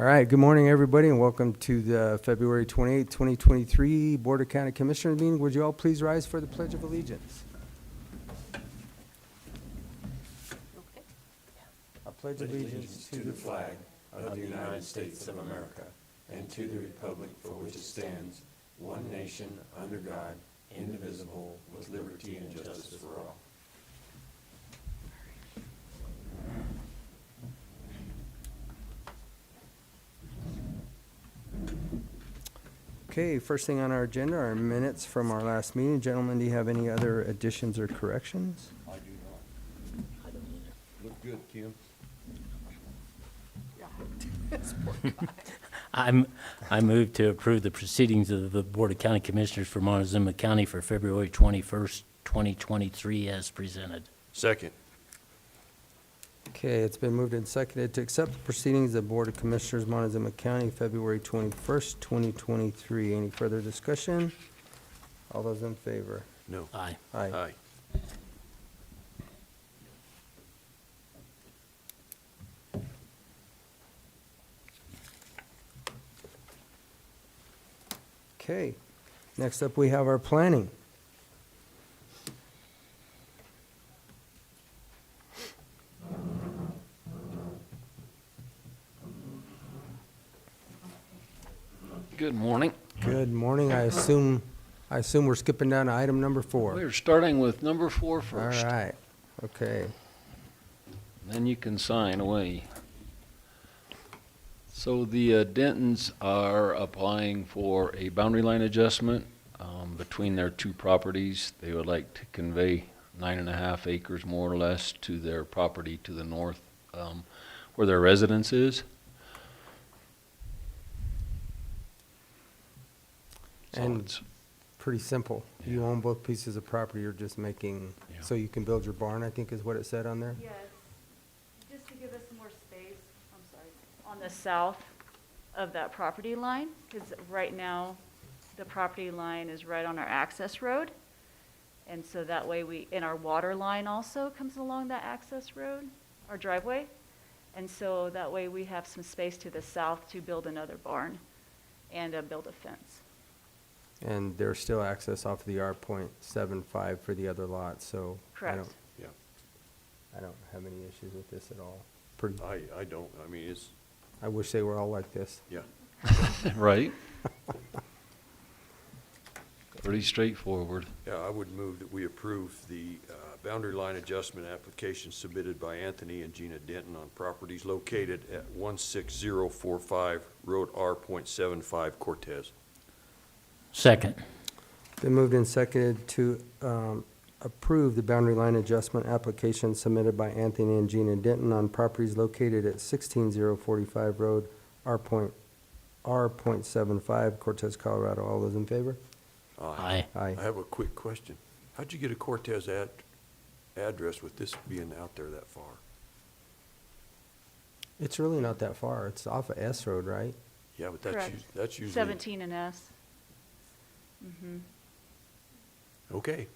All right, good morning, everybody, and welcome to the February 28, 2023 Board of County Commissioners meeting. Would you all please rise for the Pledge of Allegiance? I pledge Allegiance to the flag of the United States of America and to the republic for which it stands, one nation, under God, indivisible, with liberty and justice for all. Okay, first thing on our agenda are minutes from our last meeting. Gentlemen, do you have any other additions or corrections? I do not. Look good, Kim. I move to approve the proceedings of the Board of County Commissioners for Montezuma County for February 21st, 2023 as presented. Second. Okay, it's been moved and seconded to accept the proceedings of the Board of Commissioners, Montezuma County, February 21st, 2023. Any further discussion? All those in favor? No. Aye. Aye. Aye. Okay, next up we have our planning. Good morning. Good morning. I assume we're skipping down to item number 4. We're starting with number 4 All first. right, okay. Then you can sign away. So the Dentons are applying for a boundary line adjustment between their two properties. They would like to convey 9.5 acres more or less to their property to the north where their residence is. So And it's, pretty simple. You own both pieces of property, you're just making, Yeah. so you can build your barn, I think is what it said on there? Yes, just to give us more space, I'm sorry, on the south of that property line, because right now, the property line is right on our access road. And so that way and our water line also comes along that access road, our driveway. And so that way we have some space to the south to build another barn and build a fence. And there's still access off the R.75 for the other lot, so Correct. Yeah. I don't have any issues with this at all. Pretty, I don't. I mean, it's, I wish they were all like this. yeah. right? Pretty straightforward. Yeah, I would move that we approve the boundary line adjustment application submitted by Anthony and Gina Denton on properties located at 16045 Road R.75 Cortez. Second. Been moved and seconded to approve the boundary line adjustment application submitted by Anthony and Gina Denton on properties located at 16045 Road R.75 Cortez, Colorado. All those in favor? Aye. Aye. I have a quick question. How'd you get a Cortez address with this being out there that far? It's really not that far. It's off of S Road, right? Yeah, but Correct. that's usually. 17 and S. Mm-hmm. Okay,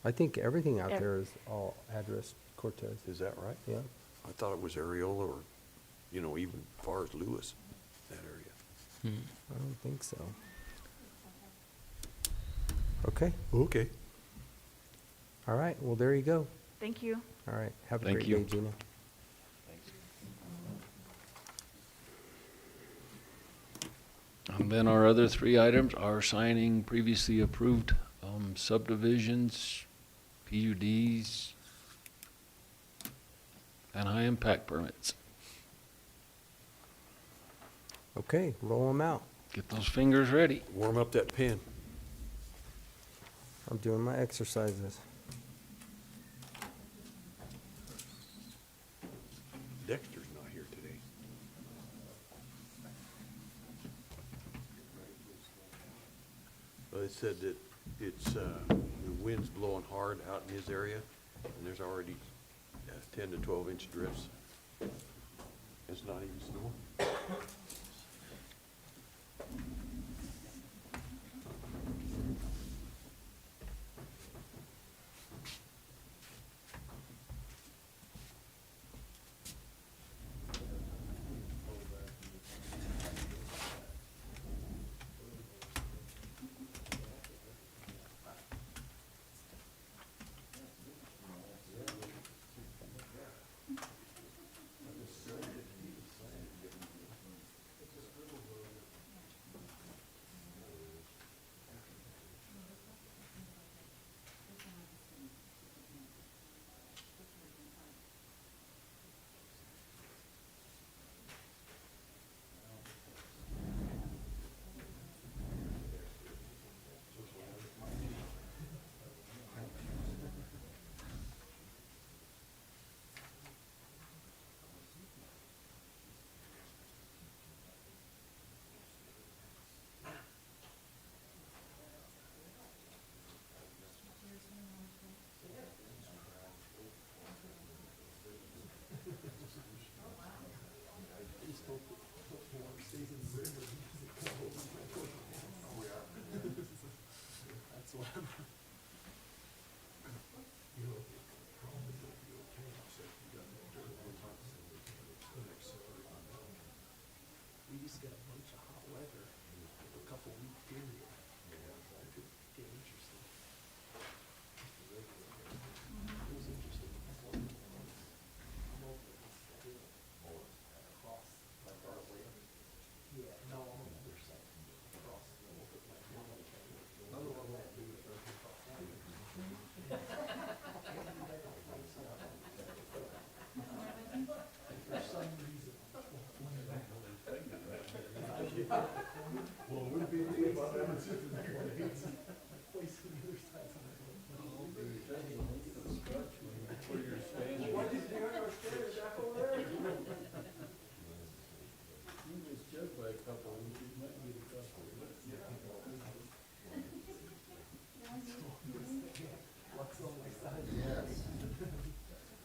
I think everything out Ev- there is all addressed Cortez. is that right? Yeah. I thought it was Areola or, even far as Lewis, that area. I don't think so. Okay, Okay. all right. Well, there you go. Thank you. All right. Have a Thank great you. day, Gina. And then our other 3 items are signing previously approved subdivisions, PUDs, and high impact permits. Okay, roll them out. Get those fingers ready. Warm up that pen. I'm doing my exercises. Dexter's not here today. Well, it said that it's, the wind's blowing hard out in his area, and there's already 10 to 12 inch drifts. It's not even snowing.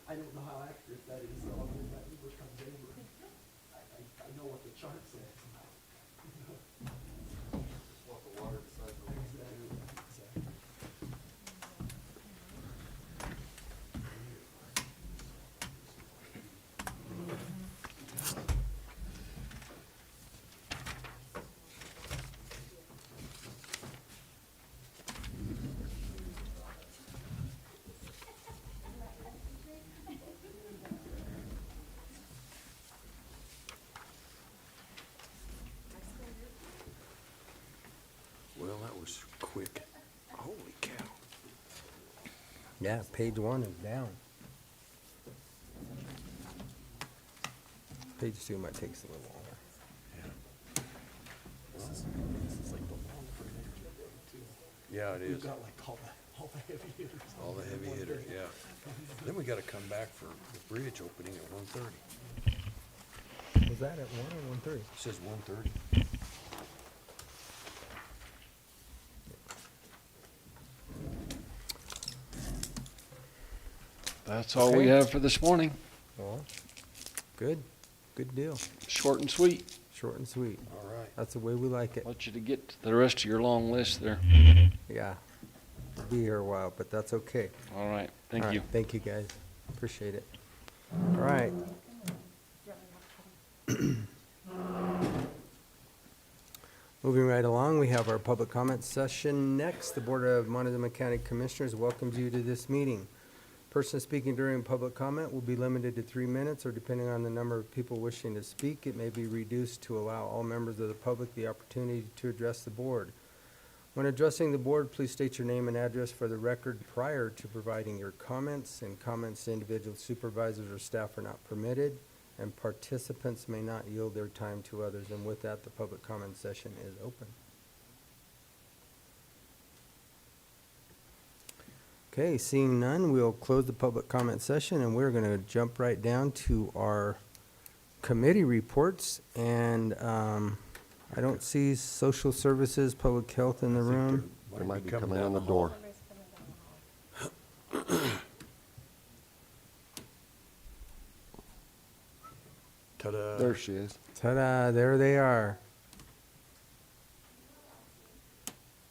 I don't know how accurate that is, so when that number comes over, I know what the chart says. What the water decides to do. Exactly. Well, that was quick. Holy cow. Yeah, page 1 is down. Page 2 might take us a little longer. This is like the long frontage too. Yeah, it We've is. got like all the heavy hitters. All the heavy hitters, yeah. Then we gotta come back for the bridge opening at 1:30. Was that at 1 or 1:30? It says 1:30. That's all we Okay. have for this morning. Well, good deal. Short and sweet. Short and sweet. All right. That's the way we like it. Want you to get to the rest of your long list there. Yeah. We'll be here a while, but that's okay. All right, thank All you. right, thank you, guys. Appreciate it. All right. Moving right along, we have our public comment session next. The Board of Montezuma County Commissioners welcomes you to this meeting. Person speaking during public comment will be limited to 3 minutes, or depending on the number of people wishing to speak, it may be reduced to allow all members of the public the opportunity to address the board. When addressing the board, please state your name and address for the record prior to providing your comments, and comments to individual supervisors or staff are not permitted, and participants may not yield their time to others. And with that, the public comment session is open. Okay, seeing none, we'll close the public comment session, and we're going to jump right down to our committee reports. And I don't see social services, public health in the room. They might be coming down the door. Ta-da. There she is. Ta-da, there they are.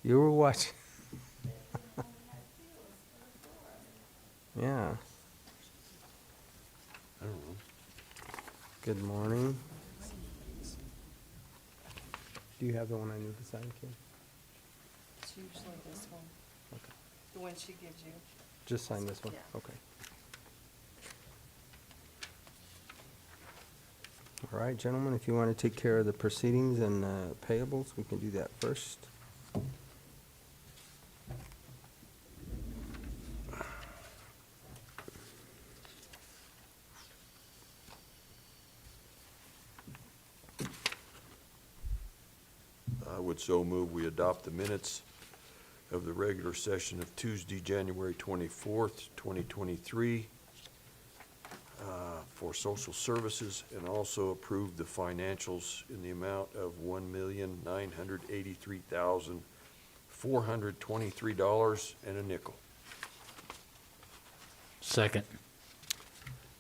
You were watching. Yeah, I don't know. good morning. Do you have the one I need to sign, Kim? It's usually this one, Okay. the one she gives you. Just sign this one? Yeah. Okay. All right, gentlemen, if you want to take care of the proceedings and payables, we can do that first. I would so move we adopt the minutes of the regular session of Tuesday, January 24th, 2023, for social services, and also approve the financials in the amount of $1,983,423 and a nickel. Second.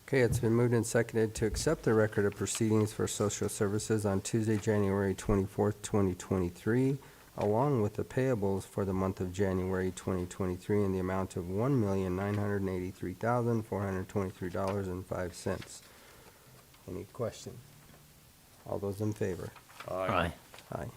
Okay, it's been moved and seconded to accept the record of proceedings for social services on Tuesday, January 24th, 2023, along with the payables for the month of January 2023 in the amount of $1,983,423.05. Any questions? All those in favor? Aye. Aye.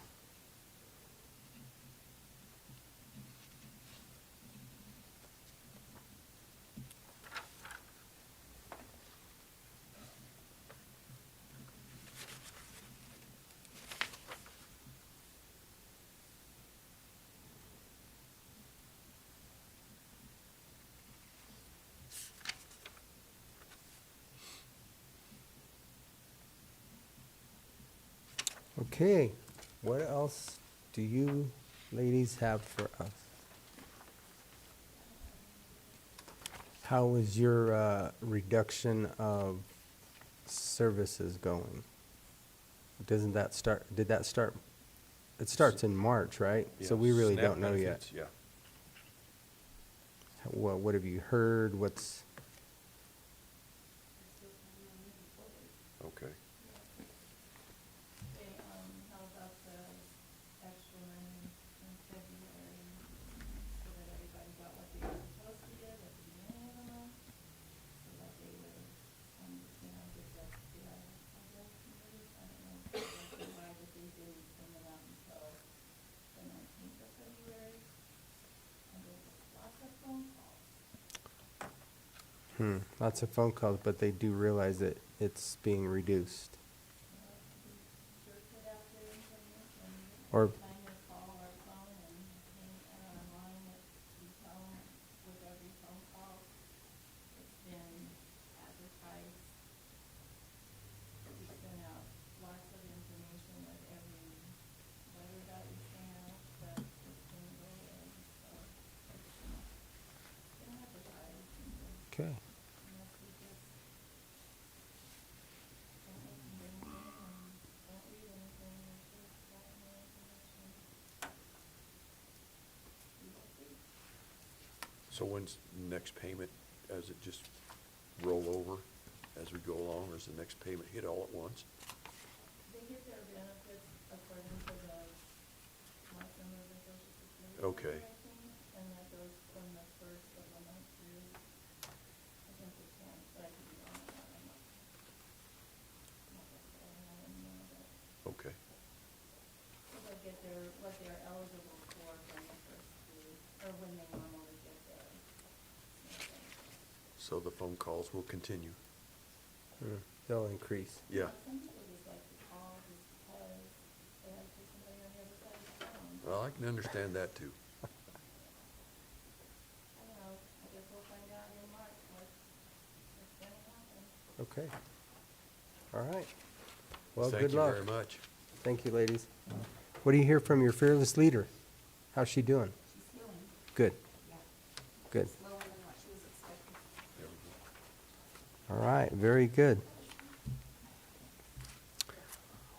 Okay, what else do you ladies have for us? How is your reduction of services going? Doesn't that start, did that start, it starts in March, right? So Yeah, we really SNAP don't know yet. benefits, Yeah. What have you heard? What's, Okay. Okay, how about the extra money in February, so that everybody got what they were supposed to get at the beginning of the month, so that they would, get that, I guess, maybe, I don't know, exactly why that they didn't send it out until the 19th of February. And there's lots of phone calls. lots of phone calls, but they do realize that it's being reduced. Sure put out their information, Or- every time they call our phone and hang out online, that we tell them with every phone call, it's been advertised. We sent out lots of information with every letter that we sent out, that it's been going, so it's been advertised, and Okay. unless we just don't listen to anything and don't read anything, there's just that more information. We will see. So when's the next payment? Does it just roll over as we go along, or is the next payment hit all at once? They get their benefits according to the Markham of the Social Security. Okay. number, I think, and that goes from the first of the month through, I think the 10th, but I could be wrong on that, I'm not gonna say I have any more, but Okay. they get their, what they're eligible for from the first through, or when they normally get their benefits. So the phone calls will continue? They'll increase. Yeah. Some people just like to call just because they like to somebody on the other side of the phone. Well, I can understand that too. I don't know, I guess we'll find out in March what's gonna happen. Okay. All right. Well, Thank good you luck. very much. Thank you, ladies. What do you hear from your fearless leader? How's she doing? She's healing, Good. yeah, Good. slower than what she was expecting. All right, very good.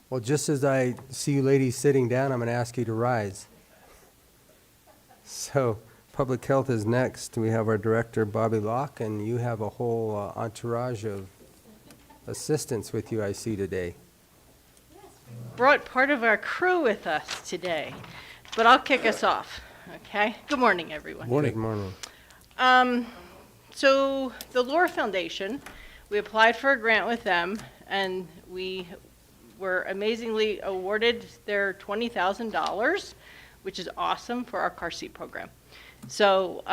Well, just as I see you ladies sitting down, I'm going to ask you to rise. So, Public Health is next. We have our Director, Bobby Locke, and you have a whole entourage of assistants with you, I see today. Brought part of our crew with us today, but I'll kick us off, okay? Good morning, everyone. Good morning. So the Laura Foundation, we applied for a grant with them, and we were amazingly awarded their $20,000, which is awesome for our car seat program. So,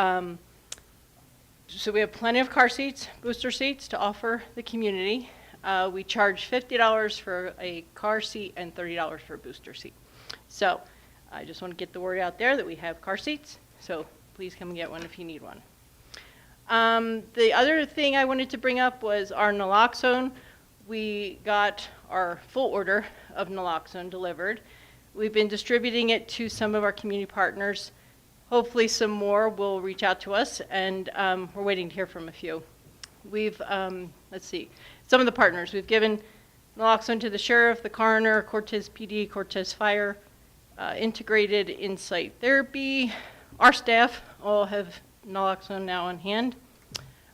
so we have plenty of car seats, booster seats to offer the community. We charge $50 for a car seat and $30 for a booster seat. So I just want to get the word out there that we have car seats, so please come and get one if you need one. The other thing I wanted to bring up was our naloxone. We got our full order of naloxone delivered. We've been distributing it to some of our community partners. Hopefully some more will reach out to us, and we're waiting to hear from a few. We've, let's see, some of the partners. We've given naloxone to the sheriff, the coroner, Cortez PD, Cortez Fire, Integrated Insight Therapy. Our staff all have naloxone now on hand.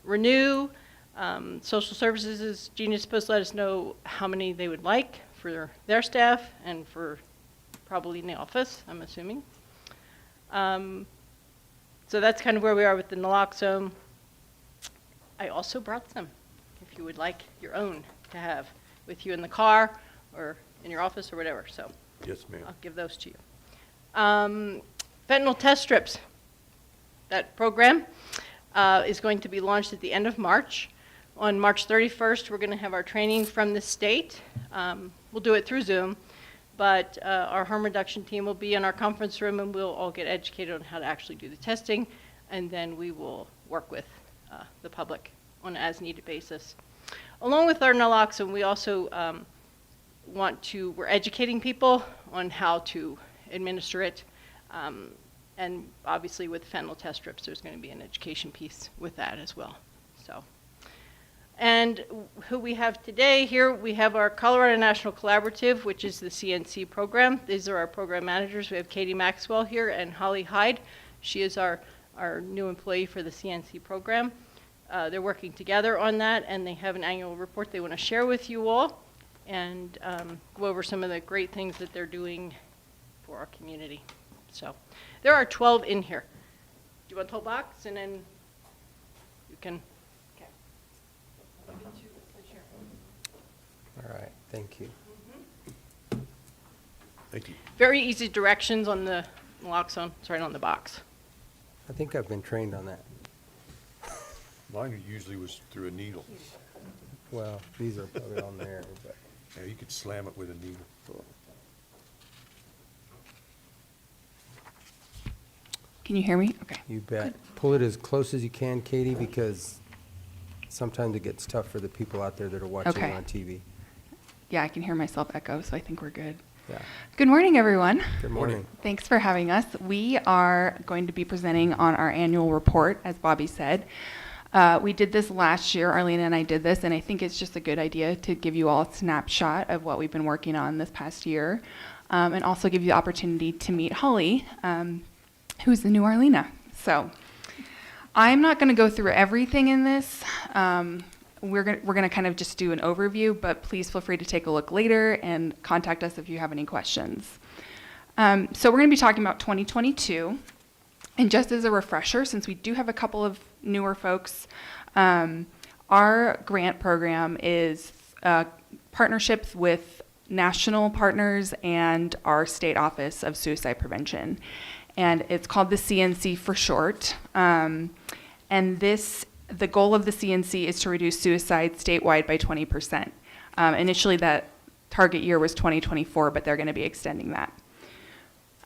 Renew, Social Services, Gina's supposed to let us know how many they would like for their staff and for probably in the office, I'm assuming. So that's kind of where we are with the naloxone. I also brought some, if you would like your own to have with you in the car or in your office or whatever, so Yes, ma'am. I'll give those to you. Fentanyl test strips. That program is going to be launched at the end of March. On March 31st, we're going to have our training from the state. We'll do it through Zoom, but our harm reduction team will be in our conference room, and we'll all get educated on how to actually do the testing, and then we will work with the public on an as-needed basis. Along with our naloxone, we also we're educating people on how to administer it. And obviously with fentanyl test strips, there's going to be an education piece with that as well. So, and who we have today here, we have our Colorado National Collaborative, which is the CNC program. These are our program managers. We have Katie Maxwell here and Holly Hyde. She is our new employee for the CNC program. They're working together on that, and they have an annual report they want to share with you all and go over some of the great things that they're doing for our community. So there are 12 in here. Do you want the whole box? And then you can, okay. I'll get you the chair. All right, thank you. Thank you. Very easy directions on the naloxone. It's right on the box. I think I've been trained on that. Mine usually was through a needle. Well, these are probably on there, but. Yeah, you could slam it with a needle. Can you hear me? Okay. You bet. Pull it as close as you can, Katie, because sometimes it gets tough for the people out there that are watching Okay. on TV. Yeah, I can hear myself echo, so I think we're good. Yeah. Good morning, everyone. Good morning. Thanks for having us. We are going to be presenting on our annual report, as Bobby said. We did this last year, Arlene and I did this, and I think it's just a good idea to give you all a snapshot of what we've been working on this past year, and also give you the opportunity to meet Holly, who's the new Arlena. So I'm not going to go through everything in this. We're going to kind of just do an overview, but please feel free to take a look later and contact us if you have any questions. So we're going to be talking about 2022. And just as a refresher, since we do have a couple of newer folks, our grant program is partnerships with national partners and our state office of suicide prevention. And it's called the CNC for short. And the goal of the CNC is to reduce suicide statewide by 20%. Initially, that target year was 2024, but they're going to be extending that.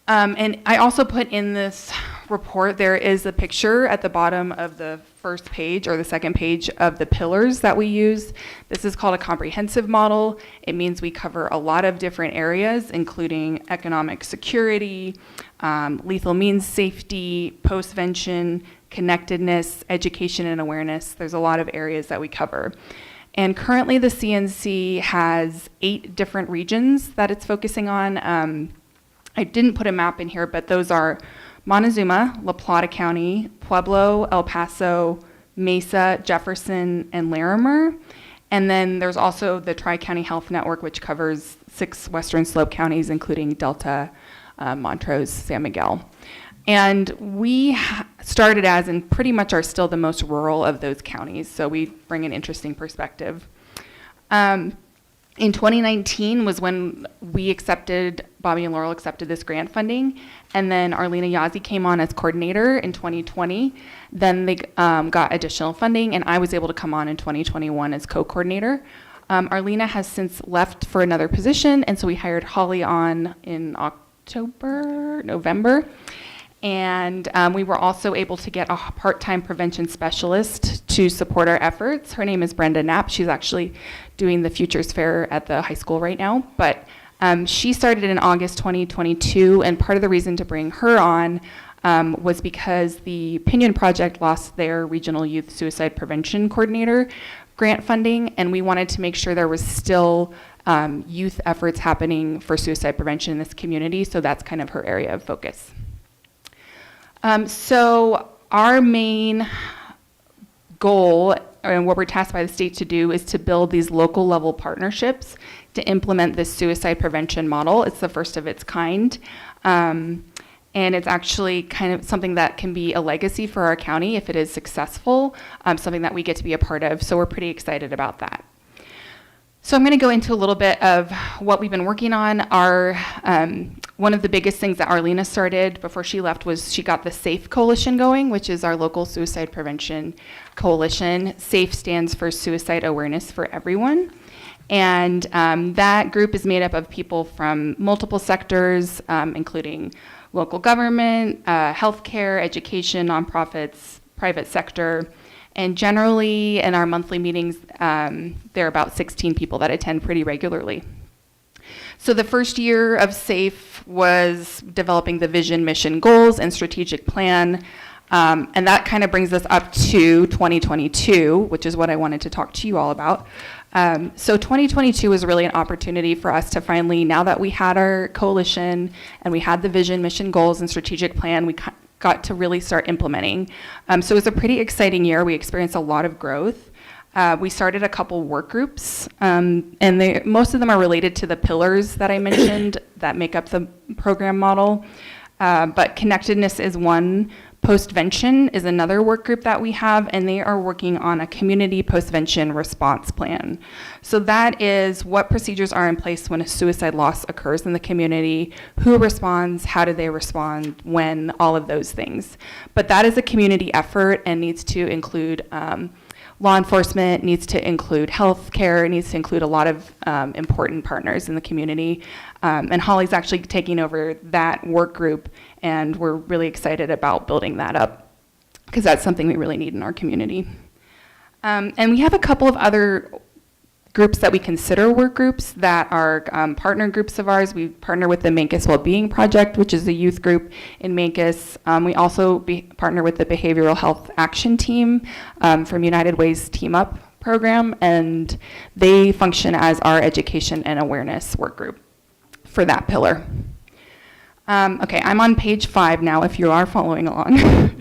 And I also put in this report, there is a picture at the bottom of the first page or the second page of the pillars that we use. This is called a comprehensive model. It means we cover a lot of different areas, including economic security, lethal means safety, postvention, connectedness, education and awareness. There's a lot of areas that we cover. And currently the CNC has 8 different regions that it's focusing on. I didn't put a map in here, but those are Montezuma, La Plata County, Pueblo, El Paso, Mesa, Jefferson, and Larimer. And then there's also the Tri-County Health Network, which covers 6 Western Slope counties, including Delta, Montrose, San Miguel. And we started as, and pretty much are still the most rural of those counties, so we bring an interesting perspective. In 2019 was when Bobby and Laurel accepted this grant funding, and then Arlena Yazzie came on as coordinator in 2020. Then they got additional funding, and I was able to come on in 2021 as co-coordinator. Arlena has since left for another position, and so we hired Holly on in November. And we were also able to get a part-time prevention specialist to support our efforts. Her name is Brenda Knapp. She's actually doing the Futures Fair at the high school right now. But she started in August 2022, and part of the reason to bring her on was because the Pinion Project lost their Regional Youth Suicide Prevention Coordinator grant funding, and we wanted to make sure there was still youth efforts happening for suicide prevention in this community, so that's kind of her area of focus. So our main goal, and what we're tasked by the state to do, is to build these local level partnerships to implement this suicide prevention model. It's the first of its kind. And it's actually kind of something that can be a legacy for our county if it is successful, something that we get to be a part of. So we're pretty excited about that. So I'm going to go into a little bit of what we've been working on. One of the biggest things that Arlena started before she left was she got the SAFE Coalition going, which is our local suicide prevention coalition. SAFE stands for Suicide Awareness for Everyone. And that group is made up of people from multiple sectors, including local government, healthcare, education, nonprofits, private sector. And generally, in our monthly meetings, there are about 16 people that attend pretty regularly. So the first year of SAFE was developing the vision, mission, goals, and strategic plan. And that kind of brings us up to 2022, which is what I wanted to talk to you all about. So 2022 was really an opportunity for us to finally, now that we had our coalition and we had the vision, mission, goals, and strategic plan, we got to really start implementing. So it was a pretty exciting year. We experienced a lot of growth. We started a couple work groups, and most of them are related to the pillars that I mentioned that make up the program model. But connectedness is one. Postvention is another work group that we have, and they are working on a community postvention response plan. So that is what procedures are in place when a suicide loss occurs in the community, who responds, how do they respond, when, all of those things. But that is a community effort and needs to include law enforcement, needs to include healthcare, needs to include a lot of important partners in the community. And Holly's actually taking over that work group, and we're really excited about building that up because that's something we really need in our community. And we have a couple of other groups that we consider work groups that are partner groups of ours. We partner with the Mancos Wellbeing Project, which is a youth group in Mancos. We also partner with the Behavioral Health Action Team from United Way's Team Up program, and they function as our education and awareness work group for that pillar. Okay, I'm on page 5 now, if you are following along.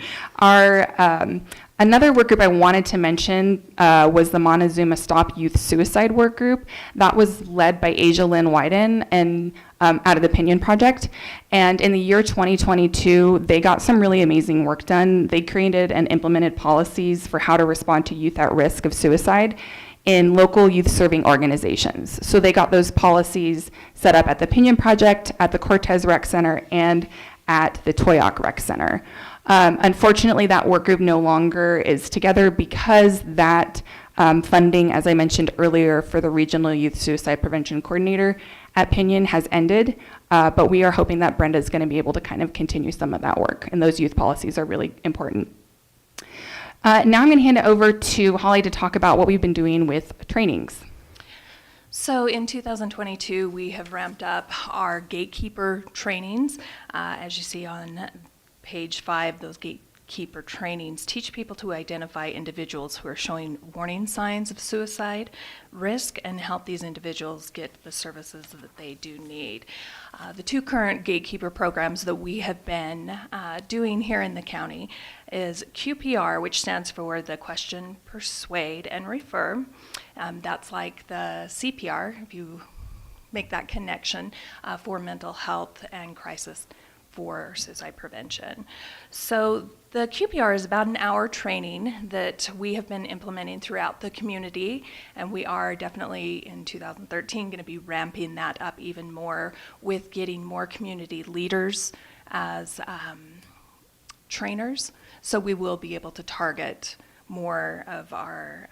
Another work group I wanted to mention was the Montezuma Stop Youth Suicide Work Group. That was led by Asia Lynn Wyden and out of the N.M.P.M project. And in the year 2022, they got some really amazing work done. They created and implemented policies for how to respond to youth at risk of suicide in local youth-serving organizations. So they got those policies set up at the N.M.P.M project, at the Cortez Rec Center, and at the Toyac Rec Center. Unfortunately, that work group no longer is together because that funding, as I mentioned earlier, for the Regional Youth Suicide Prevention Coordinator at Pinion has ended, but we are hoping that Brenda's going to be able to kind of continue some of that work, and those youth policies are really important. Now I'm going to hand it over to Holly to talk about what we've been doing with trainings. So in 2022, we have ramped up our gatekeeper trainings. As you see on page 5, those gatekeeper trainings teach people to identify individuals who are showing warning signs of suicide risk and help these individuals get the services that they do need. The two current gatekeeper programs that we have been doing here in the county is QPR, which stands for the Question, Persuade, and Refer. That's like the CPR, if you make that connection, for mental health and crisis for suicide prevention. So the QPR is about an hour training that we have been implementing throughout the community, and we are definitely in 2013 going to be ramping that up even more with getting more community leaders as trainers. So we will be able to target more of our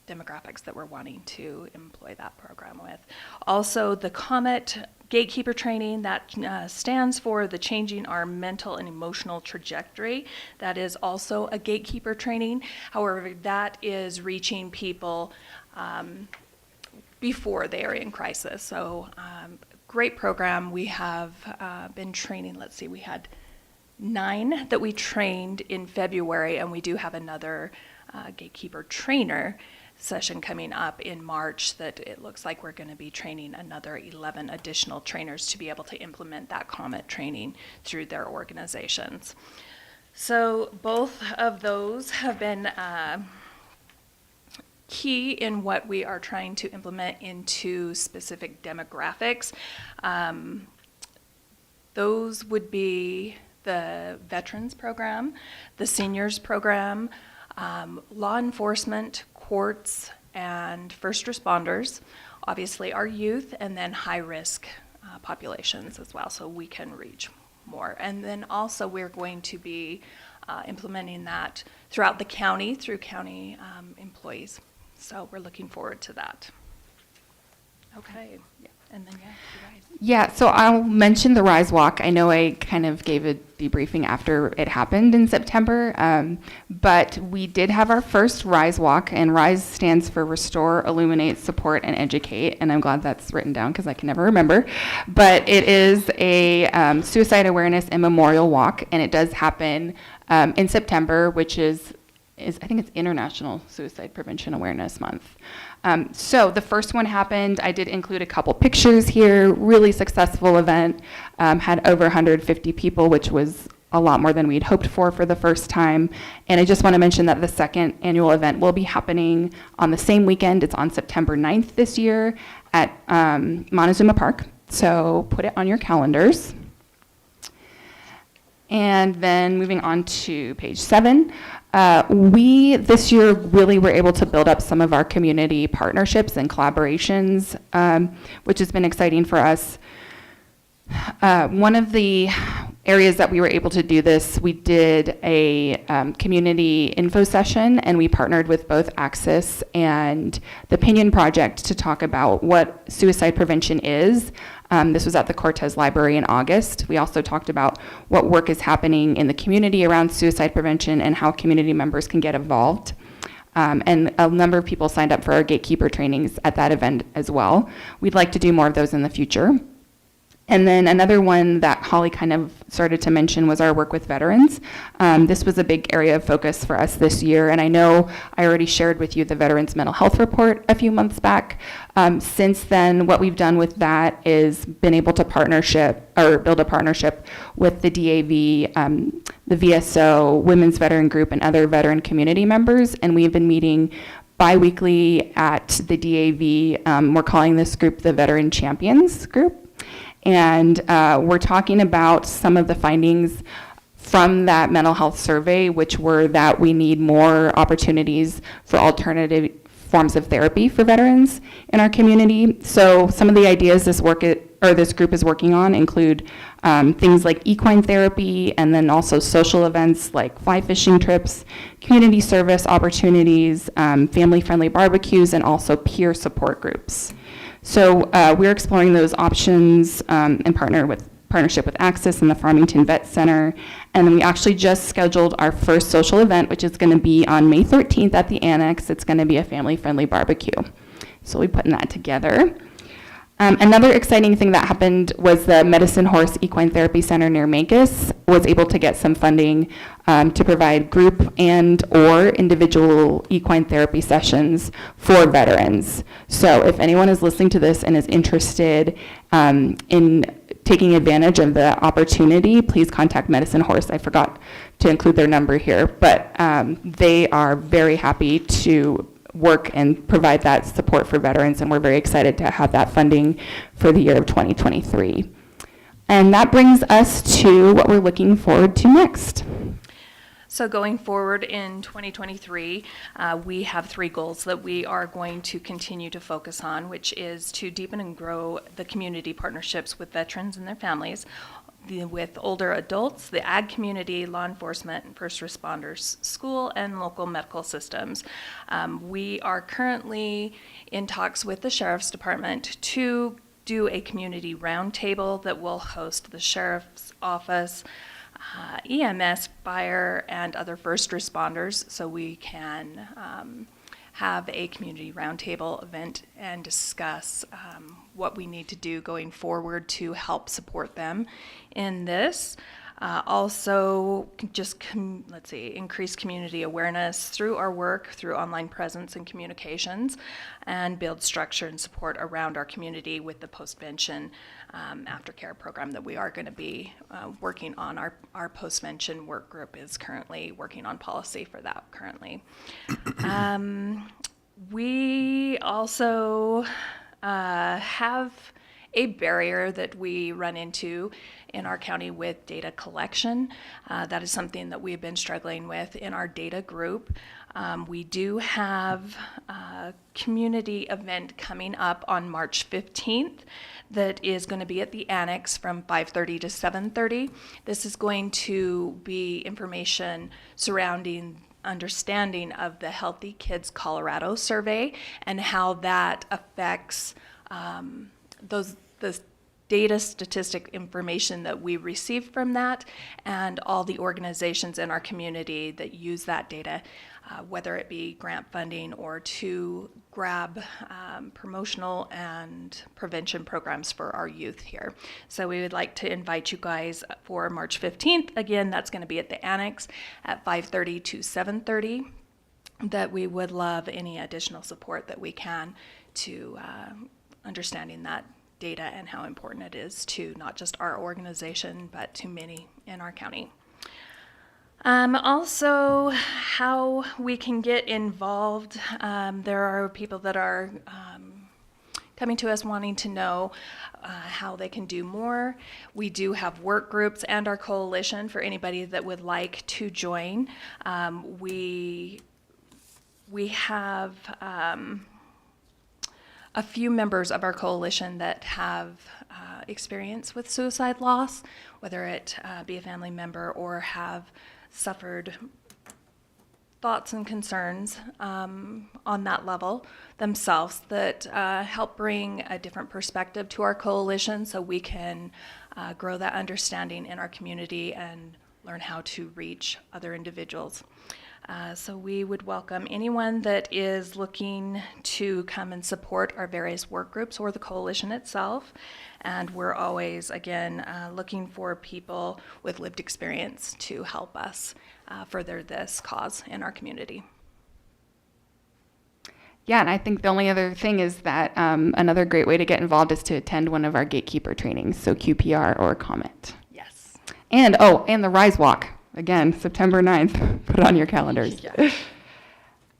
demographics that we're wanting to employ that program with. Also, the COMET gatekeeper training, that stands for the Changing Our Mental and Emotional Trajectory. That is also a gatekeeper training. However, that is reaching people before they are in crisis. So great program. We have been training, let's see, we had 9 that we trained in February, and we do have another gatekeeper trainer session coming up in March that it looks like we're going to be training another 11 additional trainers to be able to implement that COMET training through their organizations. So both of those have been key in what we are trying to implement into specific demographics. Those would be the veterans program, the seniors program, law enforcement, courts, and first responders, obviously our youth, and then high-risk populations as well, so we can reach more. And then also we're going to be implementing that throughout the county through county employees. So we're looking forward to that. Okay. And then, you guys. Yeah, so I'll mention the Rise Walk. I know I kind of gave a debriefing after it happened in September, but we did have our first Rise Walk, and Rise stands for Restore, Illuminate, Support, and Educate, and I'm glad that's written down because I can never remember. But it is a suicide awareness and memorial walk, and it does happen in September, which is I think it's International Suicide Prevention Awareness Month. So the first one happened. I did include a couple pictures here. Really successful event. Had over 150 people, which was a lot more than we'd hoped for the first time. And I just want to mention that the second annual event will be happening on the same weekend. It's on September 9th this year at Montezuma Park. So put it on your calendars. And then moving on to page 7, we this year really were able to build up some of our community partnerships and collaborations, which has been exciting for us. One of the areas that we were able to do this, we did a community info session, and we partnered with both Axis and the Pinion Project to talk about what suicide prevention is. This was at the Cortez Library in August. We also talked about what work is happening in the community around suicide prevention and how community members can get involved. And a number of people signed up for our gatekeeper trainings at that event as well. We'd like to do more of those in the future. And then another one that Holly kind of started to mention was our work with veterans. This was a big area of focus for us this year, and I know I already shared with you the Veterans Mental Health Report a few months back. Since then, what we've done with that is been able to build a partnership with the DAV, the VSO, Women's Veteran Group, and other veteran community members, and we've been meeting bi-weekly at the DAV. We're calling this group the Veteran Champions Group. And we're talking about some of the findings from that mental health survey, which were that we need more opportunities for alternative forms of therapy for veterans in our community. So some of the ideas this group is working on include things like equine therapy, and then also social events like fly fishing trips, community service opportunities, family-friendly barbecues, and also peer support groups. So we're exploring those options in partnership with Axis and the Farmington Vet Center. And then we actually just scheduled our first social event, which is going to be on May 13th at the Annex. It's going to be a family-friendly barbecue. So we're putting that together. Another exciting thing that happened was the Medicine Horse Equine Therapy Center near Mancos was able to get some funding to provide group and or individual equine therapy sessions for veterans. So if anyone is listening to this and is interested in taking advantage of the opportunity, please contact Medicine Horse. I forgot to include their number here, but they are very happy to work and provide that support for veterans, and we're very excited to have that funding for the year of 2023. And that brings us to what we're looking forward to next. So going forward in 2023, we have 3 goals that we are going to continue to focus on, which is to deepen and grow the community partnerships with veterans and their families, with older adults, the ag community, law enforcement, and first responders, school, and local medical systems. We are currently in talks with the Sheriff's Department to do a community roundtable that will host the Sheriff's Office, EMS, fire, and other first responders, so we can have a community roundtable event and discuss what we need to do going forward to help support them in this. Also, just increase community awareness through our work, through online presence and communications, and build structure and support around our community with the post-vention aftercare program that we are going to be working on. Our post-vention work group is currently working on policy for that currently. We also have a barrier that we run into in our county with data collection. That is something that we've been struggling with in our data group. We do have a community event coming up on March 15th that is going to be at the Annex from 5:30 to 7:30. This is going to be information surrounding understanding of the Healthy Kids Colorado survey and how that affects the data statistic information that we receive from that, and all the organizations in our community that use that data, whether it be grant funding or to grab promotional and prevention programs for our youth here. So we would like to invite you guys for March 15th. Again, that's going to be at the Annex at 5:30 to 7:30. That we would love any additional support that we can to understanding that data and how important it is to not just our organization, but to many in our county. Also, how we can get involved. There are people that are coming to us wanting to know how they can do more. We do have work groups and our coalition for anybody that would like to join. We have a few members of our coalition that have experience with suicide loss, whether it be a family member or have suffered thoughts and concerns on that level themselves, that help bring a different perspective to our coalition so we can grow that understanding in our community and learn how to reach other individuals. So we would welcome anyone that is looking to come and support our various work groups or the coalition itself. And we're always, again, looking for people with lived experience to help us further this cause in our community. Yeah, and I think the only other thing is that another great way to get involved is to attend one of our gatekeeper trainings, so QPR or COMET. Yes. And the Rise Walk. Again, September 9th, put it on your calendars. Yeah.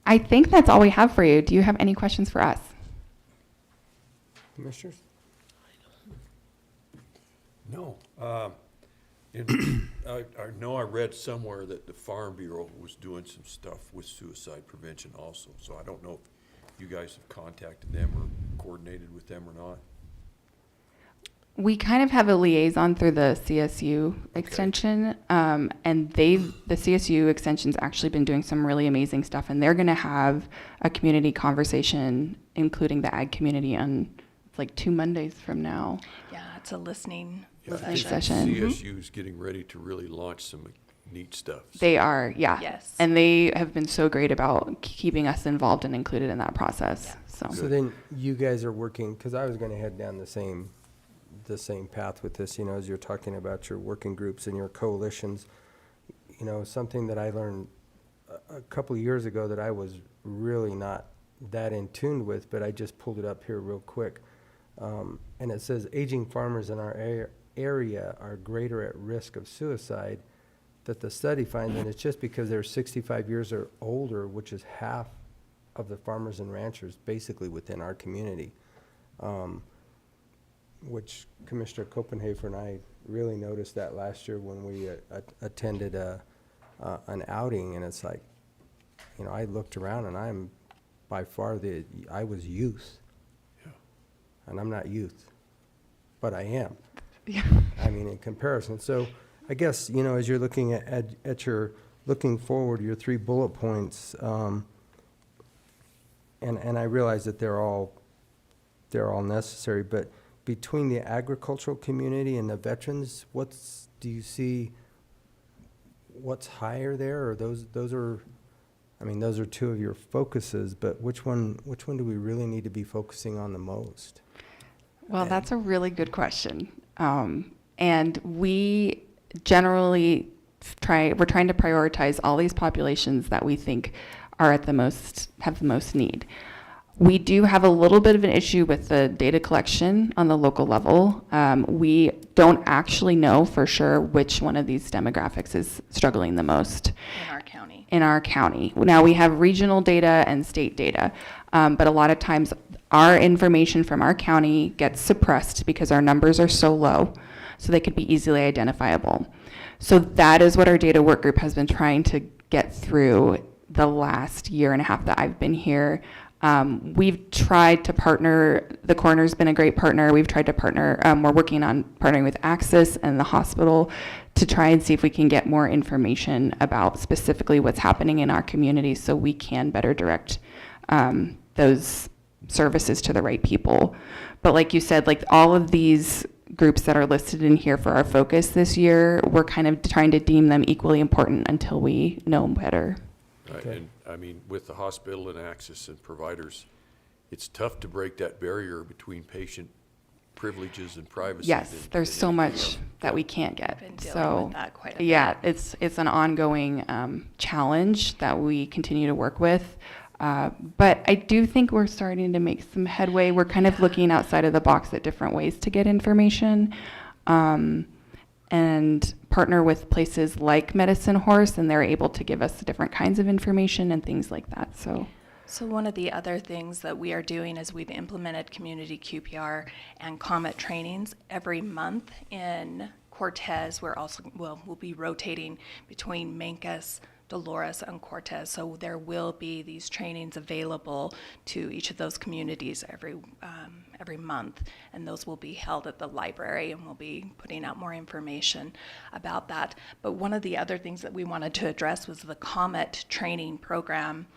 I think that's all we have for you. Do you have any questions for us? Commissioners? No. I know I read somewhere that the Farm Bureau was doing some stuff with suicide prevention also, so I don't know if you guys have contacted them or coordinated with them or not. We kind of have a liaison through the CSU extension, and the CSU extension's actually been doing some really amazing stuff, and they're going to have a community conversation, including the ag community, on it's like 2 Mondays from now. Yeah, it's a listening Yeah, I think session. CSU is getting ready to really launch some neat stuff. They are, yeah. Yes. And they have been so great about keeping us involved and included in that process. So then you guys are working, because I was going to head down the same path with this, as you're talking about your working groups and your coalitions. Something that I learned a couple of years ago that I was really not that in tune with, but I just pulled it up here real quick. And it says aging farmers in our area are greater at risk of suicide, that the study finds, and it's just because they're 65 years or older, which is half of the farmers and ranchers basically within our community. Which Commissioner Copenhaver and I really noticed that last year when we attended an outing, and it's like, I looked around and I'm by far I was youth. Yeah. And I'm not youth, but I am. Yeah. I mean, in comparison. So I guess, as you're looking at your, looking forward, your 3 bullet points, and I realize that they're all necessary, but between the agricultural community and the veterans, do you see what's higher there, or those are 2 of your focuses, but which one do we really need to be focusing on the most? Well, that's a really good question. And we generally we're trying to prioritize all these populations that we think are have the most need. We do have a little bit of an issue with the data collection on the local level. We don't actually know for sure which one of these demographics is struggling the most. In our county. Now, we have regional data and state data, but a lot of times our information from our county gets suppressed because our numbers are so low, so they could be easily identifiable. So that is what our data work group has been trying to get through the last year and a half that I've been here. We've tried to partner, the coroner's been a great partner. We've tried to partner, we're working on partnering with Axis and the hospital to try and see if we can get more information about specifically what's happening in our community so we can better direct those services to the right people. But like you said, like all of these groups that are listed in here for our focus this year, we're kind of trying to deem them equally important until we know better. Right, Okay. and, I mean, with the hospital and access and providers, it's tough to break that barrier between patient privileges and privacy. Yes, than- there's than so anything much else. that we can't get. Been dealing So, with that quite a bit. yeah, it's an ongoing challenge that we continue to work with. But I do think we're starting to make some headway. We're kind of looking outside of the box at different ways to get information, and partner with places like Medicine Horse, and they're able to give us different kinds of information and things like that. So one of the other things that we are doing is we've implemented community QPR and COMET trainings every month in Cortez. We'll be rotating between Mancos, Dolores, and Cortez. So there will be these trainings available to each of those communities every month, and those will be held at the library, and we'll be putting out more information about that. But one of the other things that we wanted to address was the COMET training program.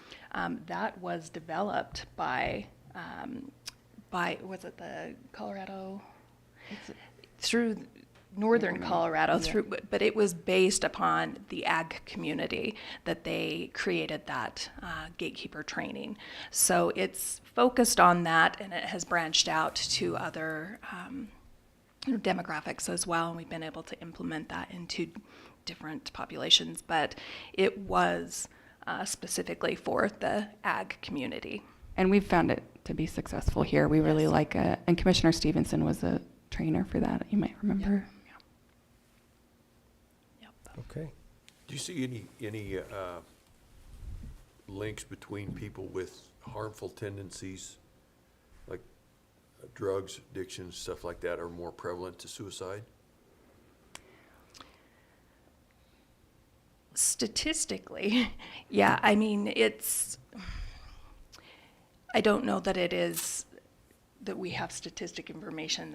That was developed by was it the Colorado? Through northern Colorado, but it was based upon the ag community that they created that gatekeeper training. So it's focused on that, and it has branched out to other demographics as well, and we've been able to implement that into different populations. But it was specifically for the ag community. And we've found it to be successful here. We really like it. And Commissioner Stevenson was a trainer for that, you might remember. Okay. Do you see any links between people with harmful tendencies, like drugs, addiction, stuff like that, are more prevalent to suicide? Statistically, yeah, I mean, I don't know that it is, that we have statistic information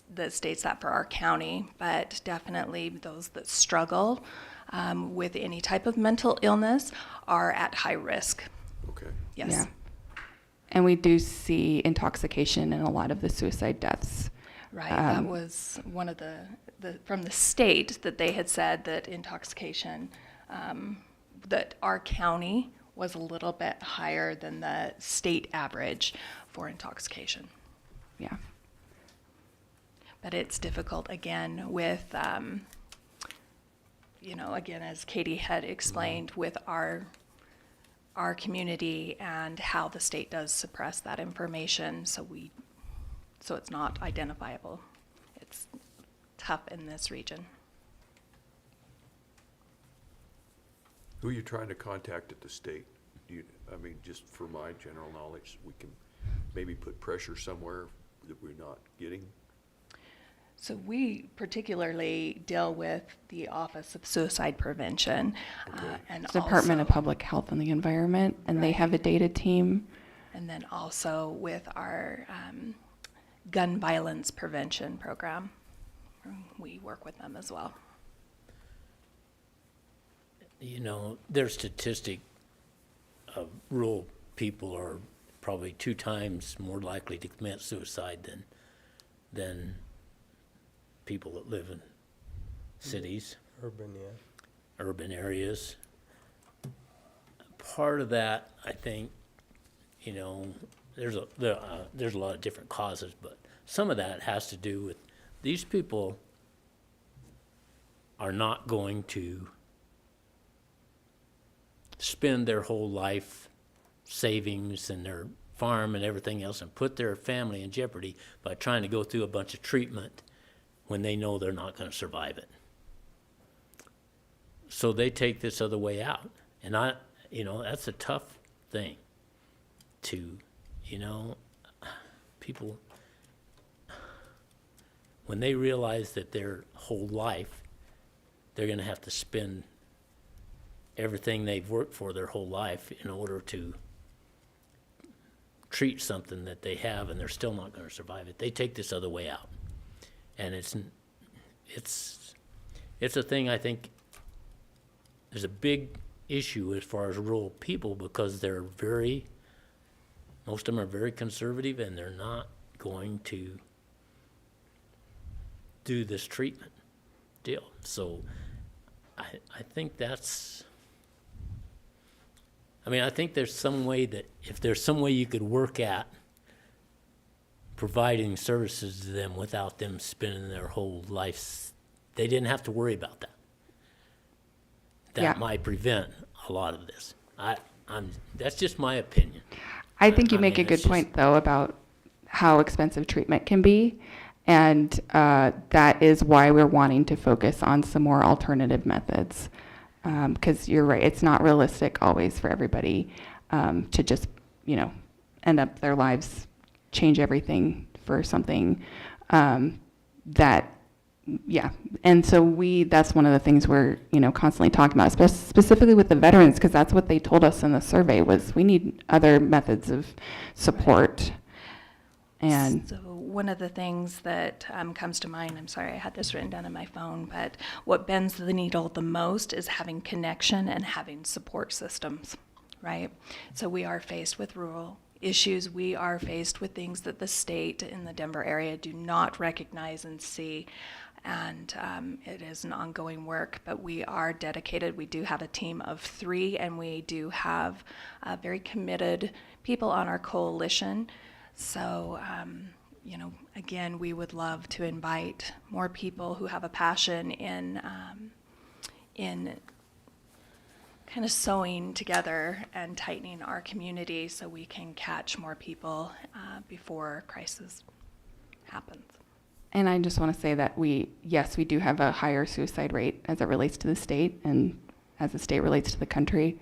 that states that for our county, but definitely those that struggle with any type of mental illness are at high risk. Okay. Yes. Yeah. And we do see intoxication in a lot of the suicide deaths. Right. That was one of the from the state that they had said that intoxication, that our county was a little bit higher than the state average for intoxication. Yeah. But it's difficult again with, again, as Katie had explained, with our community and how the state does suppress that information, so it's not identifiable. It's tough in this region. Who are you trying to contact at the state? Just for my general knowledge, we can maybe put pressure somewhere that we're not getting. So we particularly deal with the Office of Suicide Prevention, and Department of also- Public Health and the Environment, and they Right. have a data team. and then also with our gun violence prevention program. We work with them as well. Their statistic of rural people are probably 2 times more likely to commit suicide than people that live in cities, Urban, yeah. urban areas. Part of that, I think, there's a lot of different causes, but some of that has to do with these people are not going to spend their whole life savings and their farm and everything else and put their family in jeopardy by trying to go through a bunch of treatment when they know they're not going to survive it. So they take this other way out. And that's a tough thing to, people, when they realize that their whole life, they're going to have to spend everything they've worked for their whole life in order to treat something that they have and they're still not going to survive it. They take this other way out. And it's a thing, I think, there's a big issue as far as rural people because they're very Most of them are very conservative, and they're not going to do this treatment deal. So I think that's, I mean, I think there's some way that, if there's some way you could work at providing services to them without them spending their whole life, they didn't have to worry about that. That Yeah. might prevent a lot of this. That's just my opinion. I think you I make a mean, good it's just- point, though, about how expensive treatment can be. And that is why we're wanting to focus on some more alternative methods. Because you're right, it's not realistic always for everybody to just, end up their lives, change everything for something that, yeah. And so that's one of the things we're, constantly talking about, specifically with the veterans, because that's what they told us in the survey was we need other methods of support. And So one of the things that comes to mind, I'm sorry, I had this written down on my phone, but what bends the needle the most is having connection and having support systems, right? So we are faced with rural issues. We are faced with things that the state in the Denver area do not recognize and see. And it is an ongoing work, but we are dedicated. We do have a team of 3, and we do have very committed people on our coalition. So, again, we would love to invite more people who have a passion in kind of sewing together and tightening our community so we can catch more people before crisis happens. And I just want to say that we do have a higher suicide rate as it relates to the state and as the state relates to the country.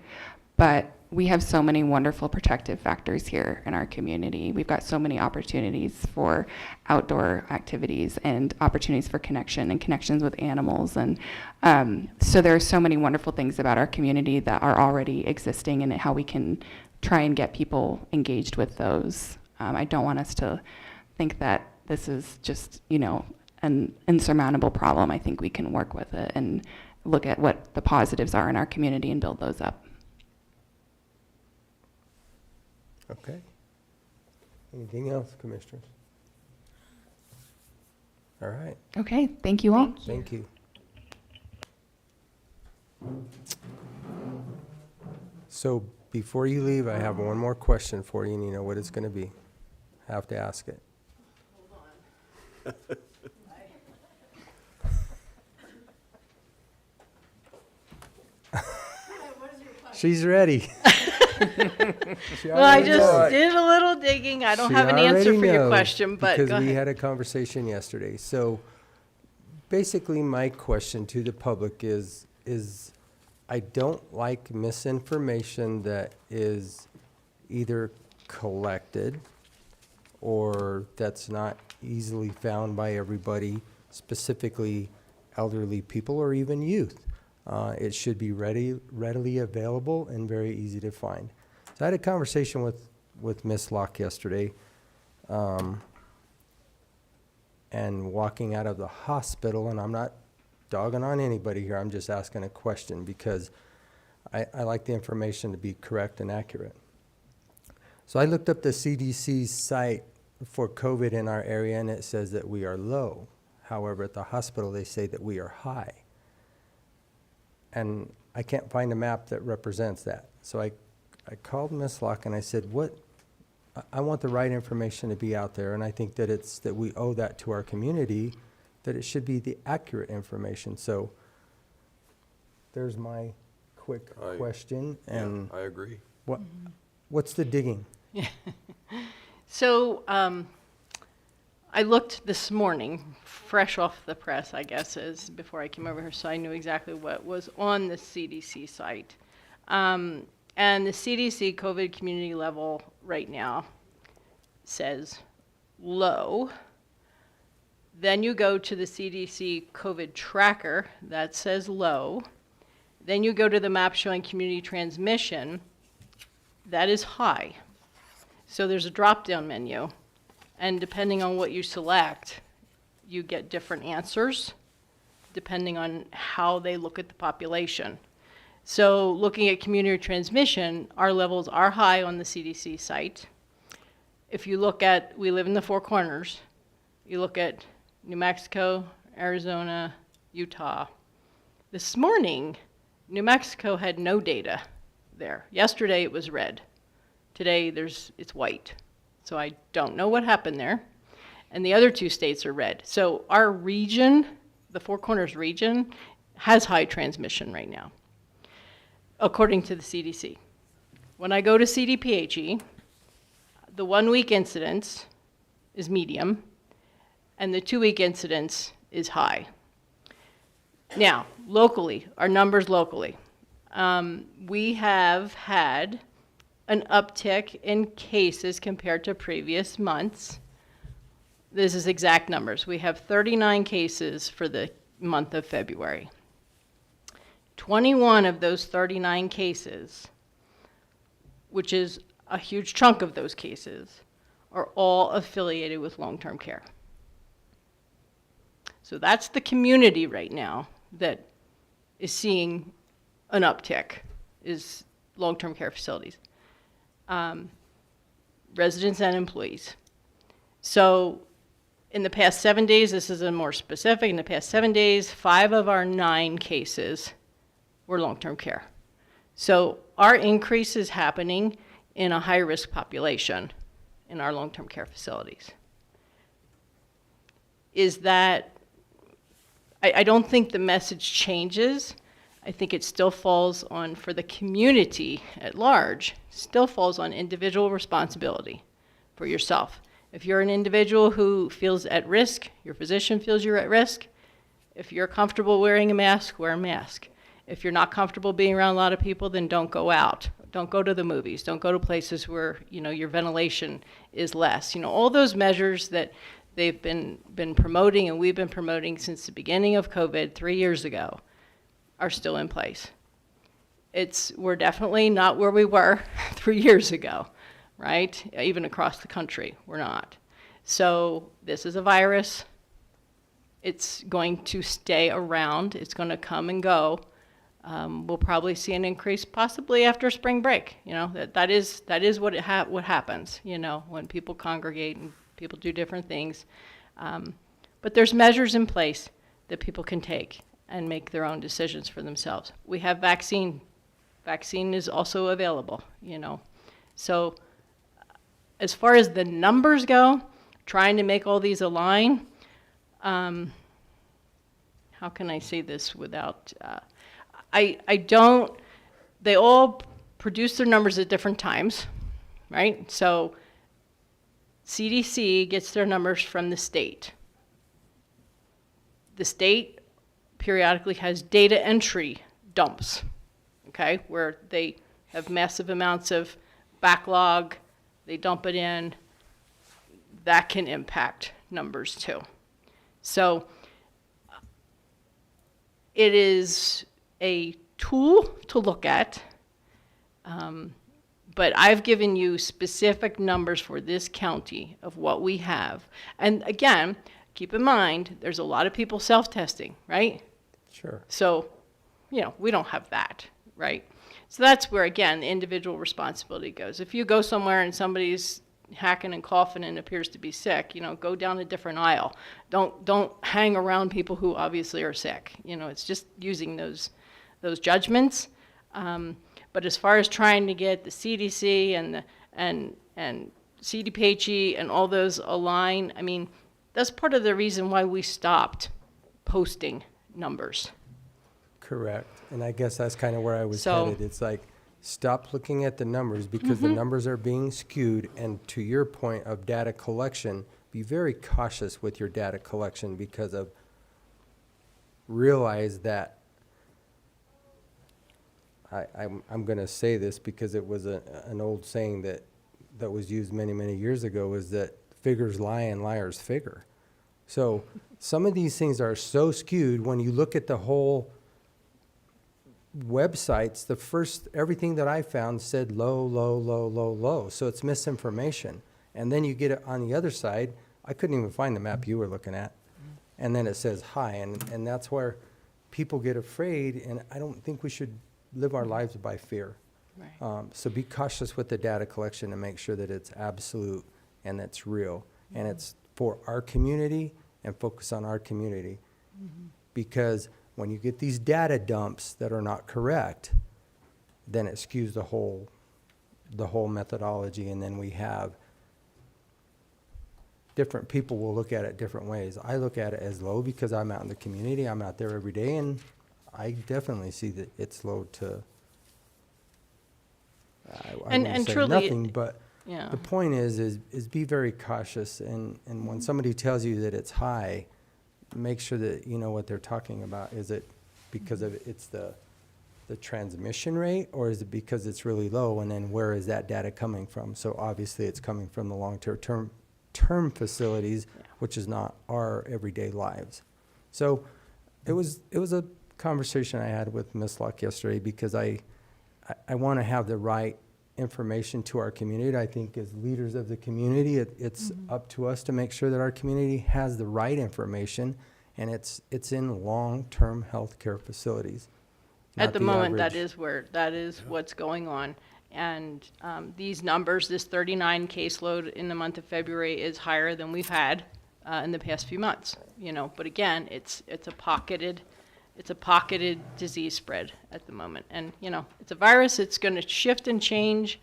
But we have so many wonderful protective factors here in our community. We've got so many opportunities for outdoor activities and opportunities for connection and connections with animals. And so there are so many wonderful things about our community that are already existing and how we can try and get people engaged with those. I don't want us to think that this is just, an insurmountable problem. I think we can work with it and look at what the positives are in our community and build those up. Okay. Anything else, commissioners? All right, Okay, thank you all. thank you. So before you leave, I have one more question for you, and you know what it's going to be. I have to ask it. She's ready. She Well, I already just knows. did a little digging. I don't She have an answer already for your knows question, but because go we ahead. had a conversation yesterday. So basically, my question to the public is I don't like misinformation that is either collected or that's not easily found by everybody, specifically elderly people or even youth. It should be readily available and very easy to find. So I had a conversation with Miss Locke yesterday, and walking out of the hospital, and I'm not dogging on anybody here, I'm just asking a question because I like the information to be correct and accurate. So I looked up the CDC's site for COVID in our area, and it says that we are low. However, at the hospital, they say that we are high. And I can't find a map that represents that. So I called Ms. Locke and I said, I want the right information to be out there, and I think that we owe that to our community, that it should be the accurate information. So there's my quick question. And I agree. what's the digging? So I looked this morning, fresh off the press, I guess, before I came over here, so I knew exactly what was on the CDC site. And the CDC COVID community level right now says low. Then you go to the CDC COVID tracker, that says low. Then you go to the map showing community transmission, that is high. So there's a drop-down menu, and depending on what you select, you get different answers, depending on how they look at the population. So looking at community transmission, our levels are high on the CDC site. If you look at, we live in the Four Corners, you look at New Mexico, Arizona, Utah. This morning, New Mexico had no data there. Yesterday it was red. Today it's white. So I don't know what happened there. And the other two states are red. So our region, the Four Corners region, has high transmission right now, according to the CDC. When I go to CDPHE, the 1 week incidence is medium, and the 2 week incidence is high. Now, locally, our numbers locally. We have had an uptick in cases compared to previous months. This is exact numbers. We have 39 cases for the month of February. 21 of those 39 cases, which is a huge chunk of those cases, are all affiliated with long-term care. So that's the community right now that is seeing an uptick, is long-term care facilities, residents and employees. So in the past 7 days, this is a more specific, in the past 7 days, 5 of our 9 cases were long-term care. So our increase is happening in a high-risk population in our long-term care facilities. Is that, I don't think the message changes. I think it still falls on, for the community at large, still falls on individual responsibility for yourself. If you're an individual who feels at risk, your physician feels you're at risk, if you're comfortable wearing a mask, wear a mask. If you're not comfortable being around a lot of people, then don't go out. Don't go to the movies. Don't go to places where, your ventilation is less. All those measures that they've been promoting and we've been promoting since the beginning of COVID 3 years ago are still in place. We're definitely not where we were 3 years ago, right? Even across the country, we're not. So this is a virus. It's going to stay around. It's going to come and go. We'll probably see an increase possibly after spring break. That is what happens, when people congregate and people do different things. But there's measures in place that people can take and make their own decisions for themselves. We have vaccine. Vaccine is also available, So as far as the numbers go, trying to make all these align, how can I say this without, they all produce their numbers at different times, right? So CDC gets their numbers from the state. The state periodically has data entry dumps, okay, where they have massive amounts of backlog, they dump it in. That can impact numbers too. So it is a tool to look at, but I've given you specific numbers for this county of what we have. And again, keep in mind, there's a lot of people self-testing, right? Sure. So, we don't have that, right? So that's where, again, the individual responsibility goes. If you go somewhere and somebody's hacking and coughing and appears to be sick, go down a different aisle. Don't hang around people who obviously are sick. It's just using those judgments. But as far as trying to get the CDC and CDPHE and all those align, that's part of the reason why we stopped posting numbers. Correct. And I guess that's kind of where I was So- headed. It's like, stop looking at the numbers because the numbers are being skewed. And to your point of data collection, be very cautious with your data collection because of, realize that, I'm going to say this because it was an old saying that was used many, many years ago, is that figures lie and liars figure. So some of these things are so skewed when you look at the whole websites, everything that I found said low, low, low, low, low. So it's misinformation. And then you get it on the other side. I couldn't even find the map you were looking at. And then it says high. And that's where people get afraid. And I don't think we should live our lives by fear. Right. So be cautious with the data collection and make sure that it's absolute and that's real. And it's for our community and focus on our community. Because when you get these data dumps that are not correct, then it skews the whole methodology, and then we have different people will look at it different ways. I look at it as low because I'm out in the community, I'm out there every day, and I definitely see that it's low to, I And wouldn't say truly, nothing, but Yeah. the point is be very cautious, and when somebody tells you that it's high, make sure that you know what they're talking about. Is it because of it's the transmission rate, or is it because it's really low, and then where is that data coming from? So obviously it's coming from the long-term facilities, which is not our everyday lives. So it was a conversation I had with Ms. Locke yesterday, because I want to have the right information to our community. I think as leaders of the community, it's up to us to make sure that our community has the right information, and it's in long-term healthcare facilities. At not the moment, average. that is what's going on. And these numbers, this 39 caseload in the month of February is higher than we've had in the past few months, you know. But again, it's a pocketed disease spread at the moment. And, you know, it's a virus, it's going to shift and change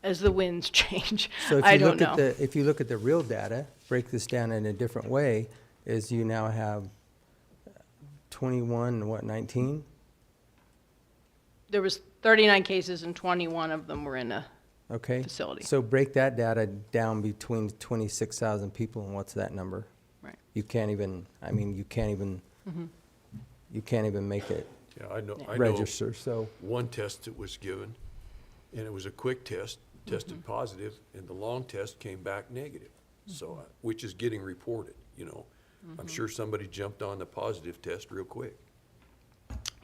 as the winds change. So I don't know. if you look at the real data, break this down in a different way, is you now have 19? There was 39 cases and 21 of them were in a Okay. facility. So break that data down between 26,000 people, and what's that number? Right. You can't even, you can't even make it Yeah, I know register, so. one test that was given, and it was a quick test, tested positive, and the long test came back negative. So, which is getting reported, you know. I'm sure somebody jumped on the positive test real quick.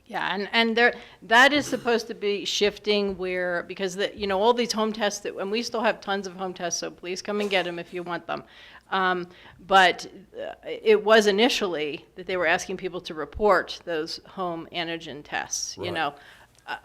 Yeah, and that is supposed to be shifting where, because you know, all these home tests and we still have tons of home tests, so please come and get them if you want them. But it was initially that they were asking people to report those home antigen tests, you Right. know.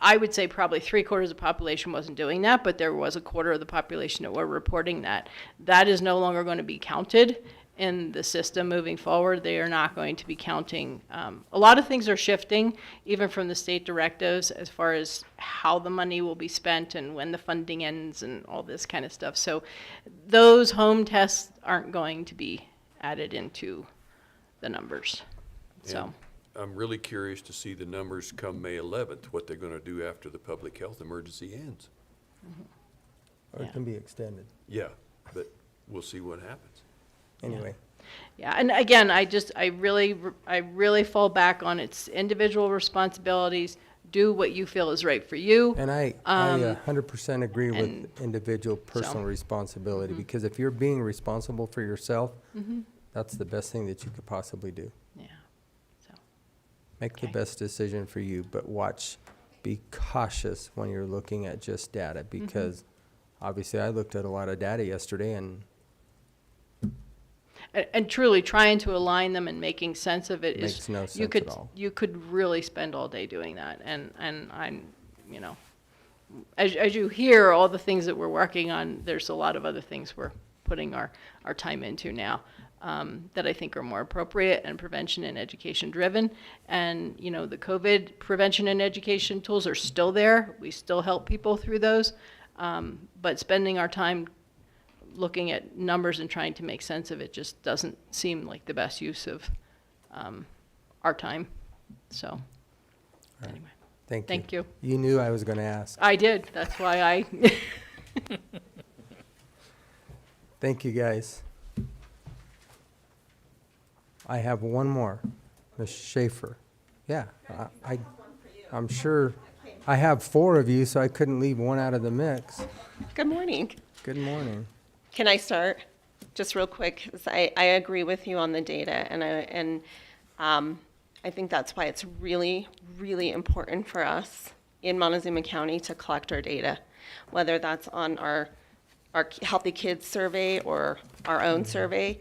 I would say probably 3/4 of the population wasn't doing that, but there was 1/4 of the population that were reporting that. That is no longer going to be counted in the system moving forward. They are not going to be counting. A lot of things are shifting, even from the state directives, as far as how the money will be spent and when the funding ends and all this kind of stuff. So those home tests aren't going to be added into the numbers. So. And I'm really curious to see the numbers come May 11th, what they're going to do after the public health emergency ends. Or it can be extended. Yeah, but we'll see what happens. Anyway, Yeah, and again, I really fall back on its individual responsibilities. Do what you feel is right for you. and I 100% agree and with individual personal so. responsibility, because if you're being responsible for yourself, that's the best thing that you could possibly do. Yeah. So, Make the Okay. best decision for you, but be cautious when you're looking at just data, because obviously I looked at a lot of data yesterday, and and truly trying to align them and making sense of it is Makes no you sense could at all. you could really spend all day doing that. And I'm, you know, as you hear all the things that we're working on, there's a lot of other things we're putting our time into now. That I think are more appropriate and prevention and education driven. And, you know, the COVID prevention and education tools are still there. We still help people through those. But spending our time looking at numbers and trying to make sense of it just doesn't seem like the best use of our time. So, anyway, thank you. thank you. You knew I was going to ask. I did. That's why I. Thank you, guys. I have one more, Ms. Schaefer. Yeah, I'm sure. I have 4 of you, so I couldn't leave one out of the mix. Good morning. Good morning. Can I start just real quick? 'Cause I agree with you on the data, and I think that's why it's really, really important for us in Montezuma County to collect our data, whether that's on our Healthy Kids survey or our own survey.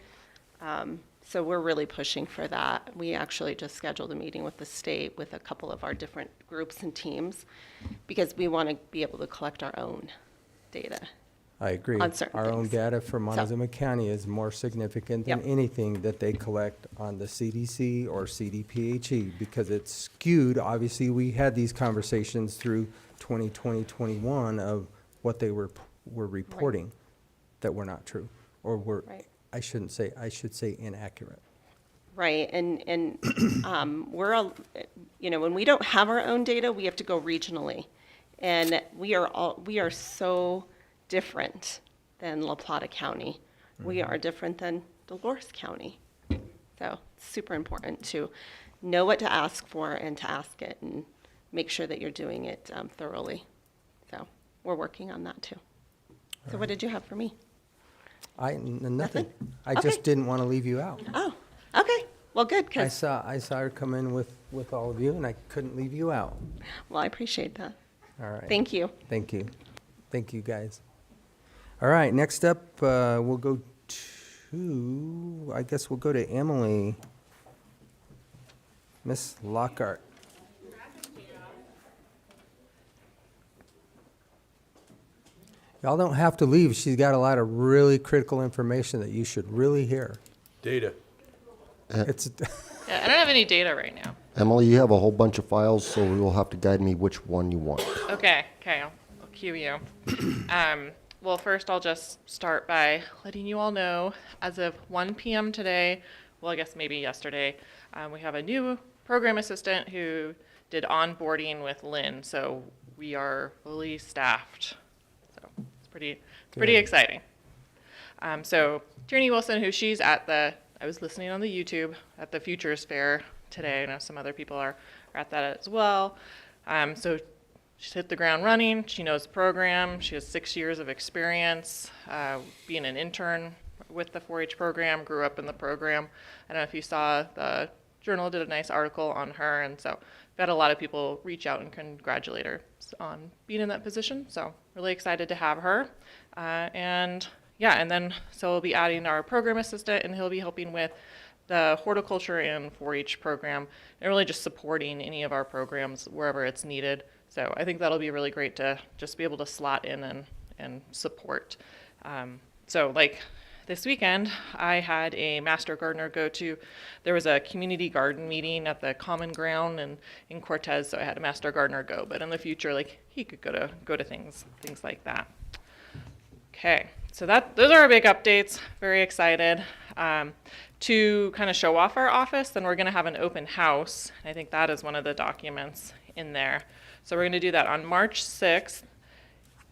So we're really pushing for that. We actually just scheduled a meeting with the state with a couple of our different groups and teams, because we want to be able to collect our own data. I agree. on certain Our own things. data for Montezuma County is more significant than Yep. anything that they collect on the CDC or CDPHE because it's skewed. Obviously, we had these conversations through 2020, 21 of what they were reporting that were not true or were, Right. I should say inaccurate. Right, and when we don't have our own data, we have to go regionally. And we are so different than La Plata County. We are different than Dolores County. So it's super important to know what to ask for and to ask it and make sure that you're doing it thoroughly. So we're working on that too. So what did you have for me? Nothing. I Okay. just didn't want to leave you out. Oh, okay. Well, good, I because, saw her come in with all of you, and I couldn't leave you out. well, I appreciate that. All right. Thank you. Thank you. Thank you, guys. All right, next up, we'll go to Emily. Miss Lockhart. Y'all don't have to leave. She's got a lot of really critical information that you should really hear. Data. It's, Yeah, I don't have any data right now. Emily, you have a whole bunch of files, so you will have to guide me which one you want. Okay, I'll cue you. Well, first I'll just start by letting you all know, as of 1 p.m. today, well, I guess maybe yesterday, we have a new program assistant who did onboarding with Lynn, so we are fully staffed. So it's pretty exciting. So Tierney Wilson, who she's at I was listening on the YouTube at the Futures Fair today. I know some other people are at that as well. So she's hit the ground running. She knows the program. She has 6 years of experience being an intern with the 4-H program, grew up in the program. I don't know if you saw, the Journal did a nice article on her, and so we've had a lot of people reach out and congratulate her on being in that position. So really excited to have her. And then so we'll be adding our program assistant, and he'll be helping with the horticulture and 4-H program, and really just supporting any of our programs wherever it's needed. So I think that'll be really great to just be able to slot in and support. So like this weekend, I had a master gardener there was a community garden meeting at the Common Ground in Cortez, so I had a master gardener go, but in the future, like, he could go to things like that. Okay, so those are our big updates. Very excited. To kind of show off our office, then we're going to have an open house. I think that is one of the documents in there. So we're going to do that on March 6th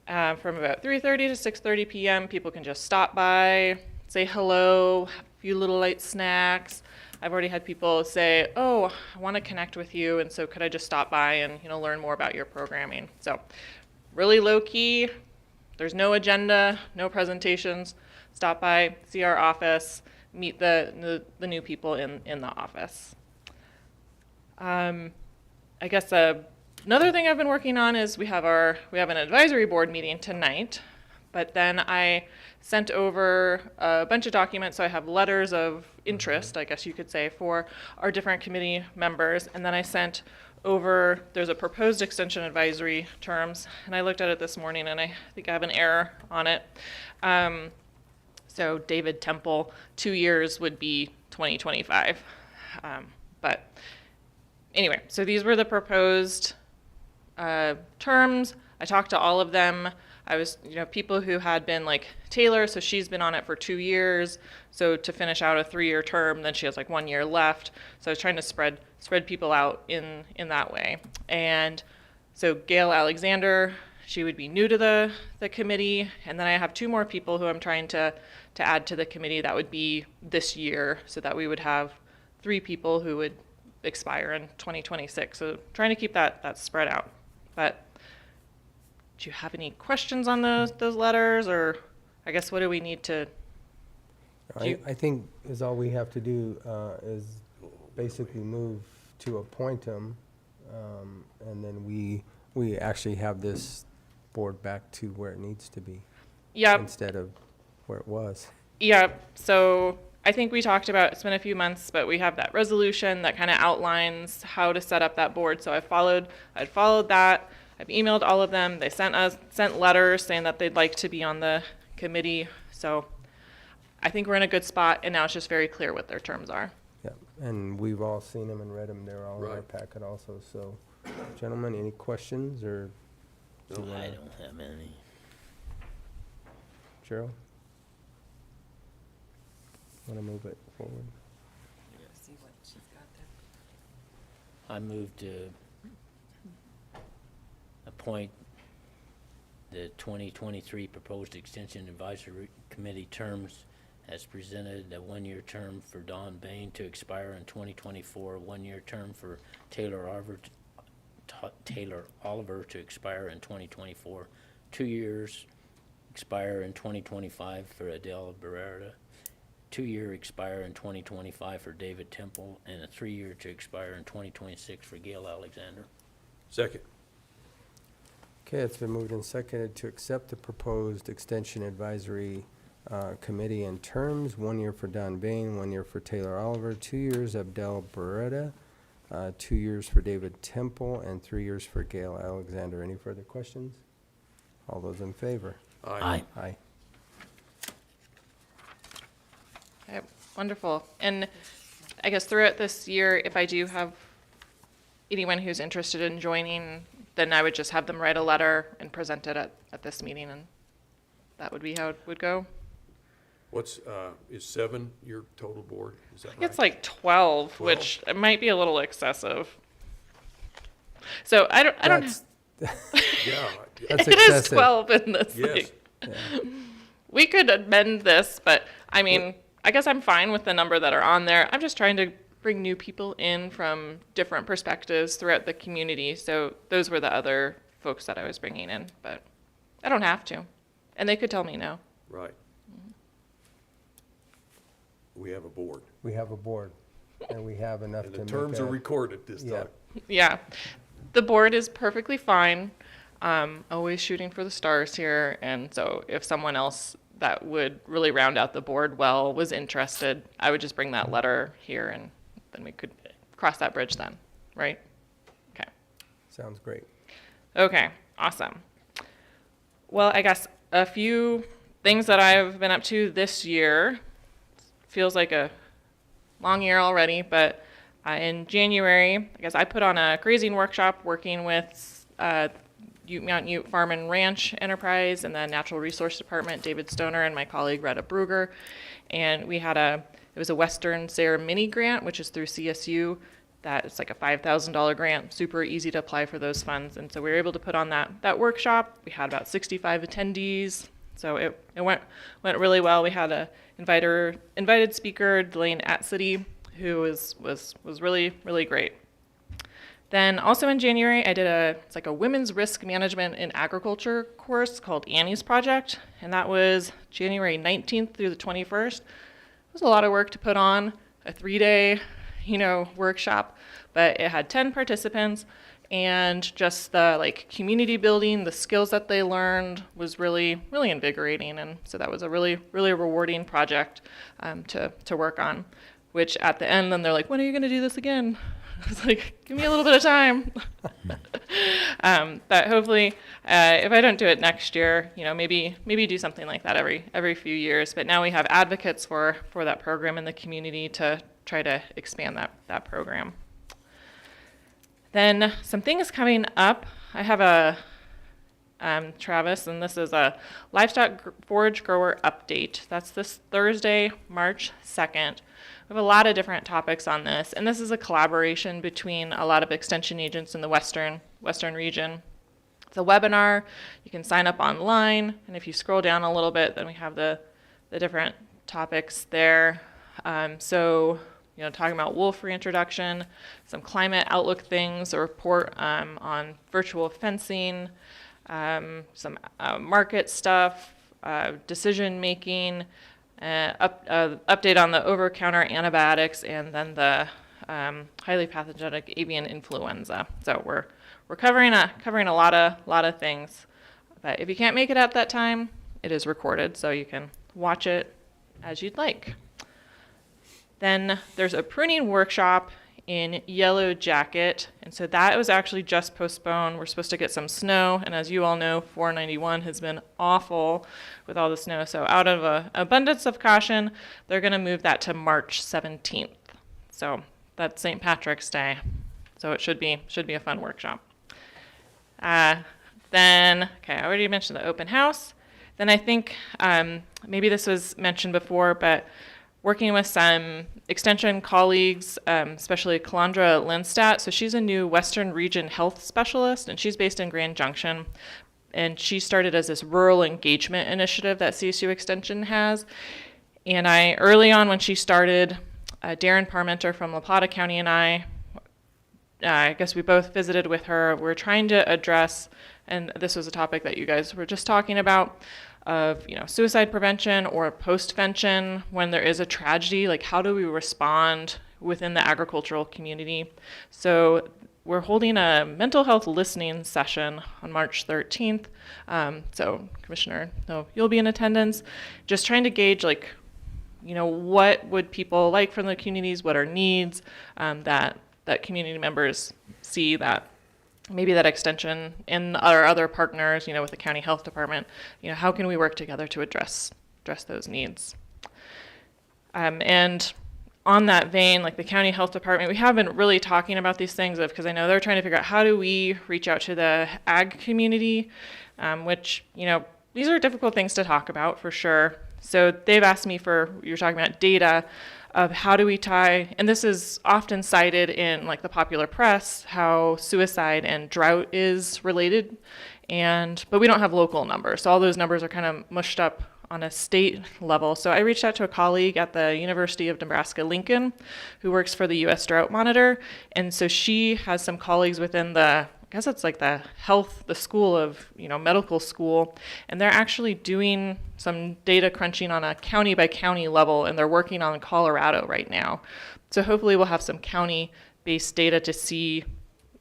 from about 3:30 to 6:30 p.m. People can just stop by, say hello, have a few little light snacks. I've already had people say, oh, I want to connect with you, and so could I just stop by and learn more about your programming. So really low key. There's no agenda, no presentations. Stop by, see our office, meet the new people in the office. I guess another thing I've been working on is we have an advisory board meeting tonight, but then I sent over a bunch of documents, so I have letters of interest, I guess you could say, for our different committee members, and then I sent over, there's a proposed extension advisory terms, and I looked at it this morning, and I think I have an error on it. So David Temple, 2 years would be 2025. But anyway, so these were the proposed terms. I talked to all of them. I was, people who had been like Taylor, so she's been on it for 2 years. So to finish out a 3-year term, then she has like 1 year left. So I was trying to spread people out in that way. And so Gail Alexander, she would be new to the committee. And then I have 2 more people who I'm trying to add to the committee that would be this year, so that we would have 3 people who would expire in 2026. So trying to keep that spread out. But do you have any questions on those letters, or I guess what do we need to do? I think is all we have to do is basically move to appoint them, and then we actually have this board back to where it needs to be. Yep. Instead of where it was. Yeah, so I think we talked about, it's been a few months, but we have that resolution that kind of outlines how to set up that board. So I'd followed that. I've emailed all of them. They sent letters saying that they'd like to be on the committee. So I think we're in a good spot, and now it's just very clear what their terms are. Yeah, and we've all seen them and read them. They're all in our Right. packet also. So, gentlemen, any questions or do you I wanna- don't have any. Cheryl? Want to move it forward? See what she's got there. I move to appoint the 2023 proposed Extension Advisory Committee terms as presented, a one-year term for Don Bain to expire in 2024, one-year term for Taylor Oliver to expire in 2024, 2 years expire in 2025 for Adele Barrera, 2-year expire in 2025 for David Temple, and a 3-year to expire in 2026 for Gail Alexander. Second. Okay, it's been moved and seconded to accept the proposed Extension Advisory Committee in terms, 1 year for Don Bain, 1 year for Taylor Oliver, 2 years Abdel Beretta, 2 years for David Temple, and 3 years for Gail Alexander. Any further questions? All those in favor? Aye. Aye. Okay, wonderful. And I guess throughout this year, if I do have anyone who's interested in joining, then I would just have them write a letter and present it at this meeting, and that would be how it would go. What's, is 7 your total board? Is that right? It's like 12, which it might be a little excessive. So I don't. That's- Yeah. That's It is excessive. 12 in this Yes. thing. We could amend this, but I mean, I guess I'm fine with the number that are on there. I'm just trying to bring new people in from different perspectives throughout the community. So those were the other folks that I was bringing in, but I don't have to. And they could tell me no. Right. We have a board. We have a board, and we have enough And to the make terms are a- recorded this Yeah. time. Yeah. The board is perfectly fine. Always shooting for the stars here. And so if someone else that would really round out the board well was interested, I would just bring that letter here and then we could cross that bridge then, right? Okay. Sounds great. Okay, awesome. Well, I guess a few things that I've been up to this year. Feels like a long year already, but in January, I guess I put on a grazing workshop working with Ute Farm and Ranch Enterprise and the Natural Resource Department, David Stoner and my colleague Retta Bruger. And we had it was a Western Sayre mini grant, which is through CSU. It's like a $5,000 grant, super easy to apply for those funds. And so we were able to put on that workshop. We had about 65 attendees. So it went really well. We had a invited speaker, Delane Atcity, who was really, really great. Then also in January, I did it's like a women's risk management in agriculture course called Annie's Project. And that was January 19th through the 21st. It was a lot of work to put on, a 3-day, workshop, but it had 10 participants, and just the community building, the skills that they learned was really, really invigorating. And so that was a really, really rewarding project to work on, which at the end, then they're like, when are you going to do this again? I was like, give me a little bit of time. But hopefully, if I don't do it next year, maybe do something like that every few years. But now we have advocates for that program in the community to try to expand that program. Then some things coming up. I have a Travis, and this is a livestock forage grower update. That's this Thursday, March 2nd. We have a lot of different topics on this, and this is a collaboration between a lot of extension agents in the western region. It's a webinar. You can sign up online, and if you scroll down a little bit, then we have the different topics there. Talking about wolf reintroduction, some climate outlook things, a report on virtual fencing, some market stuff, decision making, update on the over-counter antibiotics, and then the highly pathogenic avian influenza. So we're covering a lot of things. But if you can't make it at that time, it is recorded, so you can watch it as you'd like. Then there's a pruning workshop in Yellow Jacket. And so that was actually just postponed. We're supposed to get some snow. And as you all know, 491 has been awful with all the snow. So out of an abundance of caution, they're going to move that to March 17th. So that's St. Patrick's Day. So it should be a fun workshop. Then, okay, I already mentioned the open house. Then I think maybe this was mentioned before, but working with some extension colleagues, especially Calandra Lindstadt. So she's a new Western Region Health Specialist, and she's based in Grand Junction. And she started as this rural engagement initiative that CSU Extension has. And early on when she started, Darren Parmenter from La Plata County and I guess we both visited with her. We're trying to address, and this was a topic that you guys were just talking about, of suicide prevention or postvention when there is a tragedy. Like, how do we respond within the agricultural community? So we're holding a mental health listening session on March 13th. So Commissioner, you'll be in attendance. Just trying to gauge, like, what would people like from the communities? What are needs that community members see that maybe that extension and our other partners, with the county health department, how can we work together to address those needs? And on that vein, like the county health department, we have been really talking about these things because I know they're trying to figure out how do we reach out to the ag community, which, these are difficult things to talk about for sure. So they've asked me you're talking about data, of how do we tie, and this is often cited in like the popular press, how suicide and drought is related, but we don't have local numbers. So all those numbers are kind of mushed up on a state level. So I reached out to a colleague at the University of Nebraska-Lincoln who works for the U.S. Drought Monitor, and so she has some colleagues within I guess it's like the school of, medical school, and they're actually doing some data crunching on a county by county level, and they're working on Colorado right now. So hopefully we'll have some county-based data to see,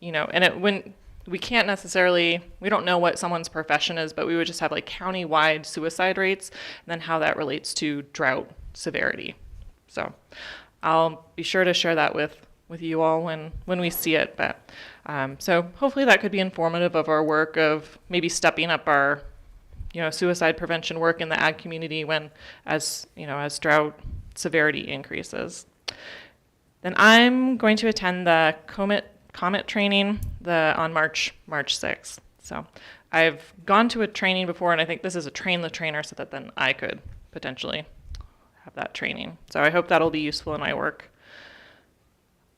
and we can't necessarily, we don't know what someone's profession is, but we would just have like county-wide suicide rates, and then how that relates to drought severity. So I'll be sure to share that with you all when we see it, but so hopefully that could be informative of our work of maybe stepping up our suicide prevention work in the ag community as drought severity increases. Then I'm going to attend the Comet training on March 6th. So I've gone to a training before, and I think this is a train the trainer so that then I could potentially have that training. So I hope that'll be useful in my work.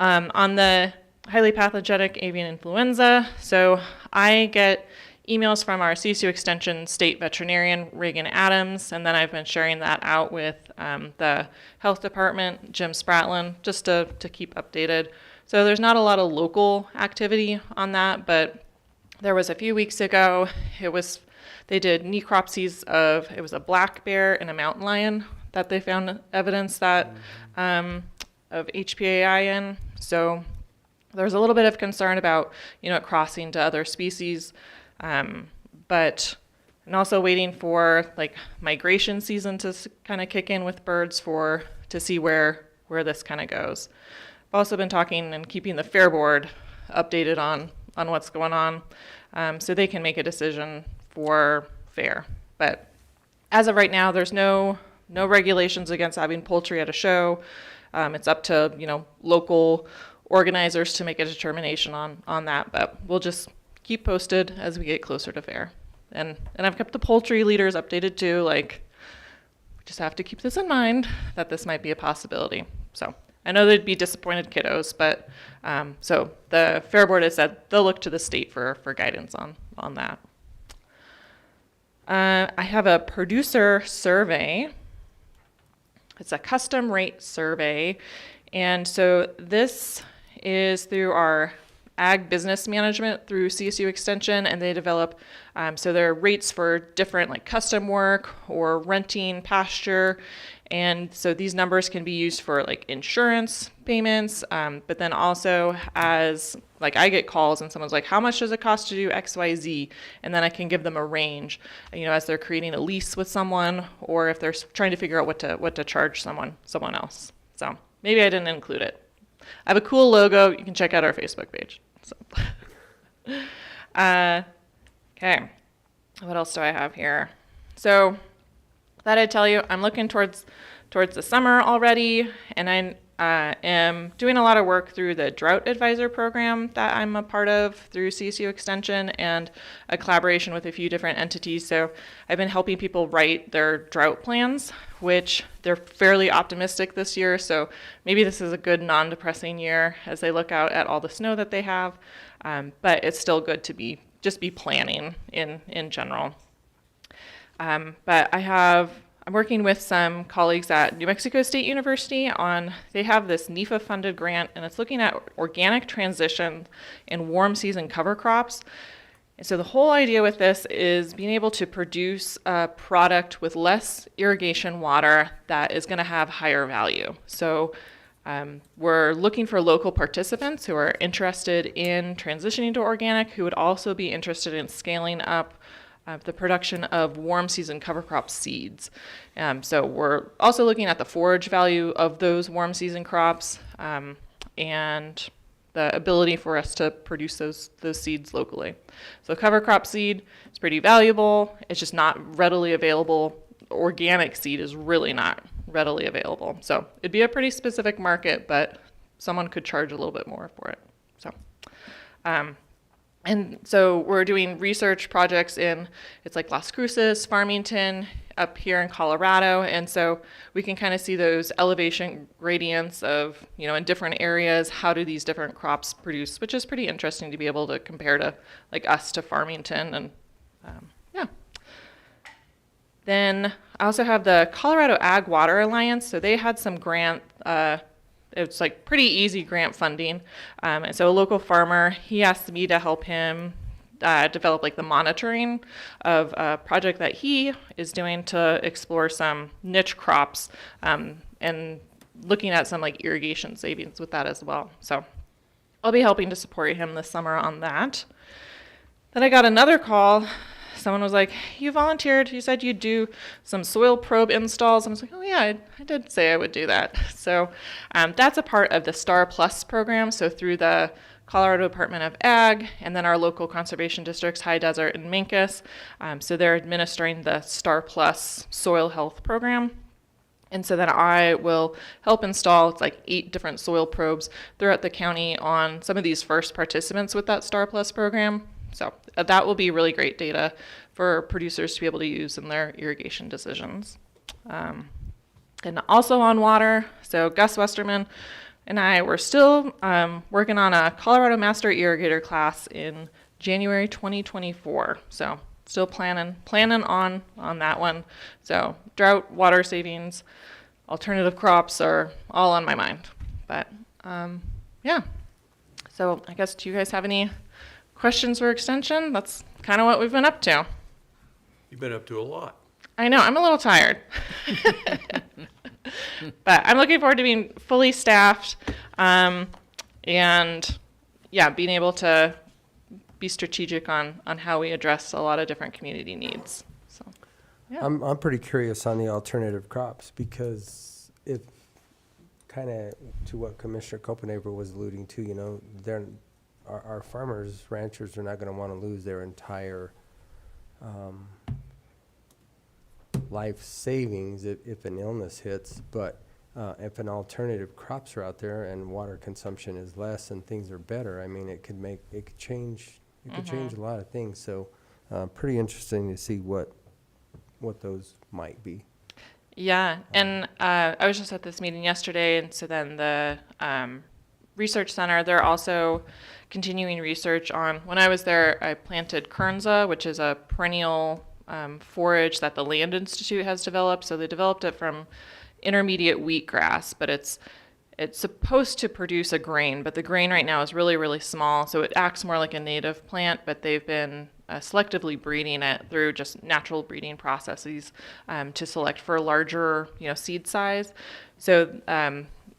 On the highly pathogenic avian influenza, so I get emails from our CSU Extension state veterinarian, Reagan Adams, and then I've been sharing that out with the health department, Jim Spratlin, just to keep updated. So there's not a lot of local activity on that, but there was a few weeks ago, they did necropsies it was a black bear and a mountain lion that they found evidence that of HPAI in. So there's a little bit of concern about, it crossing to other species, and also waiting for like migration season to kind of kick in with birds to see where this kind of goes. I've also been talking and keeping the Fair Board updated on what's going on, so they can make a decision for fair. But as of right now, there's no regulations against having poultry at a show. It's up to, local organizers to make a determination on that, but we'll just keep posted as we get closer to fair. And I've kept the poultry leaders updated too, like, we just have to keep this in mind that this might be a possibility. So I know they'd be disappointed kiddos, but so the Fair Board has said they'll look to the state for guidance on that. I have a producer survey. It's a custom rate survey. And so this is through our ag business management through CSU Extension, and they develop, so there are rates for different like custom work or renting pasture. And so these numbers can be used for like insurance payments, but then also as like I get calls and someone's like, how much does it cost to do X, Y, Z? And then I can give them a range, as they're creating a lease with someone, or if they're trying to figure out what to charge someone else. So maybe I didn't include it. I have a cool logo. You can check out our Facebook page. So, okay. What else do I have here? So, thought I'd tell you, I'm looking towards the summer already, and I am doing a lot of work through the Drought Advisor program that I'm a part of through CSU Extension and a collaboration with a few different entities. So I've been helping people write their drought plans, which they're fairly optimistic this year. So maybe this is a good non-depressing year as they look out at all the snow that they have. But it's still good to just be planning in general. But I'm working with some colleagues at New Mexico State University they have this NEFA funded grant, and it's looking at organic transition in warm season cover crops. And so the whole idea with this is being able to produce a product with less irrigation water that is going to have higher value. So we're looking for local participants who are interested in transitioning to organic, who would also be interested in scaling up the production of warm season cover crop seeds. So we're also looking at the forage value of those warm season crops and the ability for us to produce those seeds locally. So cover crop seed is pretty valuable. It's just not readily available. Organic seed is really not readily available. So it'd be a pretty specific market, but someone could charge a little bit more for it. So. And so we're doing research projects it's like Las Cruces, Farmington, up here in Colorado. And so we can kind of see those elevation gradients of, in different areas, how do these different crops produce, which is pretty interesting to be able to compare to like us to Farmington. And yeah. Then I also have the Colorado Ag Water Alliance. So they had some grant, it's like pretty easy grant funding. And so a local farmer, he asked me to help him develop like the monitoring of a project that he is doing to explore some niche crops and looking at some like irrigation savings with that as well. So I'll be helping to support him this summer on that. Then I got another call. Someone was like, you volunteered, you said you'd do some soil probe installs. I was like, oh yeah, I did say I would do that. So that's a part of the STAR Plus program. So through the Colorado Department of Ag and then our local conservation districts, High Desert and Mancos. So they're administering the STAR Plus soil health program. And so then I will help install, it's like 8 different soil probes throughout the county on some of these first participants with that STAR Plus program. So that will be really great data for producers to be able to use in their irrigation decisions. And also on water, so Gus Westerman and I were still working on a Colorado Master Irrigator class in January 2024. So still planning on that one. So drought, water savings, alternative crops are all on my mind. But yeah, so I guess, do you guys have any questions for extension? That's kind of what we've been up to. You've been up to a lot. I know, I'm a little tired. But I'm looking forward to being fully staffed and yeah, being able to be strategic on how we address a lot of different community needs. So yeah. I'm pretty curious on the alternative crops, because if kind of to what Commissioner Copenaver was alluding to, our farmers, ranchers are not going to want to lose their entire life savings if an illness hits. But if an alternative crops are out there and water consumption is less and things are better, I mean, it could change a lot of things. So pretty interesting to see what those might be. Yeah, and I was just at this meeting yesterday, and so then the research center, they're also continuing research on, when I was there, I planted Kernza, which is a perennial forage that the Land Institute has developed. So they developed it from intermediate wheatgrass, but it's supposed to produce a grain, but the grain right now is really, really small. So it acts more like a native plant, but they've been selectively breeding it through just natural breeding processes to select for a larger, seed size. So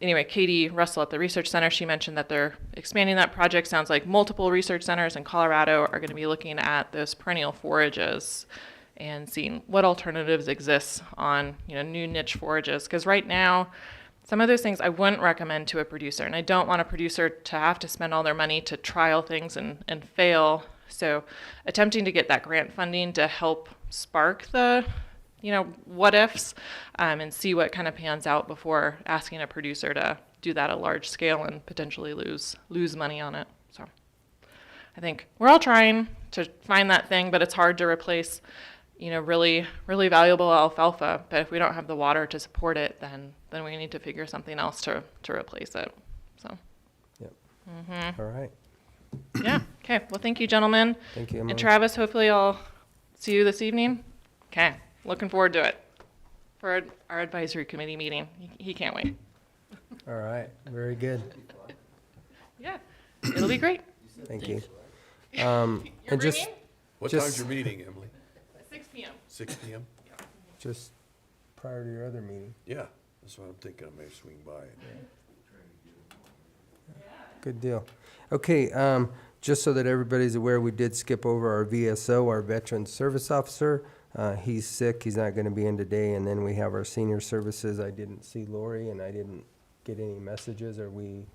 anyway, Katie Russell at the Research Center, she mentioned that they're expanding that project. Sounds like multiple research centers in Colorado are going to be looking at those perennial forages and seeing what alternatives exist on, new niche forages. Because right now, some of those things I wouldn't recommend to a producer, and I don't want a producer to have to spend all their money to trial things and fail. So attempting to get that grant funding to help spark the, what ifs, and see what kind of pans out before asking a producer to do that at large scale and potentially lose money on it. So I think we're all trying to find that thing, but it's hard to replace, really, really valuable alfalfa. But if we don't have the water to support it, then we need to figure something else to replace it. So. Yep. Mm-hmm. All right. Yeah. Okay. Well, thank you, gentlemen. Thank you, Emily. And Travis, hopefully I'll see you this evening. Okay. Looking forward to it for our advisory committee meeting. He can't wait. All right, very good. Yeah. It'll be great. Thank you. You're And just, bringing? What Just- time's your meeting, Emily? 6 p.m. 6 p.m.? just prior to your other meeting. Yeah, that's what I'm thinking. I may swing by. Good deal. Okay, just so that everybody's aware, we did skip over our VSO, our Veteran Service Officer. He's sick, he's not gonna be in today, and then we have our Senior Services. I didn't see Lori, and I didn't get any messages. Do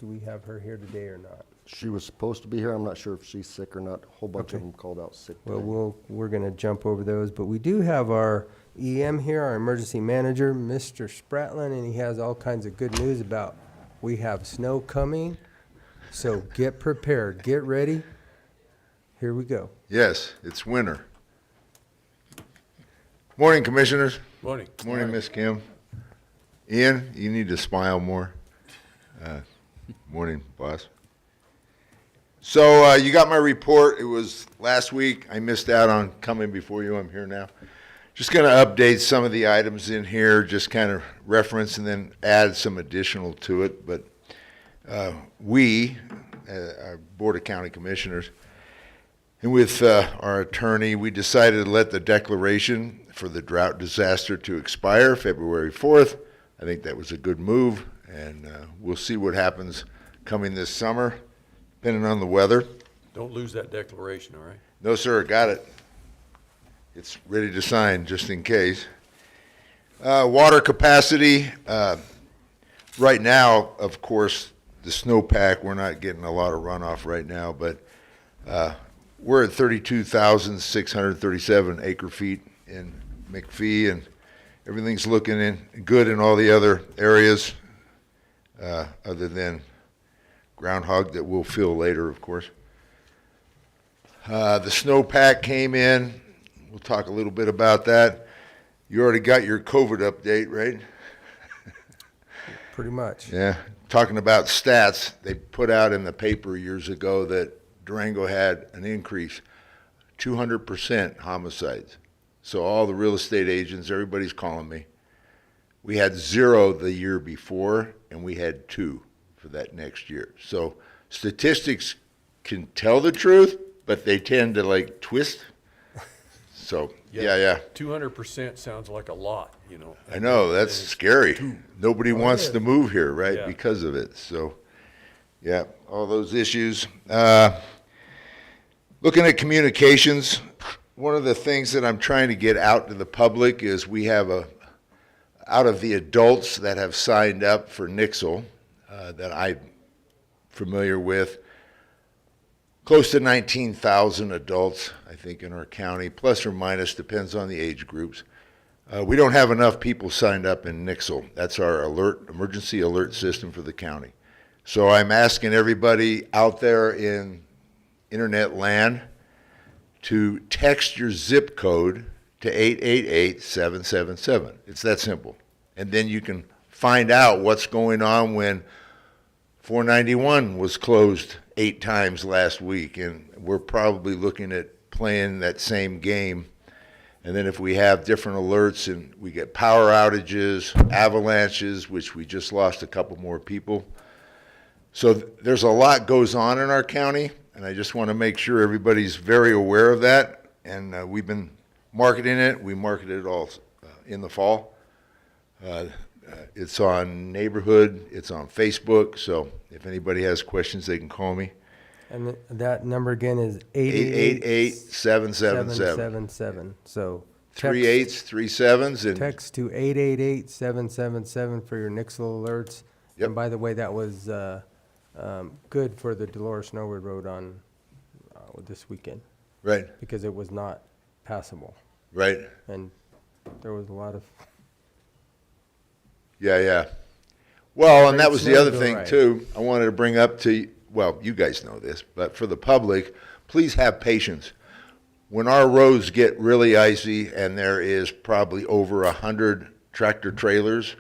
we have her here today or not? She was supposed to be here. I'm not sure if she's sick or not. A whole bunch of Okay. them called out sick Well, today. we're gonna jump over those, but we do have our EM here, our Emergency Manager, Mr. Spratlin, and he has all kinds of good news about, we have snow coming, so get prepared, get ready. Here we go. Yes, it's winter. Morning, Commissioners. Morning. Morning, Miss Kim. Ian, you need to smile more. Morning, boss. So you got my report. It was last week. I missed out on coming before you. I'm here now. Just going to update some of the items in here, just kind of reference and then add some additional to it. But we, our Board of County Commissioners, and with our attorney, we decided to let the declaration for the drought disaster to expire February 4th. I think that was a good move, and we'll see what happens coming this summer, depending on the weather. Don't lose that declaration, all right? No, sir, got it. It's ready to sign, just in case. Water capacity, right now, of course, the snowpack, we're not getting a lot of runoff right now, but we're at 32,637 acre feet in McPhee, and everything's looking good in all the other areas, other than groundhog that we'll fill later, of course. The snowpack came in. We'll talk a little bit about that. You already got your COVID update, right? Pretty much. Yeah. Talking about stats, they put out in the paper years ago that Durango had an increase, 200% homicides. So all the real estate agents, everybody's calling me. We had 0 the year before, and we had 2 for that next year. So statistics can tell the truth, but they tend to like twist. So, yeah. 200% sounds like a lot, you know. I know, that's scary. Nobody wants is. to move here, right, Yeah. because of it. So, yeah, all those issues. Looking at communications, one of the things that I'm trying to get out to the public is we have out of the adults that have signed up for Nixle, that I'm familiar with, close to 19,000 adults, I think, in our county, plus or minus, depends on the age groups. We don't have enough people signed up in Nixle. That's our emergency alert system for the county. So I'm asking everybody out there in internet land to text your zip code to 888-777. It's that simple. And then you can find out what's going on when 491 was closed 8 times last week, and we're probably looking at playing that same game. And then if we have different alerts and we get power outages, avalanches, which we just lost a couple more people. So there's a lot goes on in our county, and I just want to make sure everybody's very aware of that. And we've been marketing it. We marketed it all in the fall. It's on Neighborhood, it's on Facebook, so if anybody has questions, they can call me. And that number again is 888-777. 777. So 3 8s, 3 7s, and Text to 888-777 for your Nixle alerts. Yep. And by the way, that was good for the Dolores Norwood Road on this weekend right, because it was not passable. right. And there was a lot of, Yeah. Well, and that Great was the snow other to thing ride. too, I wanted to bring up to, well, you guys know this, but for the public, please have patience. When our roads get really icy and there is probably over 100 tractor trailers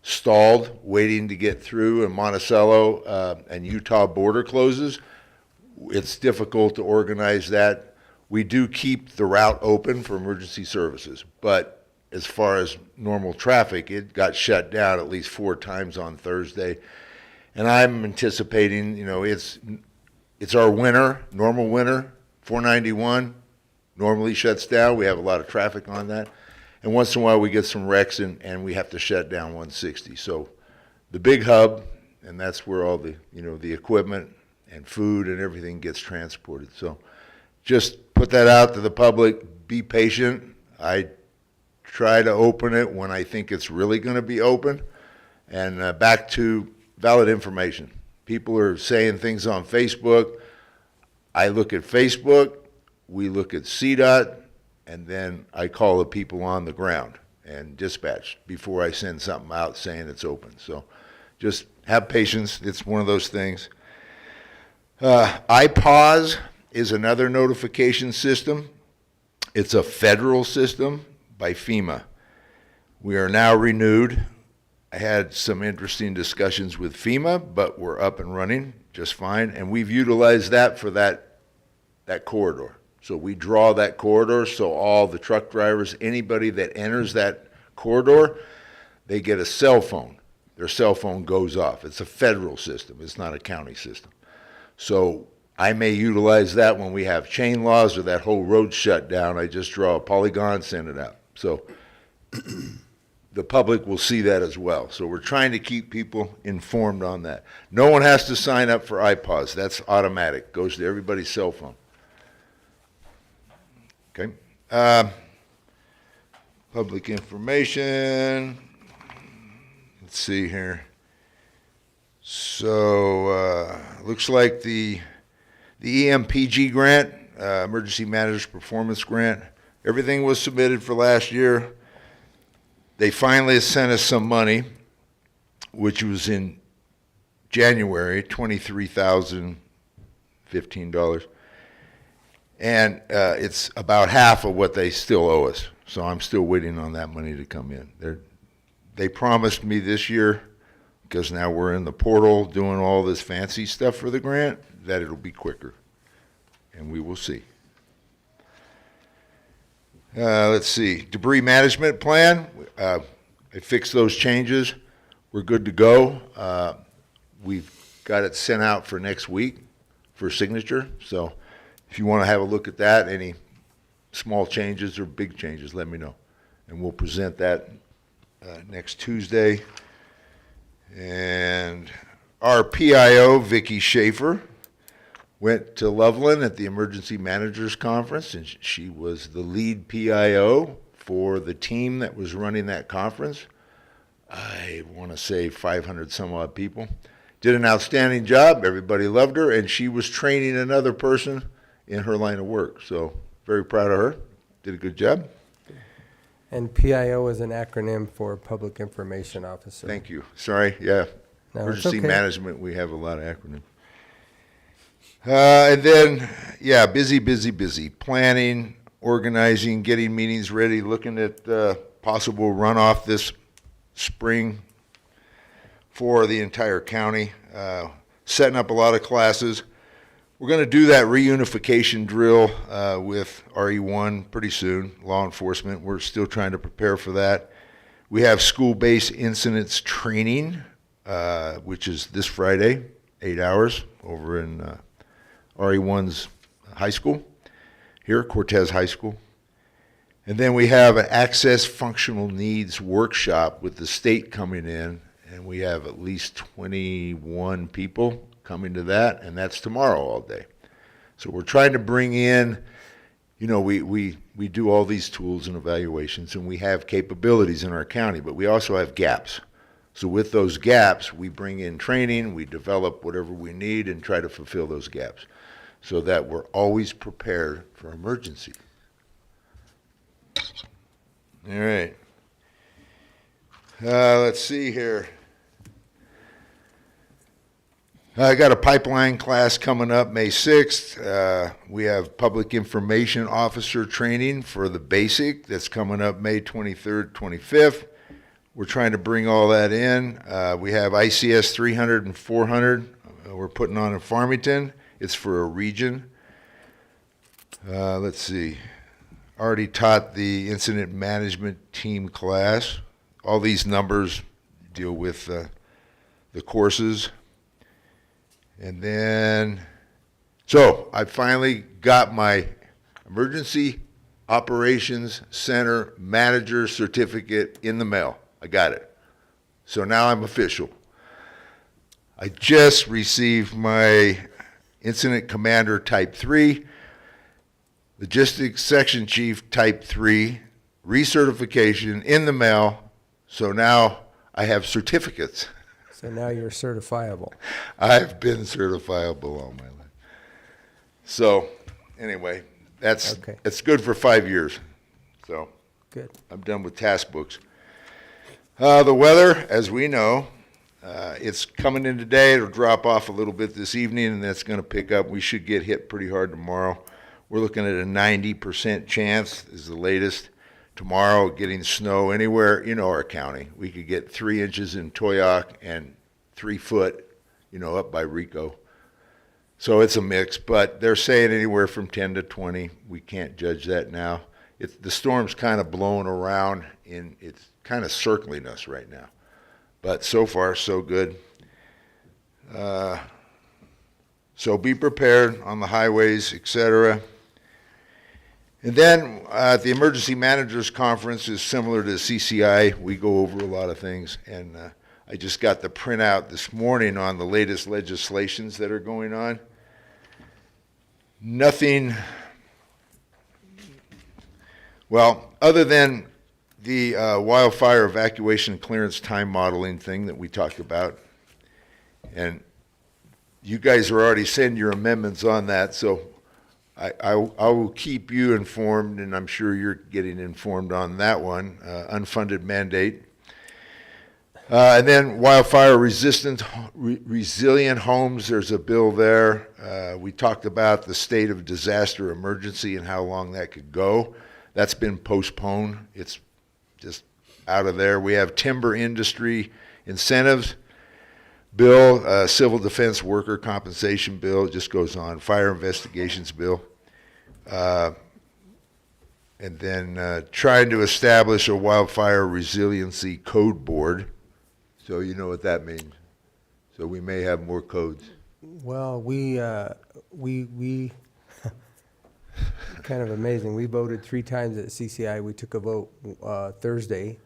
stalled, waiting to get through, and Monticello and Utah border closes, it's difficult to organize that. We do keep the route open for emergency services, but as far as normal traffic, it got shut down at least 4 times on Thursday. And I'm anticipating, it's our winter, normal winter, 491 normally shuts down. We have a lot of traffic on that. And once in a while we get some wrecks and we have to shut down 160. So the big hub, and that's where all the, the equipment and food and everything gets transported. So just put that out to the public, be patient. I try to open it when I think it's really going to be open. And back to valid information. People are saying things on Facebook. I look at Facebook, we look at CDOT, and then I call the people on the ground and dispatch before I send something out saying it's open. So just have patience. It's one of those things. iPause is another notification system. It's a federal system by FEMA. We are now renewed. I had some interesting discussions with FEMA, but we're up and running just fine, and we've utilized that for that corridor. So we draw that corridor, so all the truck drivers, anybody that enters that corridor, they get a cell phone. Their cell phone goes off. It's a federal system. It's not a county system. So I may utilize that when we have chain laws or that whole road shut down. I just draw a polygon, send it out. So the public will see that as well. So we're trying to keep people informed on that. No one has to sign up for iPause. That's automatic. Goes to everybody's cell phone. Okay. Public information. Let's see here. So looks like the N.M.P.M grant, Emergency Managers Performance Grant, everything was submitted for last year. They finally sent us some money, which was in January, $23,015. And it's about half of what they still owe us. So I'm still waiting on that money to come in. They promised me this year, because now we're in the portal doing all this fancy stuff for the grant, that it'll be quicker. And we will see. Let's see, debris management plan. I fixed those changes. We're good to go. We've got it sent out for next week for signature. So if you want to have a look at that, any small changes or big changes, let me know. And we'll present that next Tuesday. And our PIO, Vicki Schaefer, went to Loveland at the Emergency Managers Conference, and she was the lead PIO for the team that was running that conference. I want to say 500 some odd people. Did an outstanding job. Everybody loved her, and she was training another person in her line of work. So very proud of her. Did a good job. and PIO is an acronym for Public Information Officer. Thank you. Sorry, yeah. No, it's Emergency okay. management, we have a lot of acronyms. And then, yeah, busy. Planning, organizing, getting meetings ready, looking at possible runoff this spring for the entire county, setting up a lot of classes. We're going to do that reunification drill with RE1 pretty soon, law enforcement. We're still trying to prepare for that. We have school-based incidents training, which is this Friday, 8 hours, over in RE1's high school, here, Cortez High School. And then we have an access functional needs workshop with the state coming in, and we have at least 21 people coming to that, and that's tomorrow all day. So we're trying to bring in you know, we do all these tools and evaluations, and we have capabilities in our county, but we also have gaps. So with those gaps, we bring in training, we develop whatever we need and try to fulfill those gaps so that we're always prepared for emergency. All right. Let's see here. I got a pipeline class coming up May 6th. We have public information officer training for the basic that's coming up May 23rd, 25th. We're trying to bring all that in. We have ICS 300 and 400 we're putting on in Farmington. It's for a region. Let's see. Already taught the incident management team class. All these numbers deal with the courses. And then, so I finally got my Emergency Operations Center Manager Certificate in the mail. I got it. So now I'm official. I just received my Incident Commander Type 3, Logistics Section Chief Type 3, recertification in the mail. So now I have certificates. So now you're certifiable. I've been certifiable all my life. So anyway, that's Okay. it's good for 5 years. So Good. I'm done with task books. The weather, as we know, it's coming in today. It'll drop off a little bit this evening, and that's going to pick up. We should get hit pretty hard tomorrow. We're looking at a 90% chance is the latest. Tomorrow, getting snow anywhere, you know, our county. We could get 3 inches in Toyoak and 3 foot, you know, up by Rico. So it's a mix, but they're saying anywhere from 10 to 20. We can't judge that now. The storm's kind of blowing around, and it's kind of circling us right now. But so far, so good. So be prepared on the highways, etc. And then the Emergency Managers Conference is similar to CCI. We go over a lot of things, and I just got the printout this morning on the latest legislations that are going on. Nothing, well, other than the wildfire evacuation clearance time modeling thing that we talked about, and you guys are already sending your amendments on that, so I will keep you informed, and I'm sure you're getting informed on that one, unfunded mandate. And then wildfire resilient homes, there's a bill there. We talked about the state of disaster emergency and how long that could go. That's been postponed. It's just out of there. We have timber industry incentives bill, civil defense worker compensation bill, it just goes on, fire investigations bill. And then trying to establish a wildfire resiliency code board. So you know what that means. So we may have more codes. Well, we kind of amazing. We voted 3 times at CCI. We took a vote Thursday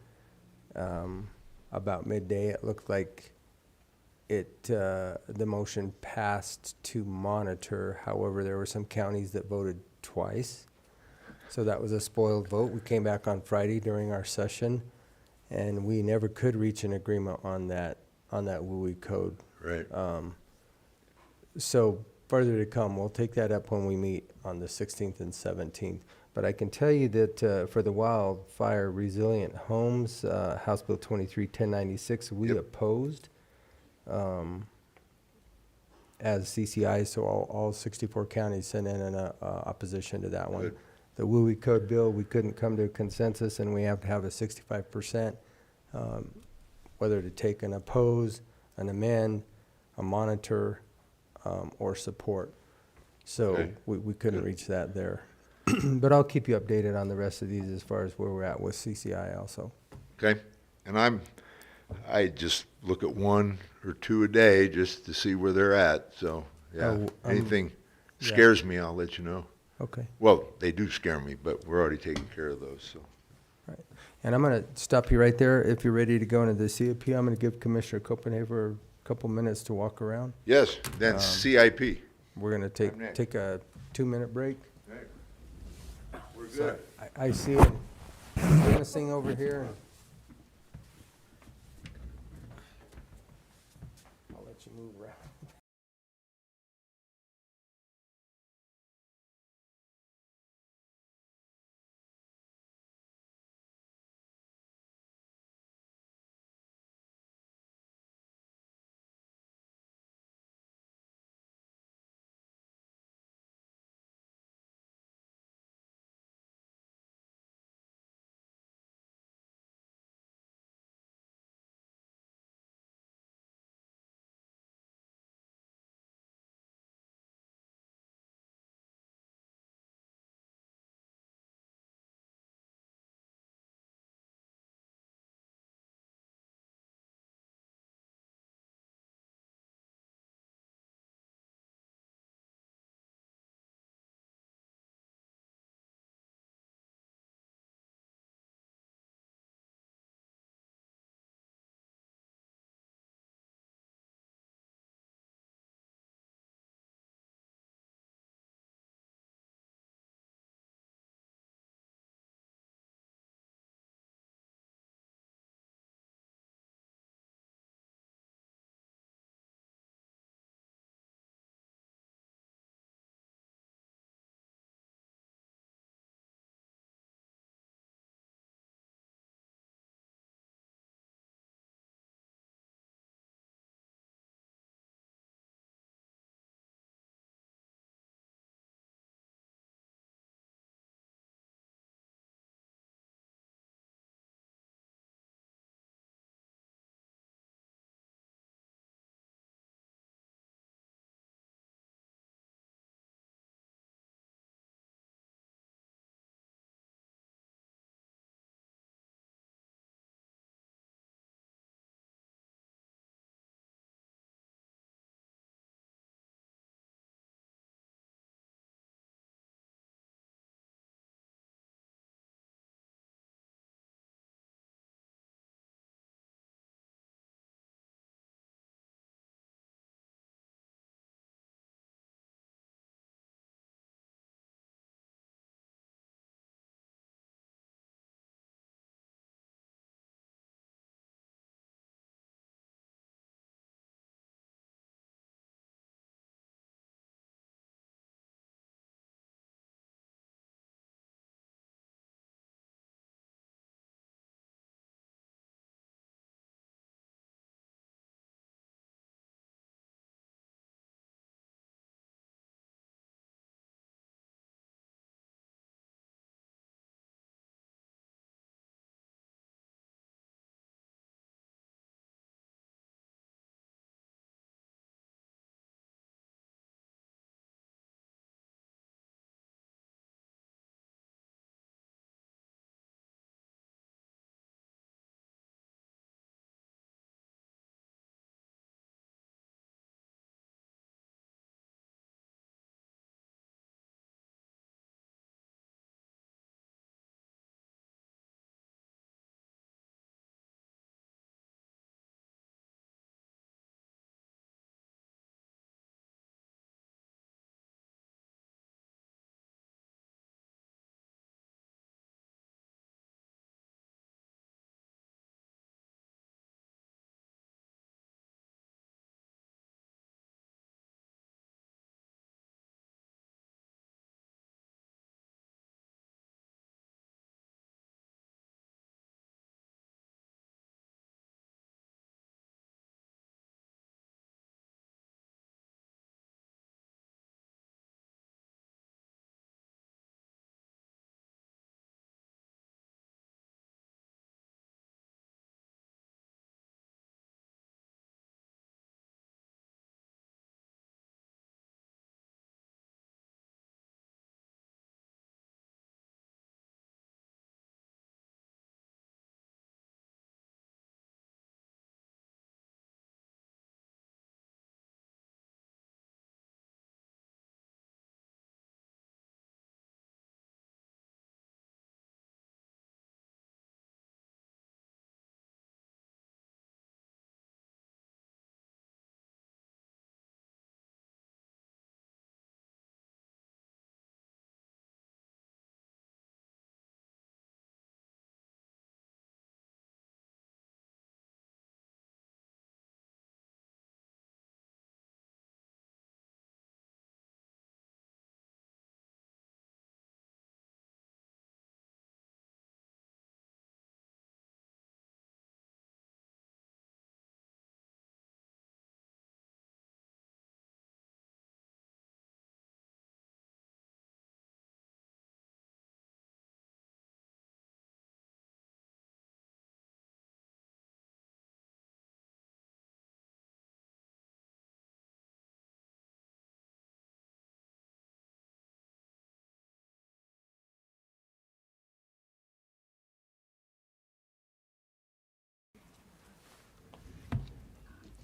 about midday. It looked like the motion passed to monitor. However, there were some counties that voted twice. So that was a spoiled vote. We came back on Friday during our session, and we never could reach an agreement on that WUI code. Right. So further to come, we'll take that up when we meet on the 16th and 17th. But I can tell you that for the wildfire resilient homes, House Bill 23-1096, we opposed as CCI, so all 64 counties sent in an opposition to that one. Good. The WUI code bill, we couldn't come to a consensus, and we have to have a 65%, whether to take an oppose, an amend, a monitor, or support. So Okay. we couldn't reach that there. But I'll keep you updated on the rest of these as far as where we're at with CCI also. Okay. And I just look at 1 or 2 a day just to see where they're at. So, yeah, anything scares me, I'll let you know. Okay. Well, they do scare me, but we're already taking care of those. So, Right. And I'm going to stop you right there. If you're ready to go into the CIP, I'm going to give Commissioner Copenhaver a couple minutes to walk around. yes, then CIP. We're going to I'm next. take a 2-minute break. Right. We're So good. I see it menacing over here. I'll let you move around.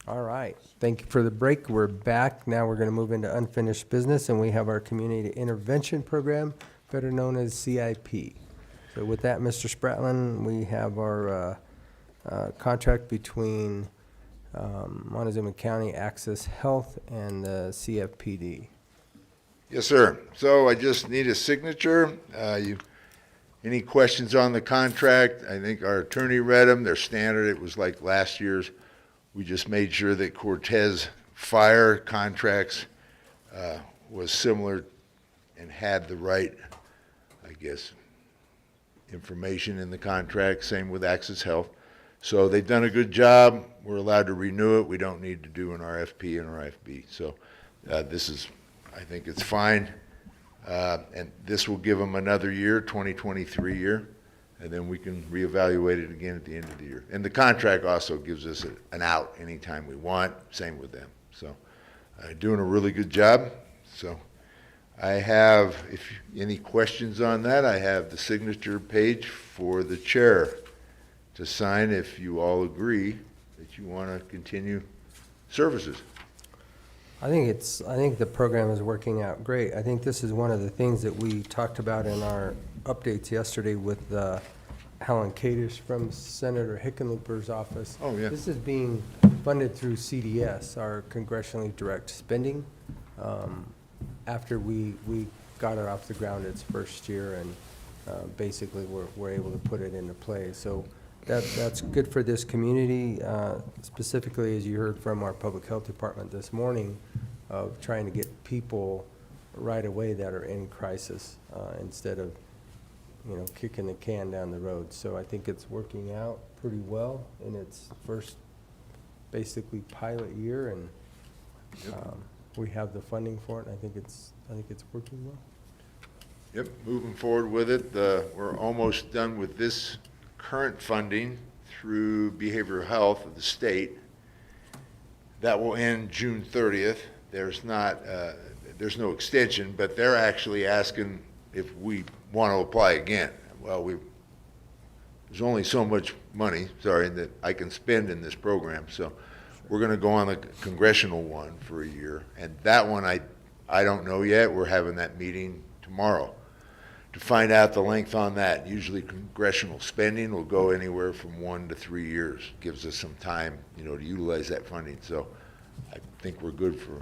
All right. Thank you for the break. We're back. Now we're going to move into unfinished business, and we have our community intervention program, better known as CIP. So with that, Mr. Spratlin, we have our contract between Montezuma County Access Health and the CFPD. Yes, sir. So I just need a signature. Any questions on the contract? I think our attorney read them. They're standard. It was like last year's. We just made sure that Cortez fire contracts was similar and had the right, I guess, information in the contract. Same with Access Health. So they've done a good job. We're allowed to renew it. We don't need to do an RFP and RFB. So this is, I think it's fine. And this will give them another year, 2023 year, and then we can reevaluate it again at the end of the year. And the contract also gives us an out anytime we want, same with them. So doing a really good job. So I have, if any questions on that, I have the signature page for the chair to sign if you all agree that you want to continue services. I think the program is working out great. I think this is one of the things that we talked about in our updates yesterday with Helen Kadish from Senator Hickenlooper's office. Oh, yeah. This is being funded through CDS, our congressionally direct spending. After we got it off the ground its first year, and basically we're able to put it into play. So that's good for this community, specifically as you heard from our public health department this morning, of trying to get people right away that are in crisis instead of, kicking the can down the road. So I think it's working out pretty well in its first basically pilot year, and we have the funding for it. And I think it's working well. Yep, moving forward with it. We're almost done with this current funding through behavioral health of the state. That will end June 30th. There's no extension, but they're actually asking if we want to apply again. Well, there's only so much money, that I can spend in this program, so we're going to go on the congressional one for a year, and that one I don't know yet. We're having that meeting tomorrow to find out the length on that. Usually congressional spending will go anywhere from 1 to 3 years. Gives us some time, to utilize that funding. So I think we're good for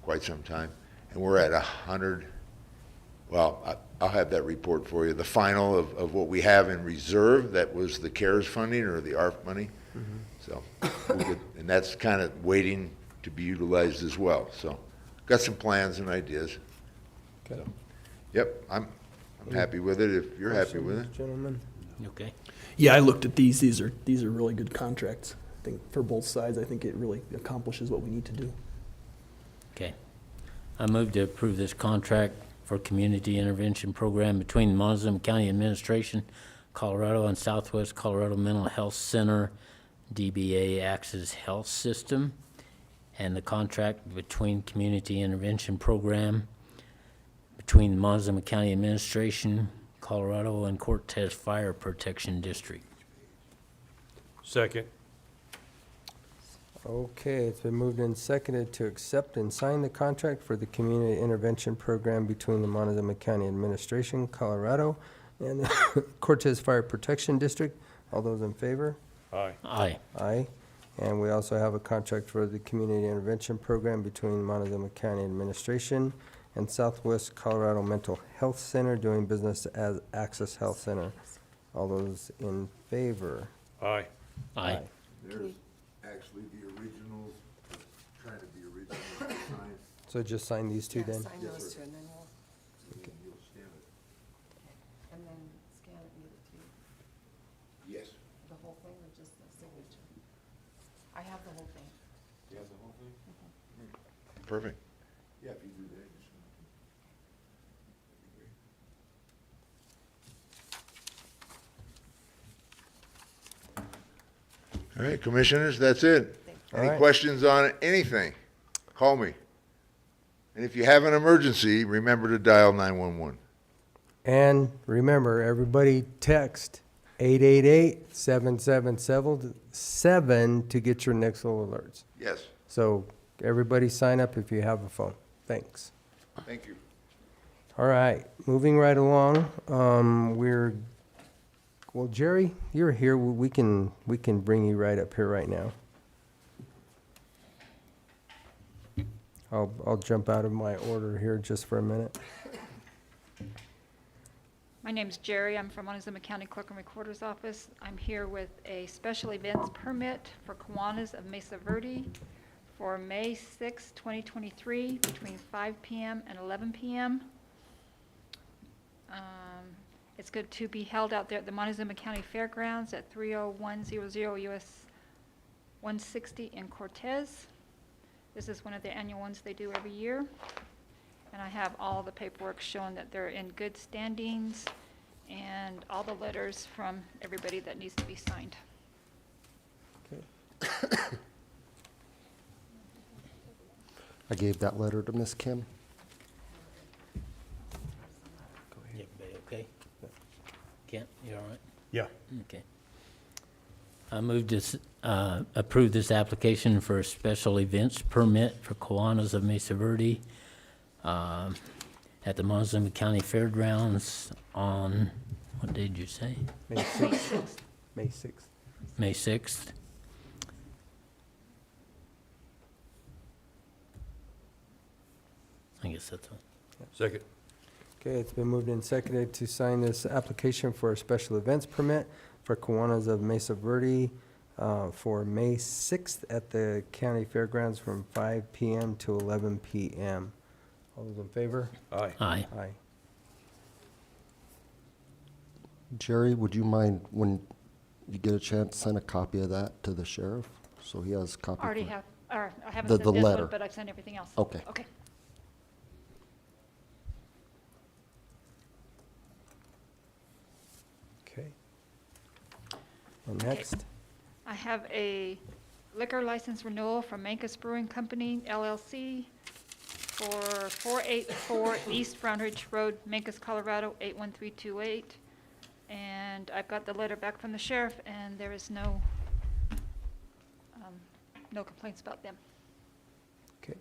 quite some time. And we're at 100, well, I'll have that report for you. The final of what we have in reserve, that was the CARES funding or the ARP money. So, and that's kind of waiting to be utilized as well. So got some plans and ideas. Okay. So, yep, I'm happy with it if you're happy with it. Gentlemen? Okay. Yeah, I looked at these. These are really good contracts. I think for both sides, I think it really accomplishes what we need to do. Okay. I move to approve this contract for community intervention program between the Montezuma County Administration, Colorado, and Southwest Colorado Mental Health Center, DBA Access Health System, and the contract between community intervention program between the Montezuma County Administration, Colorado, and Cortez Fire Protection District. Second. Okay, it's been moved and seconded to accept and sign the contract for the Community Intervention Program between the Montezuma County Administration, Colorado, and the Cortez Fire Protection District. All those in favor? Aye. Aye. Aye. And we also have a contract for the Community Intervention Program between Montezuma County Administration and Southwest Colorado Mental Health Center, doing business as Access Health Center. All those in favor? Aye. Aye. There's actually the originals, trying to be original signed. So just sign these two then? Sign Yes, those sir. two, and then we'll, You'll stamp it. and then scan it and give it to you. Yes. The whole thing or just the signature? I have the whole thing. You have the whole thing? Perfect. Yeah, if you do that, just. All right, commissioners, that's it. All Any right. questions on anything? Call me. And if you have an emergency, remember to dial 911. And remember, everybody text 888-777-7 to get your next little alerts. Yes, So everybody sign up if you have a phone. Thanks. thank you. All right, moving right along, well, Jerry, you're here, we can bring you right up here right now. I'll jump out of my order here just for a minute. My name's Jerry. I'm from Montezuma County Clerk and Recorder's Office. I'm here with a special events permit for Kiwanis of Mesa Verde for May 6, 2023, between 5 p.m. and 11 p.m. It's good to be held out there at the Montezuma County Fairgrounds at 30100 US 160 in Cortez. This is one of the annual ones they do every year. And I have all the paperwork showing that they're in good standings and all the letters from everybody that needs to be signed. I gave that letter to Miss Kim. Everybody okay? Kent, you all right? Yeah. Okay. I move to approve this application for a special events permit for Kiwanis of Mesa Verde at the Montezuma County Fairgrounds on, what day did you say? May 6th. May 6th. May 6th. I guess that's all. Second. Okay, it's been moved and seconded to sign this application for a special events permit for Kiwanis of Mesa Verde for May 6th at the county fairgrounds from 5 p.m. to 11 p.m. All those in favor? Aye. Aye. Aye. Jerry, would you mind, when you get a chance, send a copy of that to the sheriff, so he has a copy? Already for- have, or I haven't The sent this letter. one, but I've sent everything else. Okay. Okay. Okay. And next, I have a liquor license renewal from Mancos Brewing Company, LLC, for 484 East Round Ridge Road, Mancos, Colorado, 81328. And I've got the letter back from the sheriff, and there is no complaints about them. okay.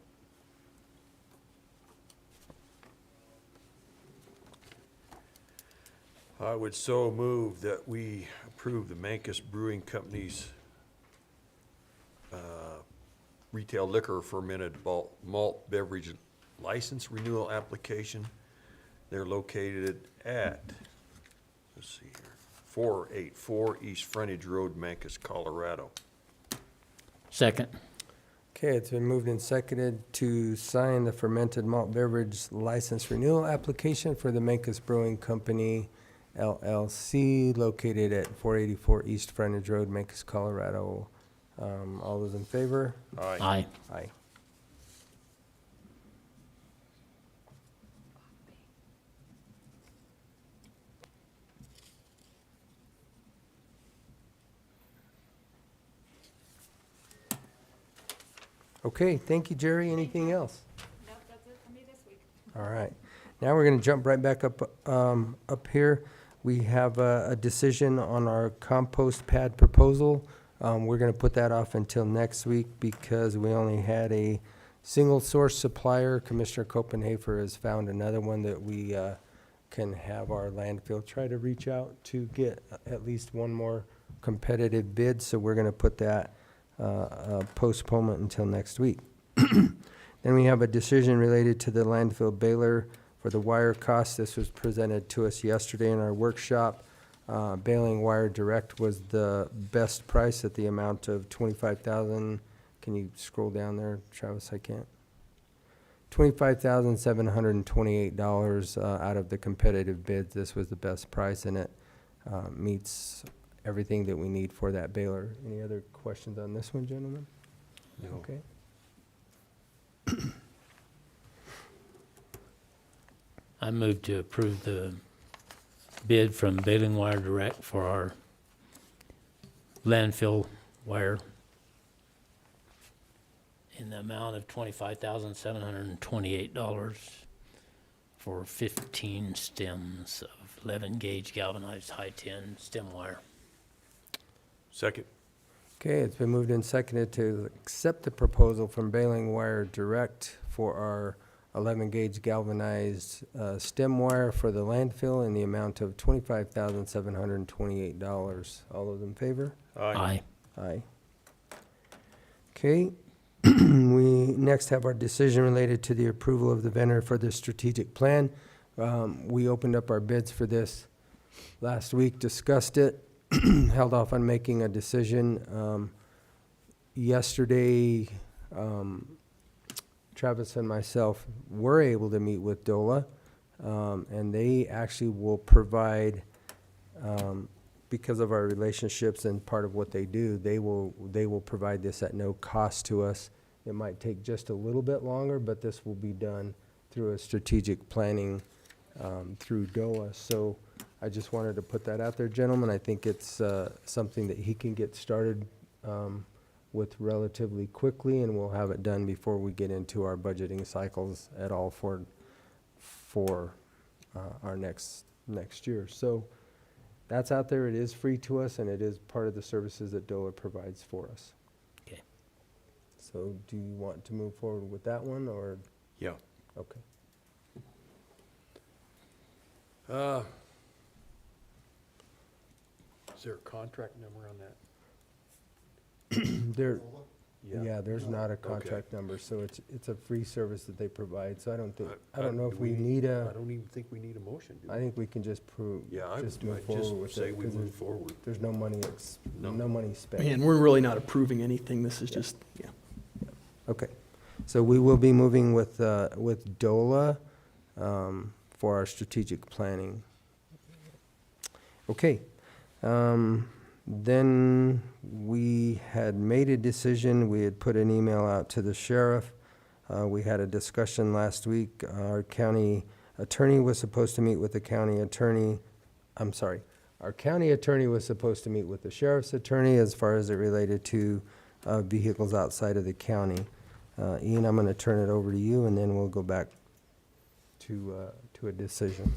I would so move that we approve the Mancos Brewing Company's retail liquor fermented malt beverage license renewal application. They're located at, let's see here, 484 East Frontage Road, Mancos, Colorado. Second. Okay, it's been moved and seconded to sign the fermented malt beverage license renewal application for the Mancos Brewing Company, LLC, located at 484 East Frontage Road, Mancos, Colorado. All those in favor? Aye. Aye. Okay, thank you, Jerry. Anything else? Nope, that's it for me this week. All right. Now we're going to jump right back up here. We have a decision on our compost pad proposal. We're going to put that off until next week because we only had a single source supplier. Commissioner Copenhaver has found another one that we can have our landfill try to reach out to get at least one more competitive bid. So we're going to put that postponement until next week. Then we have a decision related to the landfill baler for the wire costs. This was presented to us yesterday in our workshop. Baling wire direct was the best price at the amount of $25,000. Can you scroll down there, Travis? I can't. $25,728 out of the competitive bids. This was the best price, and it meets everything that we need for that baler. Any other questions on this one, gentlemen? No. Okay. I move to approve the bid from Baling Wire Direct for our landfill wire in the amount of $25,728 for 15 stems of 11 gauge galvanized high 10 stem wire. Second. Okay, it's been moved and seconded to accept the proposal from Baling Wire Direct for our 11-gauge galvanized stem wire for the landfill in the amount of $25,728. All those in favor? Aye. Aye. Okay, we next have our decision related to the approval of the vendor for the strategic plan. We opened up our bids for this last week, discussed it, held off on making a decision. Yesterday, Travis and myself were able to meet with DOLA, and they actually will provide, because of our relationships and part of what they do, they will provide this at no cost to us. It might take just a little bit longer, but this will be done through a strategic planning through DOLA. So I just wanted to put that out there, gentlemen. I think it's something that he can get started with relatively quickly, and we'll have it done before we get into our budgeting cycles at all for our next year. So that's out there. It is free to us, and it is part of the services that DOLA provides for us. Okay. So do you want to move forward with that one, or? Yeah. Okay. Is there a contract number on that? There, yeah, there's not a contract number, so it's a free service that they provide, so I don't know if we need I don't even think we need a motion, do we? I think we can just Yeah, I just would move forward with say it, we 'cause move forward. there's no money, No. no money spent. And we're really not approving anything. This is just, yeah. Okay, so we will be moving with DOLA for our strategic planning. Okay, then we had made a decision. We had put an email out to the sheriff. We had a discussion last week. Our county attorney was supposed to meet with the county attorney. I'm sorry. Our county attorney was supposed to meet with the sheriff's attorney as far as it related to vehicles outside of the county. Ian, I'm going to turn it over to you, and then we'll go back to a decision.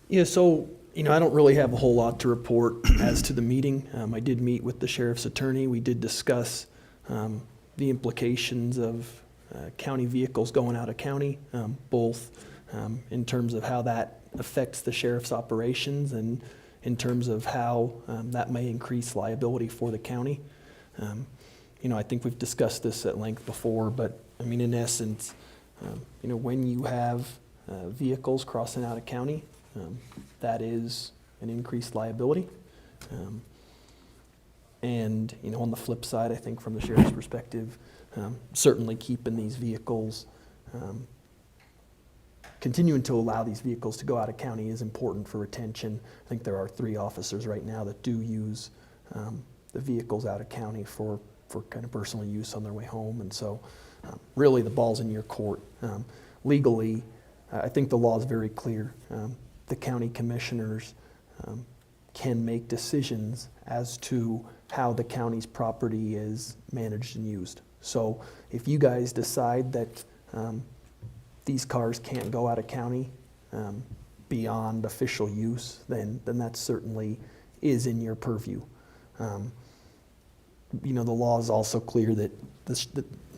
Yeah, so, I don't really have a whole lot to report as to the meeting. I did meet with the sheriff's attorney. We did discuss the implications of county vehicles going out of county, both in terms of how that affects the sheriff's operations and in terms of how that may increase liability for the county. I think we've discussed this at length before, but in essence, when you have vehicles crossing out of county, that is an increased liability. And, on the flip side, I think from the sheriff's perspective, certainly keeping these vehicles, continuing to allow these vehicles to go out of county is important for retention. I think there are 3 officers right now that do use the vehicles out of county for kind of personal use on their way home. And so really the ball's in your court. Legally, I think the law is very clear. The county commissioners can make decisions as to how the county's property is managed and used. So if you guys decide that these cars can't go out of county beyond official use, then that certainly is in your purview. The law is also clear that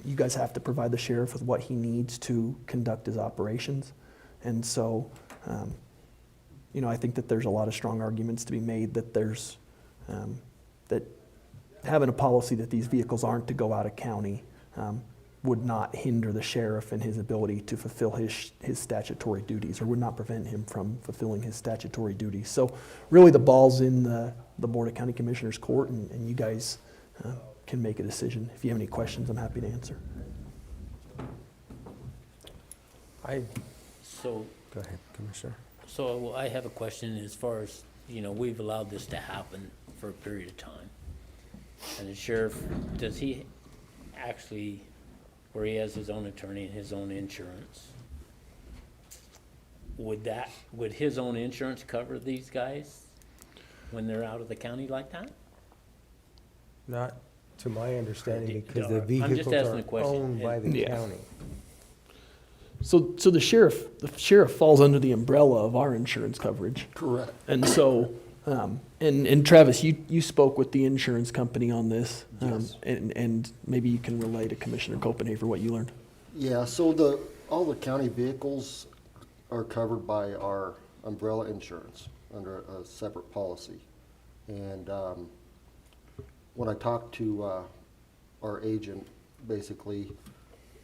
you guys have to provide the sheriff with what he needs to conduct his operations. And so, I think that there's a lot of strong arguments to be made that there's, that having a policy that these vehicles aren't to go out of county would not hinder the sheriff in his ability to fulfill his statutory duties, or would not prevent him from fulfilling his statutory duties. So really the ball's in the Board of County Commissioners court, and you guys can make a decision. If you have any questions, I'm happy to answer. So, Go ahead, Commissioner. So I have a question as far as, we've allowed this to happen for a period of time. And the sheriff, does he actually, where he has his own attorney and his own insurance, would his own insurance cover these guys when they're out of the county like that? Not to my understanding, because I'm the just vehicles asking are a question. owned by the Yeah. county. So the sheriff falls under the umbrella of our insurance coverage. Correct. And so, And Travis, you spoke with the insurance company on this. Yes. And maybe you can relay to Commissioner Copenhaver what you learned. Yeah, so all the county vehicles are covered by our umbrella insurance under a separate policy. And when I talked to our agent, basically,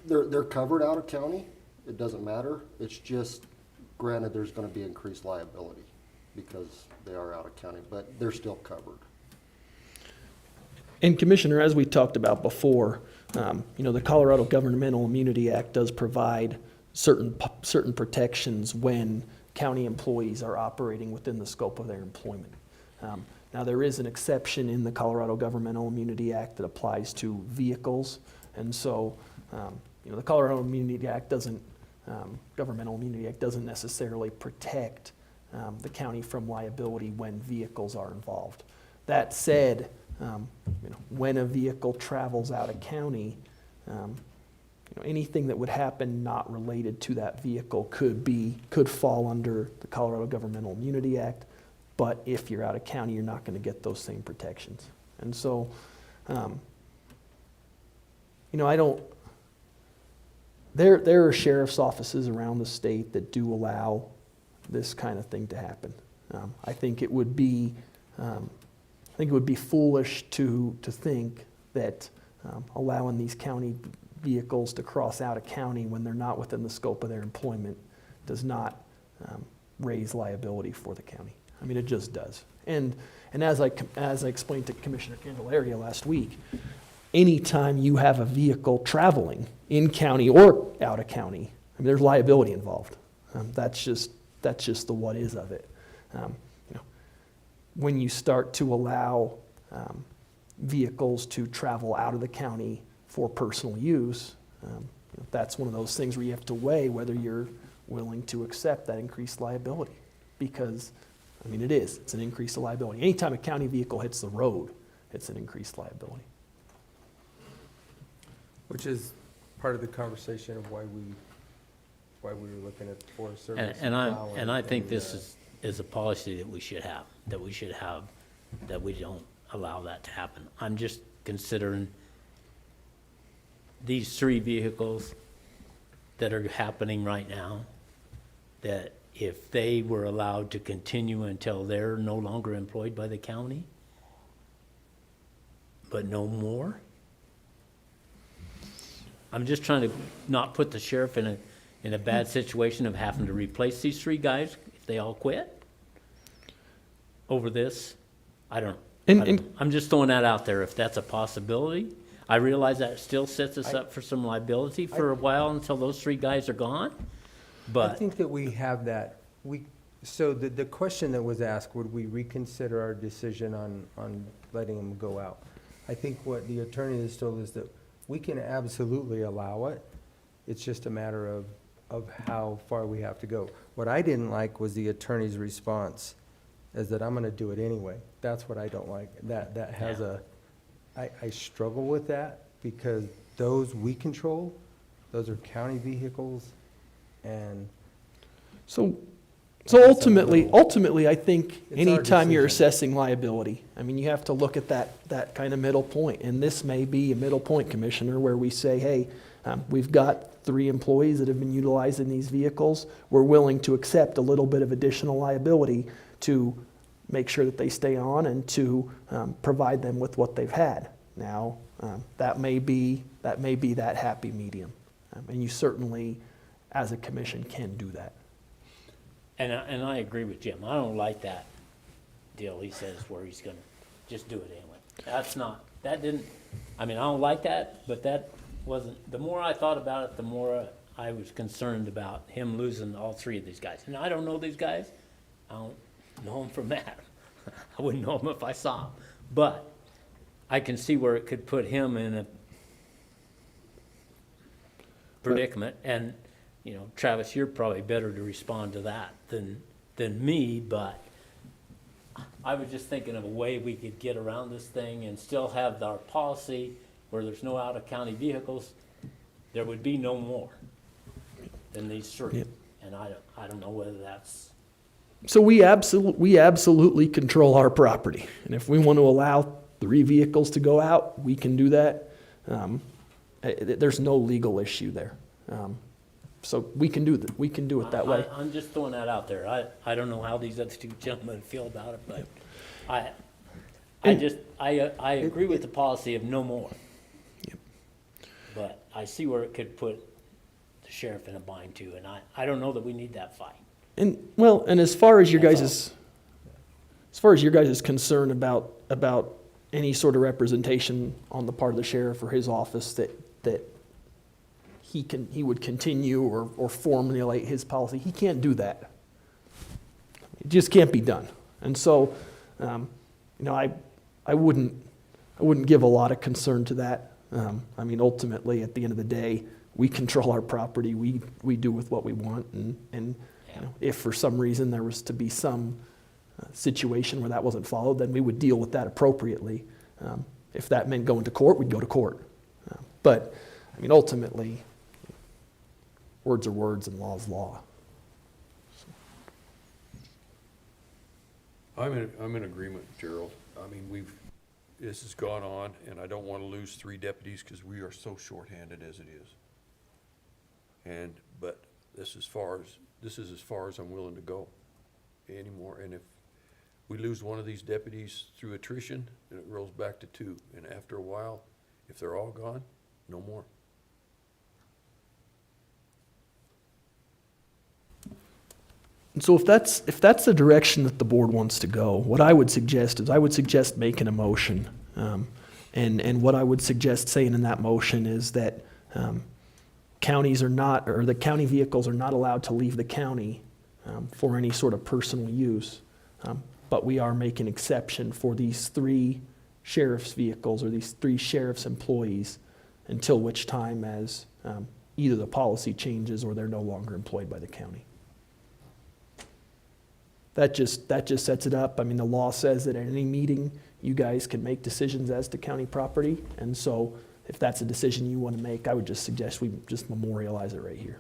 they're covered out of county. It doesn't matter. It's just, granted, there's gonna be increased liability because they are out of county, but they're still covered. And Commissioner, as we talked about before, the Colorado Governmental Immunity Act does provide certain protections when county employees are operating within the scope of their employment. Now, there is an exception in the Colorado Governmental Immunity Act that applies to vehicles, and so, the Colorado Immunity Act Governmental Immunity Act doesn't necessarily protect the county from liability when vehicles are involved. That said, when a vehicle travels out of county, anything that would happen not related to that vehicle could fall under the Colorado Governmental Immunity Act. But if you're out of county, you're not going to get those same protections. And so, there are sheriff's offices around the state that do allow this kind of thing to happen. I think it would be foolish to think that allowing these county vehicles to cross out of county when they're not within the scope of their employment does not raise liability for the county. I mean, it just does. And as I explained to Commissioner Candelaria last week, anytime you have a vehicle traveling in county or out of county, I mean, there's liability involved. That's just the what is of it. When you start to allow vehicles to travel out of the county for personal use, that's one of those things where you have to weigh whether you're willing to accept that increased liability. Because, I mean, it's an increased liability. Anytime a county vehicle hits the road, it's an increased liability. Which is part of the conversation of why we were looking at Forest Service. And I think this is a policy that we should have, that we don't allow that to happen. I'm just considering these 3 vehicles that are happening right now, that if they were allowed to continue until they're no longer employed by the county, but no more. I'm just trying to not put the sheriff in a bad situation of having to replace these 3 guys if they all quit over this. I'm just throwing that out there if that's a possibility. I realize that still sets us up for some liability for a while until those 3 guys are gone. But I think that we have that. So the question that was asked, would we reconsider our decision on letting them go out? I think what the attorney has told us that we can absolutely allow it. It's just a matter of how far we have to go. What I didn't like was the attorney's response, is that I'm going to do it anyway. That's what I don't like. That has I struggle with that because those we control, those are county vehicles, and So ultimately, I think It's our anytime you're decision. assessing liability, I mean, you have to look at that kind of middle point. And this may be a middle point, Commissioner, where we say, hey, we've got 3 employees that have been utilizing these vehicles. We're willing to accept a little bit of additional liability to make sure that they stay on and to provide them with what they've had. Now, that may be that happy medium. And you certainly, as a commission, can do that. And I agree with Jim. I don't like that deal he says where he's gonna just do it anyway. I don't like that, but that wasn't, the more I thought about it, the more I was concerned about him losing all 3 of these guys. And I don't know these guys. I don't know them from Adam. I wouldn't know them if I saw them. But I can see where it could put him in a predicament. And Travis, you're probably better to respond to that than me, but I was just thinking of a way we could get around this thing and still have our policy where there's no out-of-county vehicles. There would be no more than these 3. Yep. And I don't know whether that's So we absolutely control our property. And if we want to allow 3 vehicles to go out, we can do that. There's no legal issue there. So we can do we can do it that way. I'm just throwing that out there. I don't know how these other two gentlemen feel about it, but I agree with the policy of no more. Yep. But I see where it could put the sheriff in a bind too, and I don't know that we need that fight. And well, and as far as your That's guys' concern about any sort of representation on the part of the sheriff or his office that he would continue or formulate his policy, he can't do that. It just can't be done. And so, I wouldn't give a lot of concern to that. I mean, ultimately, at the end of the day, we control our property. We do with what we want, and if for some reason there was to be some situation where that wasn't followed, then we would deal with that appropriately. If that meant going to court, we'd go to court. But I mean, ultimately, words are words and law is law. I'm in agreement, Gerald. I mean, this has gone on, and I don't want to lose 3 deputies because we are so shorthanded as it is. But this is as far as I'm willing to go anymore. And if we lose one of these deputies through attrition, then it rolls back to 2. And after a while, if they're all gone, no more. And so if that's the direction that the board wants to go, what I would suggest is making a motion. And what I would suggest saying in that motion is that counties are not, or the county vehicles are not allowed to leave the county for any sort of personal use. But we are making exception for these 3 sheriff's vehicles or these 3 sheriff's employees until which time as either the policy changes or they're no longer employed by the county. That just sets it up. I mean, the law says that at any meeting, you guys can make decisions as to county property. And so if that's a decision you want to make, I would just suggest we just memorialize it right here.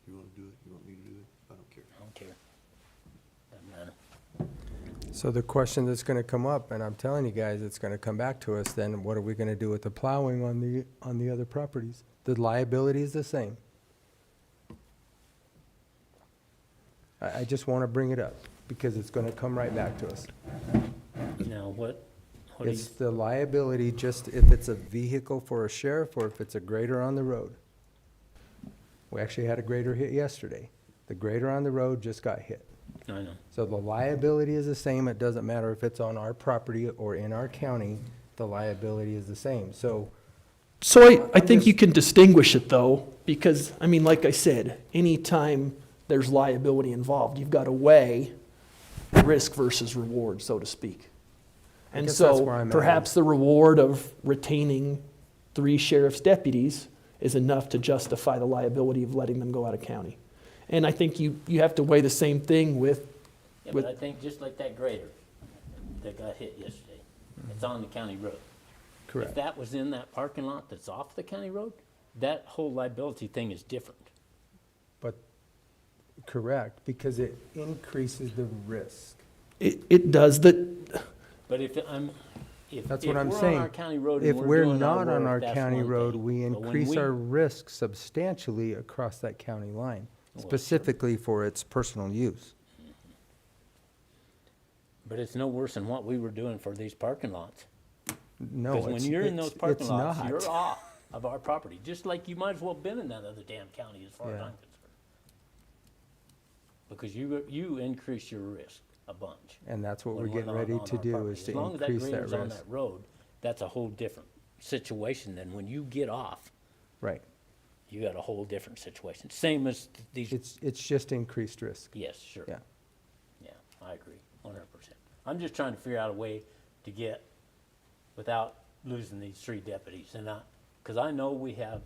You want to do it? You want me to do it? I don't care. I don't care. Doesn't matter. So the question that's gonna come up, and I'm telling you guys, it's gonna come back to us, then what are we gonna do with the plowing on the other properties? The liability is the same. I just wanna bring it up, because it's gonna come right back to us. Now, what do you, It's the liability, just if it's a vehicle for a sheriff or if it's a grader on the road. We actually had a grader hit yesterday. The grader on the road just got hit. I know. So the liability is the same. It doesn't matter if it's on our property or in our county, the liability is the same. So I think you can distinguish it though, because, I mean, like I said, anytime there's liability involved, you've got to weigh risk versus reward, so to speak. And guess that's so where I'm at. perhaps the reward of retaining 3 sheriff's deputies is enough to justify the liability of letting them go out of county. And I think you have to weigh the same thing with, Yeah, but I think just like that grader that got hit yesterday, it's on the county road. Correct. If that was in that parking lot that's off the county road, that whole liability thing is different. But, correct, because it increases the risk. it does that. But if That's what I'm we're saying. on our county road and If we're we're doing not on work, our that's county one road, thing. we But when increase we- our risk substantially across that county line, Well, sure. specifically for its personal use. But it's no worse than what we were doing for these parking lots. No, Because when you're in those parking it's lots, not. you're off of our property, just like you might as well have been in that other damn county as far as Yeah. I'm concerned. Because you increase your risk a bunch. And that's what we're when getting not ready on to our do, property. is to As long as increase that grader's on risk. that road, that's a whole different situation than when you get off, Right. you got a whole different situation. Same as these, It's just increased risk. yes, sure. Yeah. Yeah, I agree, 100%. I'm just trying to figure out a way to get, without losing these 3 deputies. And because I know we have,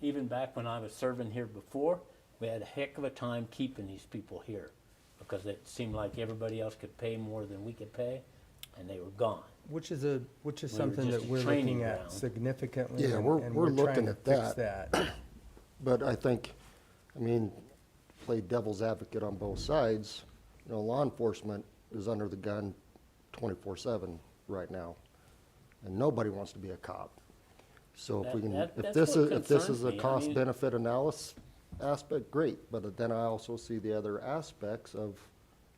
even back when I was serving here before, we had a heck of a time keeping these people here. Because it seemed like everybody else could pay more than we could pay, and they were gone. Which is were something just that a we're training looking at ground. significantly. Yeah, and we're we're trying looking to at fix that. that. But I think, I mean, play devil's advocate on both sides. You know, law enforcement is under the gun 24/7 right now, and nobody wants to be a cop. So if we can, if That's this what is, if this concerns is a me. I mean- cost-benefit analysis aspect, great, but then I also see the other aspects of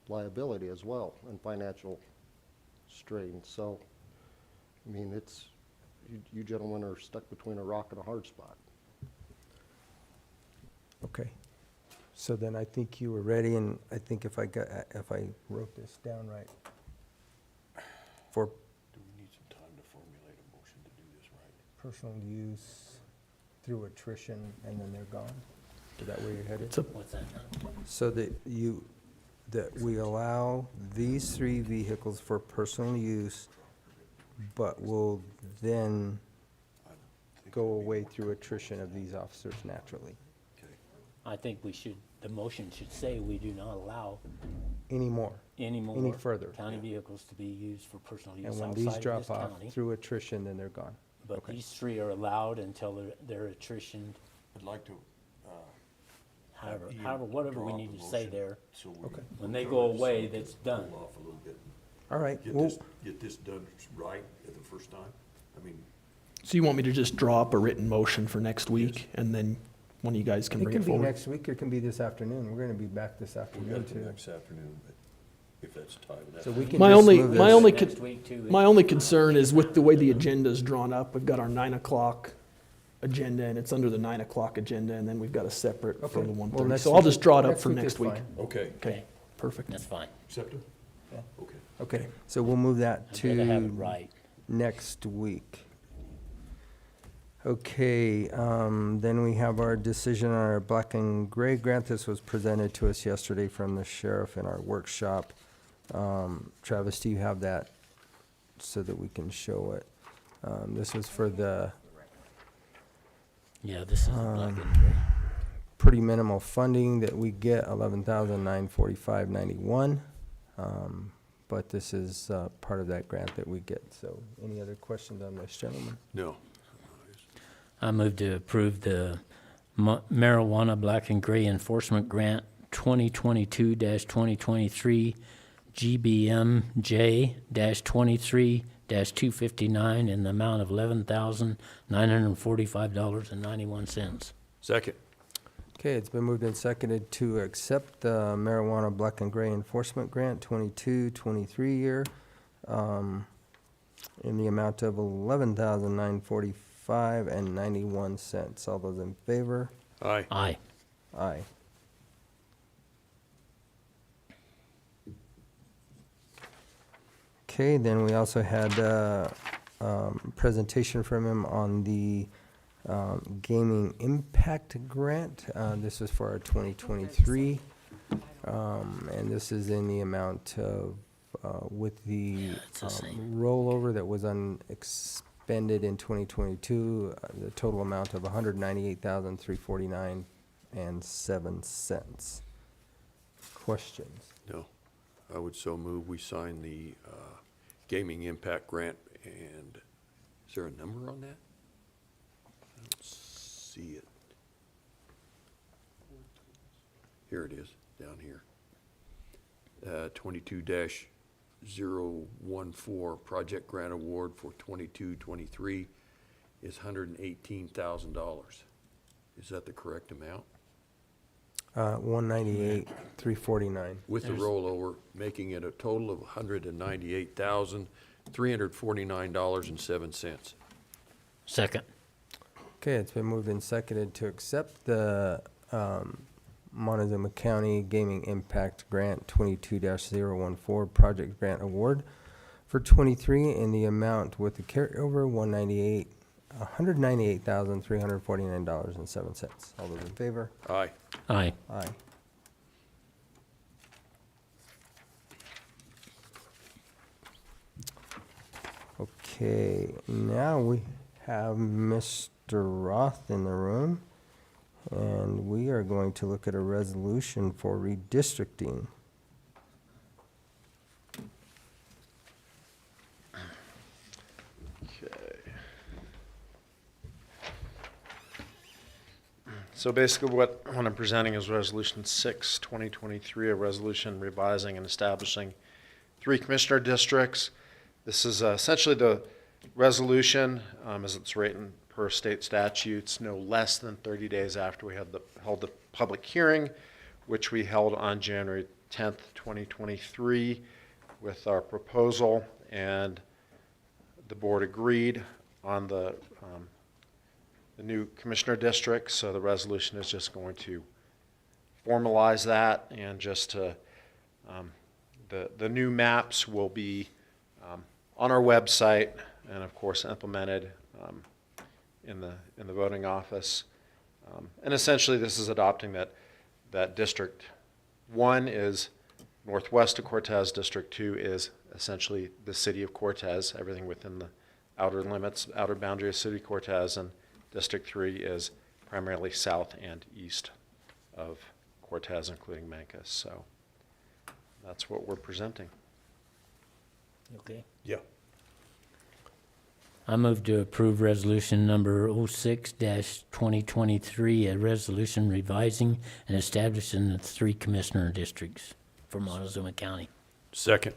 liability as well and financial strain. So, I mean, it's, you gentlemen are stuck between a rock and a hard spot. Okay. So then I think you were ready, and I think if I wrote this down right, for Do we need some time to formulate a motion to do this right? personal use through attrition, and then they're gone? Is that where you're headed? What's that? So that we allow these 3 vehicles for personal use, but will then go away through attrition of these officers naturally. I think the motion should say we do not allow Any any further. county vehicles to be used for personal use And when outside these of this drop off county. through attrition, then they're gone. But Okay. these 3 are allowed until they're attritioned, I'd like to, however, whatever we draw need the to say motion there. so we Okay. When they can go cover this away, so we can that's done. Hold off a little bit. All right. Get Well, this done right at the first time. I mean, So you want me to just draw up a written motion for next week, and then one of you guys can it bring can it be forward? next week, it can be this afternoon. We're gonna be back this we afternoon got to too. next afternoon, but if that's time. So we can My just only, move my this. only, Next week, 2 weeks. my only concern is with the way the agenda's drawn up, we've got our 9 o'clock agenda, and it's under the 9 o'clock agenda, and then we've got a separate for Okay. the Well, 1:30. next So I'll week- just draw it up next for week next is week. fine. Okay, Okay, perfect. That's fine. accepted? Yeah. Okay. Okay, so we'll move that I'd rather have it to right. next week. Okay, then we have our decision on our black and gray grant. This was presented to us yesterday from the sheriff in our workshop. Travis, do you have that so that we can show it? This was for the Yeah, this is black and gray. pretty minimal funding that we get, $11,945.91. But this is part of that grant that we get. So any other questions on this, gentlemen? No. I move to approve the marijuana black and gray enforcement grant 2022-2023 GBMJ-23-259 in the amount of $11,945.91. Second. Okay, it's been moved and seconded to accept the marijuana black and gray enforcement grant 22-23 year in the amount of $11,945.91. All those in favor? Aye. Aye. Aye. Okay, then we also had a presentation from him on the gaming impact grant. This is for our 2023. And this is in the amount of, with the it's the same. rollover that was unexpended in 2022, the total amount of $198,349.07. Questions? No. I would so move we sign the gaming impact grant, and is there a number on that? I don't see it. Here it is, down here. 22-014 project grant award for 22-23 is $118,000. Is that the correct amount? 198,349. With the rollover, making it a total of $198,349.07. Second. Okay, it's been moved and seconded to accept the Montezuma County Gaming Impact Grant 22-014 Project Grant Award for 23 in the amount with the carryover $198,349.07. All those in favor? Aye. Aye. Aye. Okay, now we have Mr. Roth in the room, and we are going to look at a resolution for redistricting. So basically what I'm presenting is Resolution 6, 2023, a resolution revising and establishing 3 commissioner districts. This is essentially the resolution, as it's written per state statutes, no less than 30 days after we held the public hearing, which we held on January 10th, 2023, with our proposal, and the board agreed on the new commissioner district. So the resolution is just going to formalize that, and just to the new maps will be on our website, and of course implemented in the voting office. And essentially this is adopting that District 1 is northwest of Cortez, District 2 is essentially the city of Cortez, everything within the outer limits, outer boundary of city of Cortez, and District 3 is primarily south and east of Cortez, including Mancos. So that's what we're presenting. Okay. Yeah. I move to approve resolution number 06-2023, a resolution revising and establishing the 3 commissioner districts for Montezuma County. Second.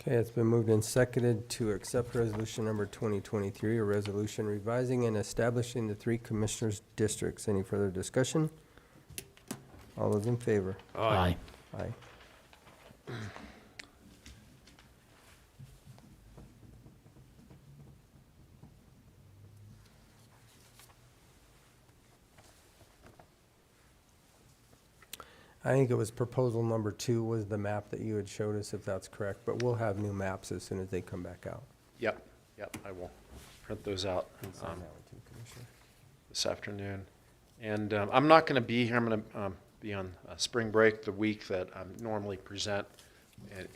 Okay, it's been moved and seconded to accept resolution number 2023, a resolution revising and establishing the 3 commissioners' districts. Any further discussion? All those in favor? Aye. Aye. I think it was proposal number 2 was the map that you had showed us, if that's correct, but we'll have new maps as soon as they come back out. Yep, I will print those out this afternoon. And I'm not going to be here. I'm going to be on spring break the week that I normally present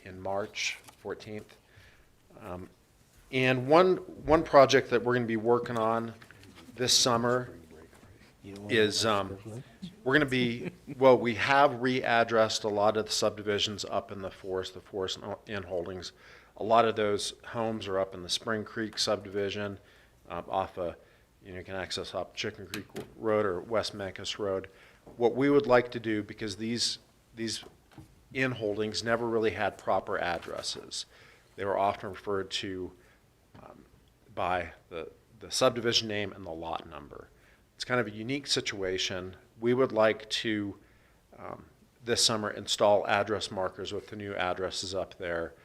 in March 14th. And one project that we're going to be working on this summer is we're going to be, well, we have readdressed a lot of the subdivisions up in the forest in holdings. A lot of those homes are up in the Spring Creek subdivision, off a, you can access up Chicken Creek Road or West Mancos Road. What we would like to do, because these in holdings never really had proper addresses. They were often referred to by the subdivision name and the lot number. It's kind of a unique situation. We would like to, this summer, install address markers with the new addresses up there.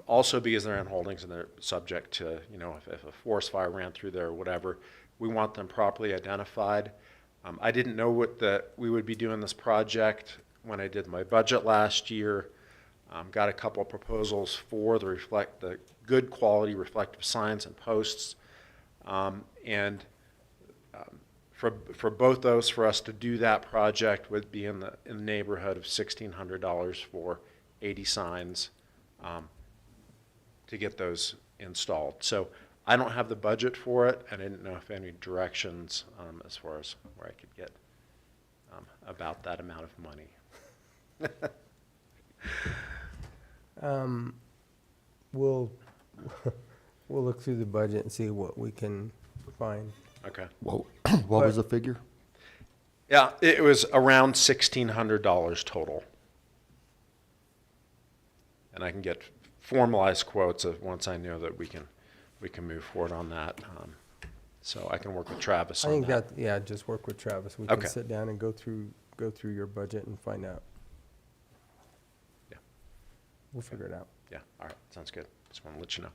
Also, because they're in holdings and they're subject to, if a forest fire ran through there or whatever, we want them properly identified. I didn't know we would be doing this project when I did my budget last year. Got a couple of proposals for the good quality reflective signs and posts. For both those, for us to do that project would be in the neighborhood of $1,600 for 80 signs to get those installed. So I don't have the budget for it. I didn't know if any directions as far as where I could get about that amount of money. We'll look through the budget and see what we can find. Okay. What was the figure? Yeah, it was around $1,600 total. And I can get formalized quotes once I know that we can move forward on that. So I can work with Travis on that. Yeah, just work with Travis. We Okay. can sit down and go through your budget and find out. Yeah. We'll figure it out. Yeah, all right, sounds good. Just want to let you know.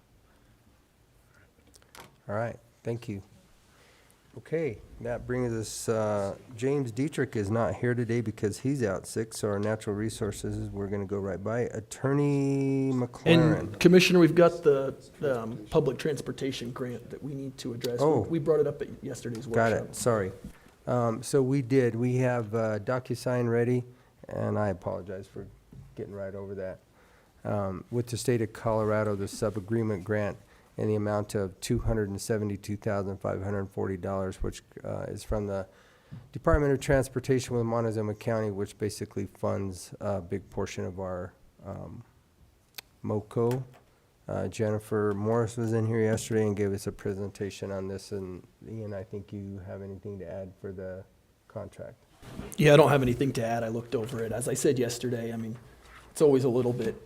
All right, thank you. Okay, that brings us, James Dietrich is not here today because he's out sick, so our natural resources, we're gonna go right by. Attorney McLaren. And Commissioner, we've got the public transportation grant that we need to address. Oh. We brought it up at yesterday's workshop. Got it, sorry. So we have DocuSign ready, and I apologize for getting right over that. With the state of Colorado, the sub-agreement grant in the amount of $272,540, which is from the Department of Transportation with Montezuma County, which basically funds a big portion of our MOCO. Jennifer Morris was in here yesterday and gave us a presentation on this, and Ian, I think you have anything to add for the contract. Yeah, I don't have anything to add. I looked over it. As I said yesterday, I mean, it's always a little bit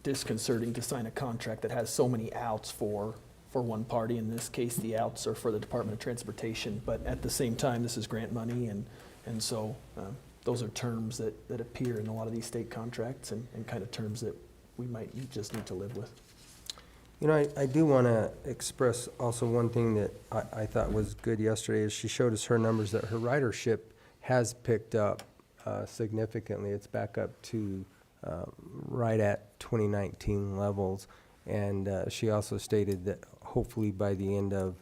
disconcerting to sign a contract that has so many outs for one party. In this case, the outs are for the Department of Transportation, but at the same time, this is grant money, and so those are terms that appear in a lot of these state contracts and kind of terms that we might just need to live with. You know, I do want to express also one thing that I thought was good yesterday is she showed us her numbers that her ridership has picked up significantly. It's back up to right at 2019 levels. And she also stated that hopefully by the end of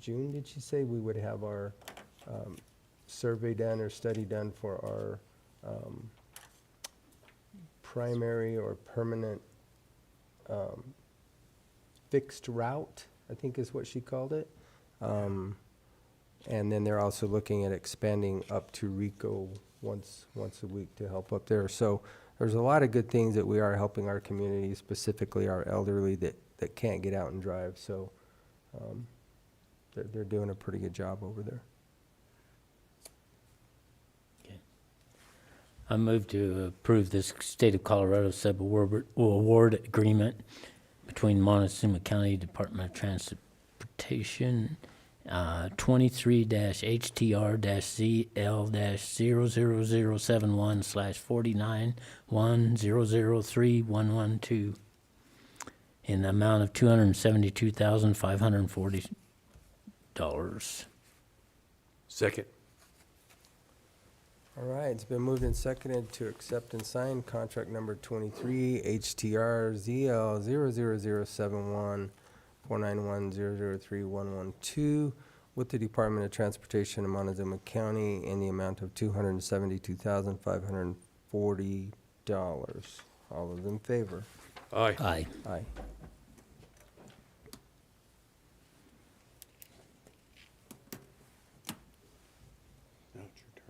June, did she say, we would have our survey done or study done for our primary or permanent fixed route, I think is what she called it. And then they're also looking at expanding up to Rico once a week to help up there. So there's a lot of good things that we are helping our community, specifically our elderly that can't get out and drive. So they're doing a pretty good job over there. I move to approve this State of Colorado sub-award agreement between Montezuma County Department of Transportation, 23-HTR-ZL-00071/4910031112 in the amount of $272,540. Second. All right, it's been moved and seconded to accept and sign contract number 23, HTR-ZL000714910031112 with the Department of Transportation of Montezuma County in the amount of $272,540. All those in favor? Aye. Aye. Aye. Now it's your turn.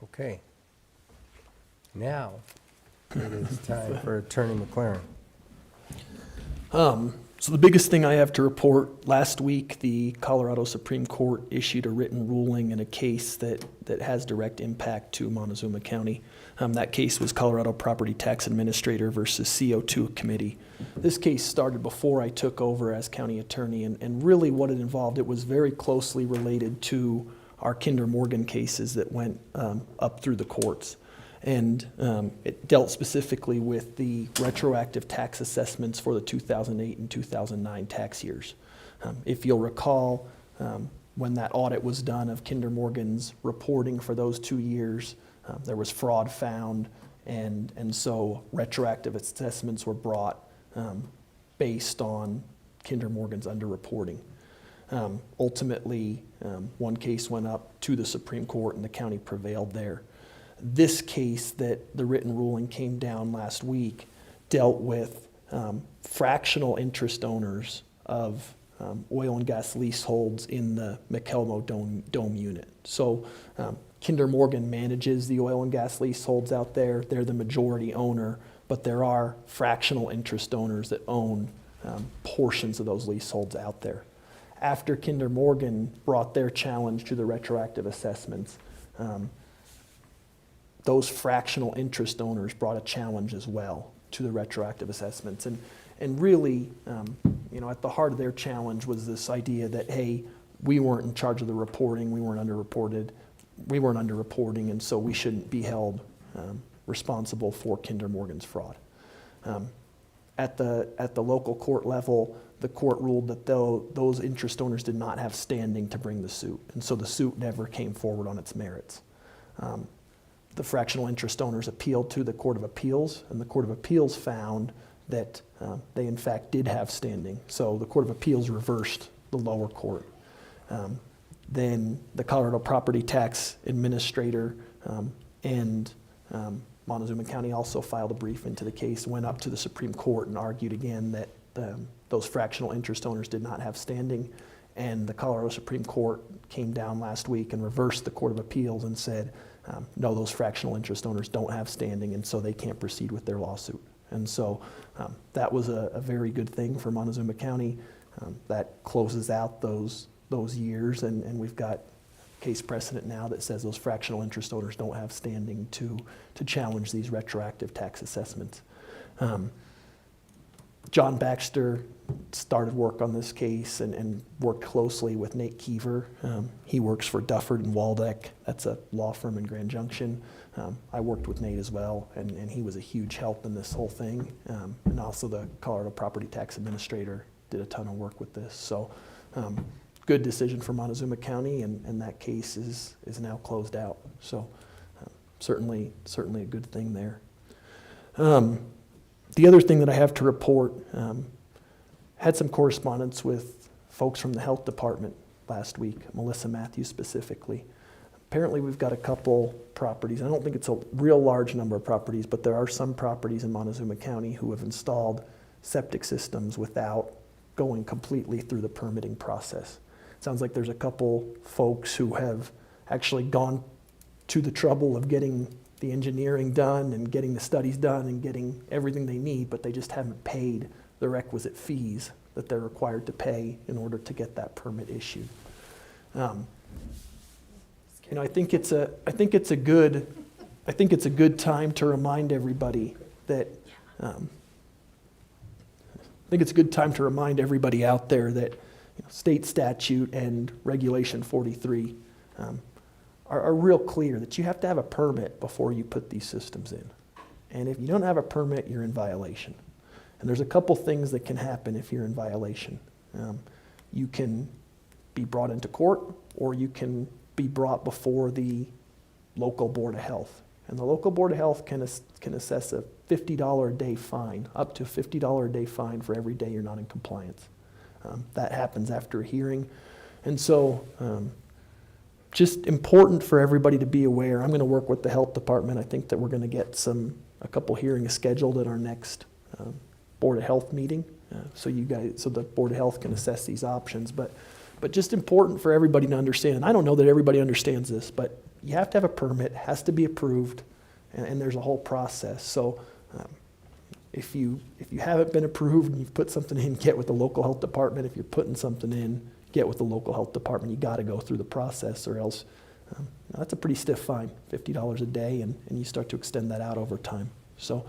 Okay. Now, it is time for Attorney McLaren. So the biggest thing I have to report, last week, the Colorado Supreme Court issued a written ruling in a case that has direct impact to Montezuma County. That case was Colorado Property Tax Administrator versus CO2 Committee. This case started before I took over as county attorney, and really what it involved, it was very closely related to our Kinder Morgan cases that went up through the courts. And it dealt specifically with the retroactive tax assessments for the 2008 and 2009 tax years. If you'll recall, when that audit was done of Kinder Morgan's reporting for those 2 years, there was fraud found, and so retroactive assessments were brought based on Kinder Morgan's underreporting. Ultimately, one case went up to the Supreme Court and the county prevailed there. This case that the written ruling came down last week dealt with fractional interest owners of oil and gas leaseholds in the McElmo Dome unit. So Kinder Morgan manages the oil and gas leaseholds out there. They're the majority owner, but there are fractional interest owners that own portions of those leaseholds out there. After Kinder Morgan brought their challenge to the retroactive assessments, those fractional interest owners brought a challenge as well to the retroactive assessments. And really, at the heart of their challenge was this idea that, hey, we weren't in charge of the reporting, we weren't underreporting, and so we shouldn't be held responsible for Kinder Morgan's fraud. At the local court level, the court ruled that those interest owners did not have standing to bring the suit, and so the suit never came forward on its merits. The fractional interest owners appealed to the Court of Appeals, and the Court of Appeals found that they in fact did have standing. So the Court of Appeals reversed the lower court. Then the Colorado Property Tax Administrator and Montezuma County also filed a brief into the case, went up to the Supreme Court and argued again that those fractional interest owners did not have standing. And the Colorado Supreme Court came down last week and reversed the Court of Appeals and said, no, those fractional interest owners don't have standing, and so they can't proceed with their lawsuit. And so that was a very good thing for Montezuma County. That closes out those years, and we've got case precedent now that says those fractional interest owners don't have standing to challenge these retroactive tax assessments. John Baxter started work on this case and worked closely with Nate Keever. He works for Dufford and Waldeck. That's a law firm in Grand Junction. I worked with Nate as well, and he was a huge help in this whole thing. And also the Colorado Property Tax Administrator did a ton of work with this. So good decision for Montezuma County, and that case is now closed out. So certainly a good thing there. The other thing that I have to report, had some correspondence with folks from the health department last week, Melissa Matthews specifically. Apparently we've got a couple properties. I don't think it's a real large number of properties, but there are some properties in Montezuma County who have installed septic systems without going completely through the permitting process. It sounds like there's a couple folks who have actually gone to the trouble of getting the engineering done and getting the studies done and getting everything they need, but they just haven't paid the requisite fees that they're required to pay in order to get that permit issued. I think it's a good time to remind everybody that out there that state statute and regulation 43 are real clear that you have to have a permit before you put these systems in. And if you don't have a permit, you're in violation. And there's a couple things that can happen if you're in violation. You can be brought into court, or you can be brought before the local Board of Health. And the local Board of Health can assess a $50 a day fine, up to a $50 a day fine for every day you're not in compliance. That happens after a hearing. And so just important for everybody to be aware. I'm going to work with the health department. I think that we're going to get a couple hearings scheduled at our next Board of Health meeting, so the Board of Health can assess these options. But just important for everybody to understand. And I don't know that everybody understands this, but you have to have a permit, it has to be approved, and there's a whole process. So if you haven't been approved and you've put something in, get with the local health department. If you're putting something in, get with the local health department. You got to go through the process, or else that's a pretty stiff fine, $50 a day, and you start to extend that out over time. So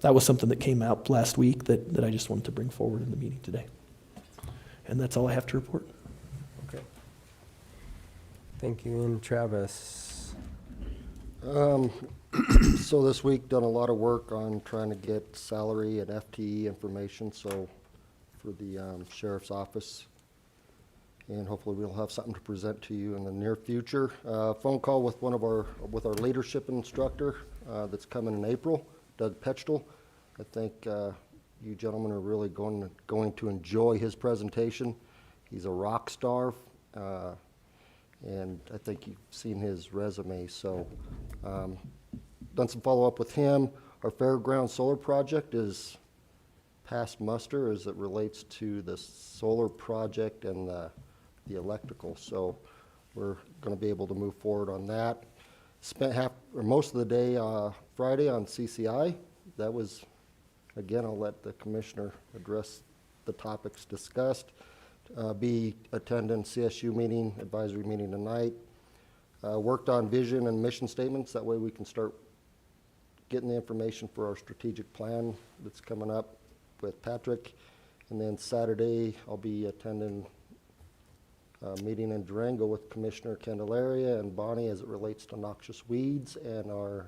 that was something that came out last week that I just wanted to bring forward in the meeting today. And that's all I have to report. Okay. Thank you. And Travis? So this week, done a lot of work on trying to get salary and FTE information, so for the sheriff's office. And hopefully we'll have something to present to you in the near future. Phone call with with our leadership instructor that's coming in April, Doug Petchtel. I think you gentlemen are really going to enjoy his presentation. He's a rock star, and I think you've seen his resume. So done some follow-up with him. Our fairground solar project is past muster as it relates to the solar project and the electrical. So we're going to be able to move forward on that. Spent most of the day Friday on CCI. That was, again, I'll let the commissioner address the topics discussed. Be attending CSU meeting, advisory meeting tonight. Worked on vision and mission statements. That way we can start getting the information for our strategic plan that's coming up with Patrick. And then Saturday, I'll be attending a meeting in Durango with Commissioner Candelaria and Bonnie as it relates to noxious weeds and our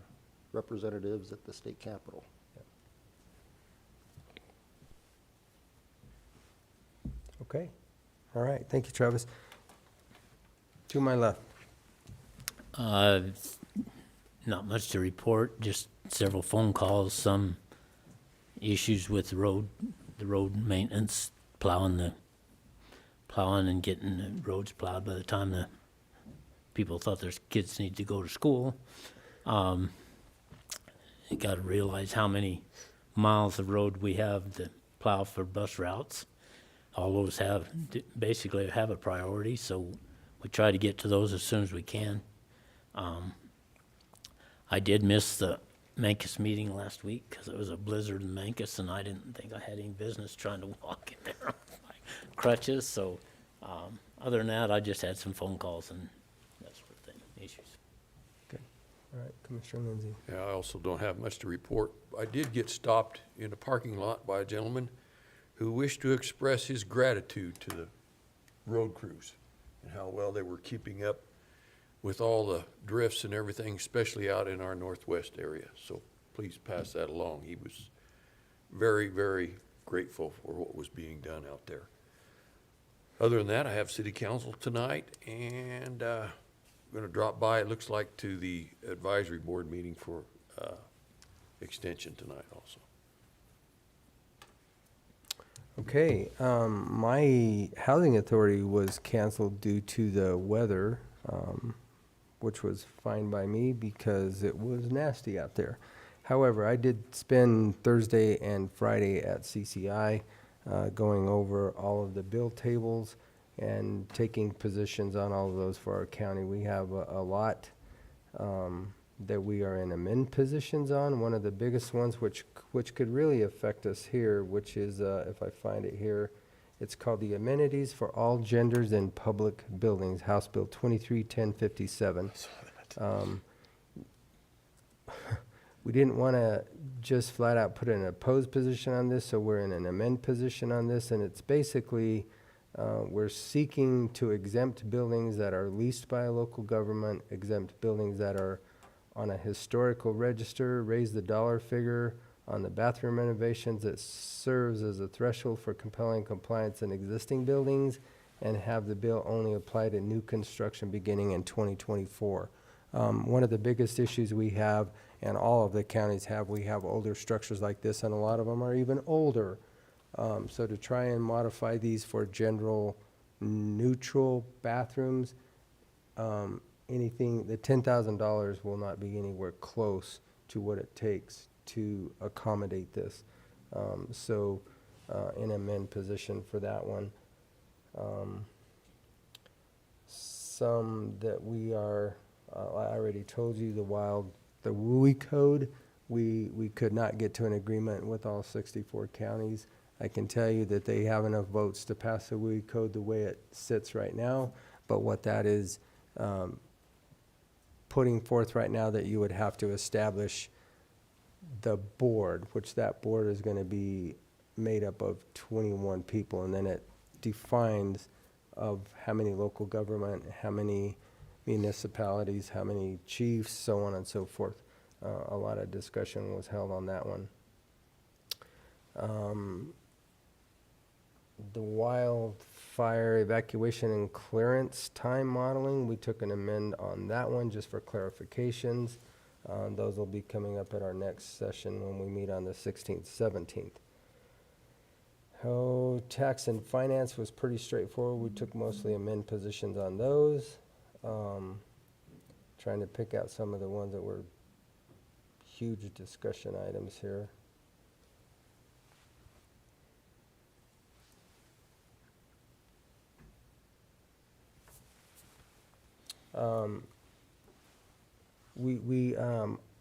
representatives at the state capitol. Okay. All right. Thank you, Travis. To my left. Not much to report, just several phone calls, some issues with the road maintenance, plowing and getting the roads plowed by the time the people thought their kids need to go to school. You got to realize how many miles of road we have to plow for bus routes. All those basically have a priority, so we try to get to those as soon as we can. I did miss the Mancos meeting last week because it was a blizzard in Mancos, and I didn't think I had any business trying to walk in there on my crutches. So other than that, I just had some phone calls and that sort of thing, issues. All right, Commissioner Lindsay. Yeah, I also don't have much to report. I did get stopped in a parking lot by a gentleman who wished to express his gratitude to the road crews and how well they were keeping up with all the drifts and everything, especially out in our northwest area. So please pass that along. He was very, very grateful for what was being done out there. Other than that, I have city council tonight, and I'm going to drop by, it looks like, to the advisory board meeting for extension tonight also. Okay, my housing authority was canceled due to the weather, which was fine by me because it was nasty out there. However, I did spend Thursday and Friday at CCI going over all of the bill tables and taking positions on all of those for our county. We have a lot that we are in amend positions on. One of the biggest ones, which could really affect us here, which is, if I find it here, it's called the Amenities for All Genders in Public Buildings, House Bill 231057. We didn't want to just flat out put an opposed position on this, so we're in an amend position on this, and it's basically we're seeking to exempt buildings that are leased by a local government, exempt buildings that are on a historical register, raise the dollar figure on the bathroom renovations that serves as a threshold for compelling compliance in existing buildings, and have the bill only apply to new construction beginning in 2024. One of the biggest issues we have, and all of the counties have, we have older structures like this, and a lot of them are even older. So to try and modify these for general neutral bathrooms, anything, the $10,000 will not be anywhere close to what it takes to accommodate this. So in amend position for that one. Some that we are, I already told you, the WUI code, we could not get to an agreement with all 64 counties. I can tell you that they have enough votes to pass the WUI code the way it sits right now, but what that is putting forth right now, that you would have to establish the board, which that board is going to be made up of 21 people, and then it defines of how many local government, how many municipalities, how many chiefs, so on and so forth. A lot of discussion was held on that one. The wildfire evacuation and clearance time modeling, we took an amend on that one just for clarifications. Those will be coming up at our next session when we meet on the 16th, 17th. Oh, tax and finance was pretty straightforward. We took mostly amend positions on those. Trying to pick out some of the ones that were huge discussion items here.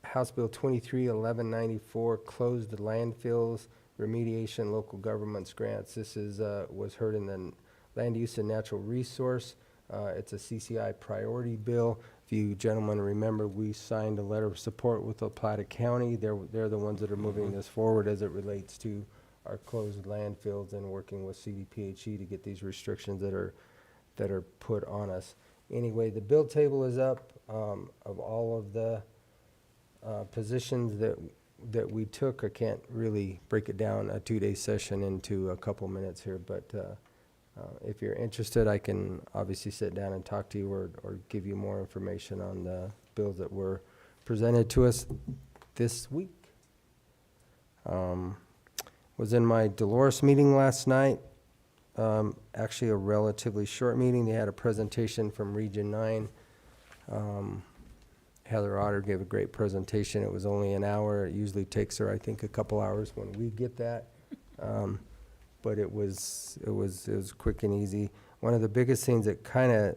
House Bill 231194 closed the landfills, remediation, local governments grants. This is was heard in the land use and natural resource. It's a CCI priority bill. If you gentlemen remember, we signed a letter of support with La Plata County. They're the ones that are moving this forward as it relates to our closed landfills and working with CDPHE to get these restrictions that are put on us. Anyway, the bill table is up of all of the positions that we took. I can't really break it down a 2-day session into a couple minutes here, but if you're interested, I can obviously sit down and talk to you or give you more information on the bills that were presented to us this week. Was in my Dolores meeting last night. Actually a relatively short meeting. They had a presentation from Region 9. Heather Otter gave a great presentation. It was only an hour. It usually takes her, I think, a couple hours when we get that. But it was quick and easy. One of the biggest things that kind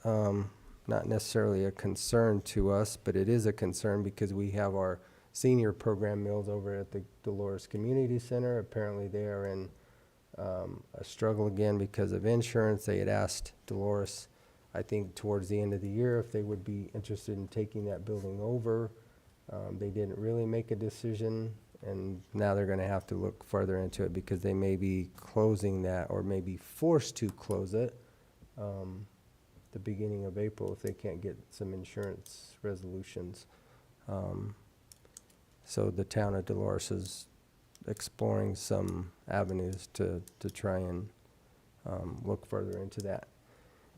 of not necessarily a concern to us, but it is a concern because we have our senior program meals over at the Dolores Community Center. Apparently they are in a struggle again because of insurance. They had asked Dolores, I think towards the end of the year, if they would be interested in taking that building over. They didn't really make a decision, and now they're going to have to look further into it because they may be closing that or may be forced to close it the beginning of April if they can't get some insurance resolutions. So the town of Dolores is exploring some avenues to try and look further into that.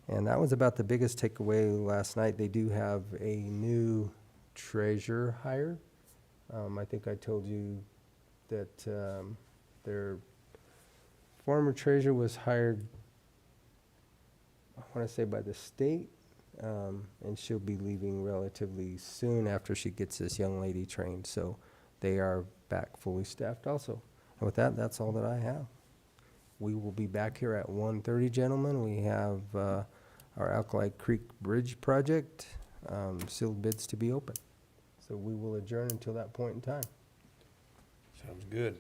And that was about the biggest takeaway last night. They do have a new treasurer hired. I think I told you that their former treasurer was hired, I want to say by the state, and she'll be leaving relatively soon after she gets this young lady trained. So they are back fully staffed also. And with that, that's all that I have. We will be back here at 1:30, gentlemen. We have our Alkali Creek Bridge project, sealed bids to be open. So we will adjourn until that point in time. Sounds good.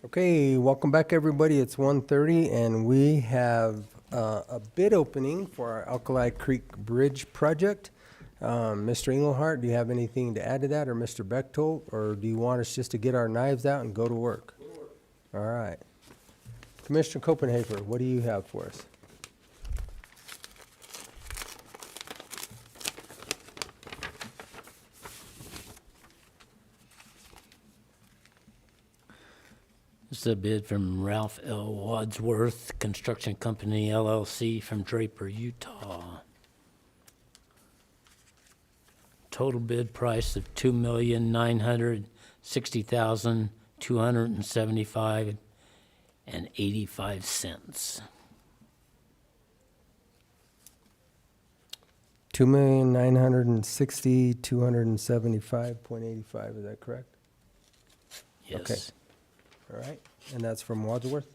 Okay, welcome back, everybody. It's 1:30, and we have a bid opening for our Alkali Creek Bridge project. Mr. Engelhardt, do you have anything to add to that, or Mr. Bechtold, or do you want us just to get our knives out and go to work? All right. Commissioner Copenhaver, what do you have for us? This is a bid from Ralph L. Wadsworth Construction Company LLC from Draper, Utah. Total bid price of $2,960,275.85. $2,960,275.85. Is that correct? Yes. Okay. All right, and that's from Wadsworth?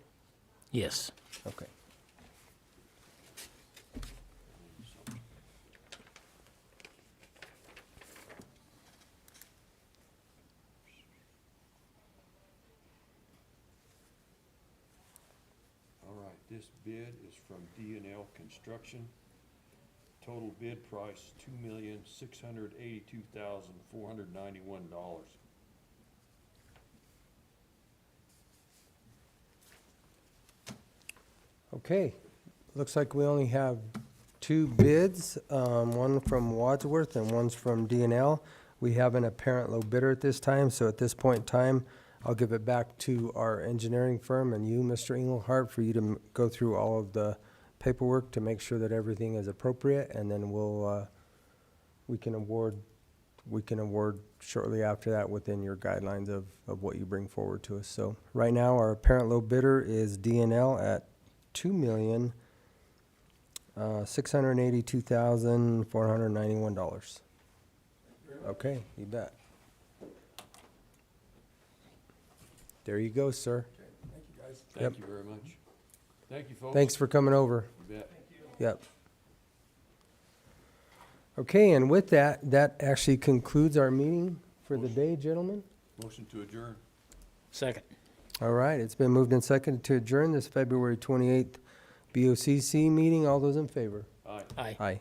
Yes. Okay. All right, this bid is from D&L Construction. Total bid price, $2,682,491. Okay, looks like we only have two bids, one from Wadsworth and one's from D&L. We have an apparent low bidder at this time, so at this point in time, I'll give it back to our engineering firm and you, Mr. Engelhardt, for you to go through all of the paperwork to make sure that everything is appropriate, and then we can award shortly after that within your guidelines of what you bring forward to us. So right now, our apparent low bidder is D&L at $2,682,491. Okay, you bet. There you go, sir. Thank you, guys. Yep. Thank you very much. Thank you, folks. Thanks for coming over. You bet. Yep. Okay, and with that, that actually concludes our meeting for the day, gentlemen. Motion to adjourn. Second. All right, it's been moved and seconded to adjourn this February 28th BOCC meeting. All those in favor? Aye. Aye. Aye.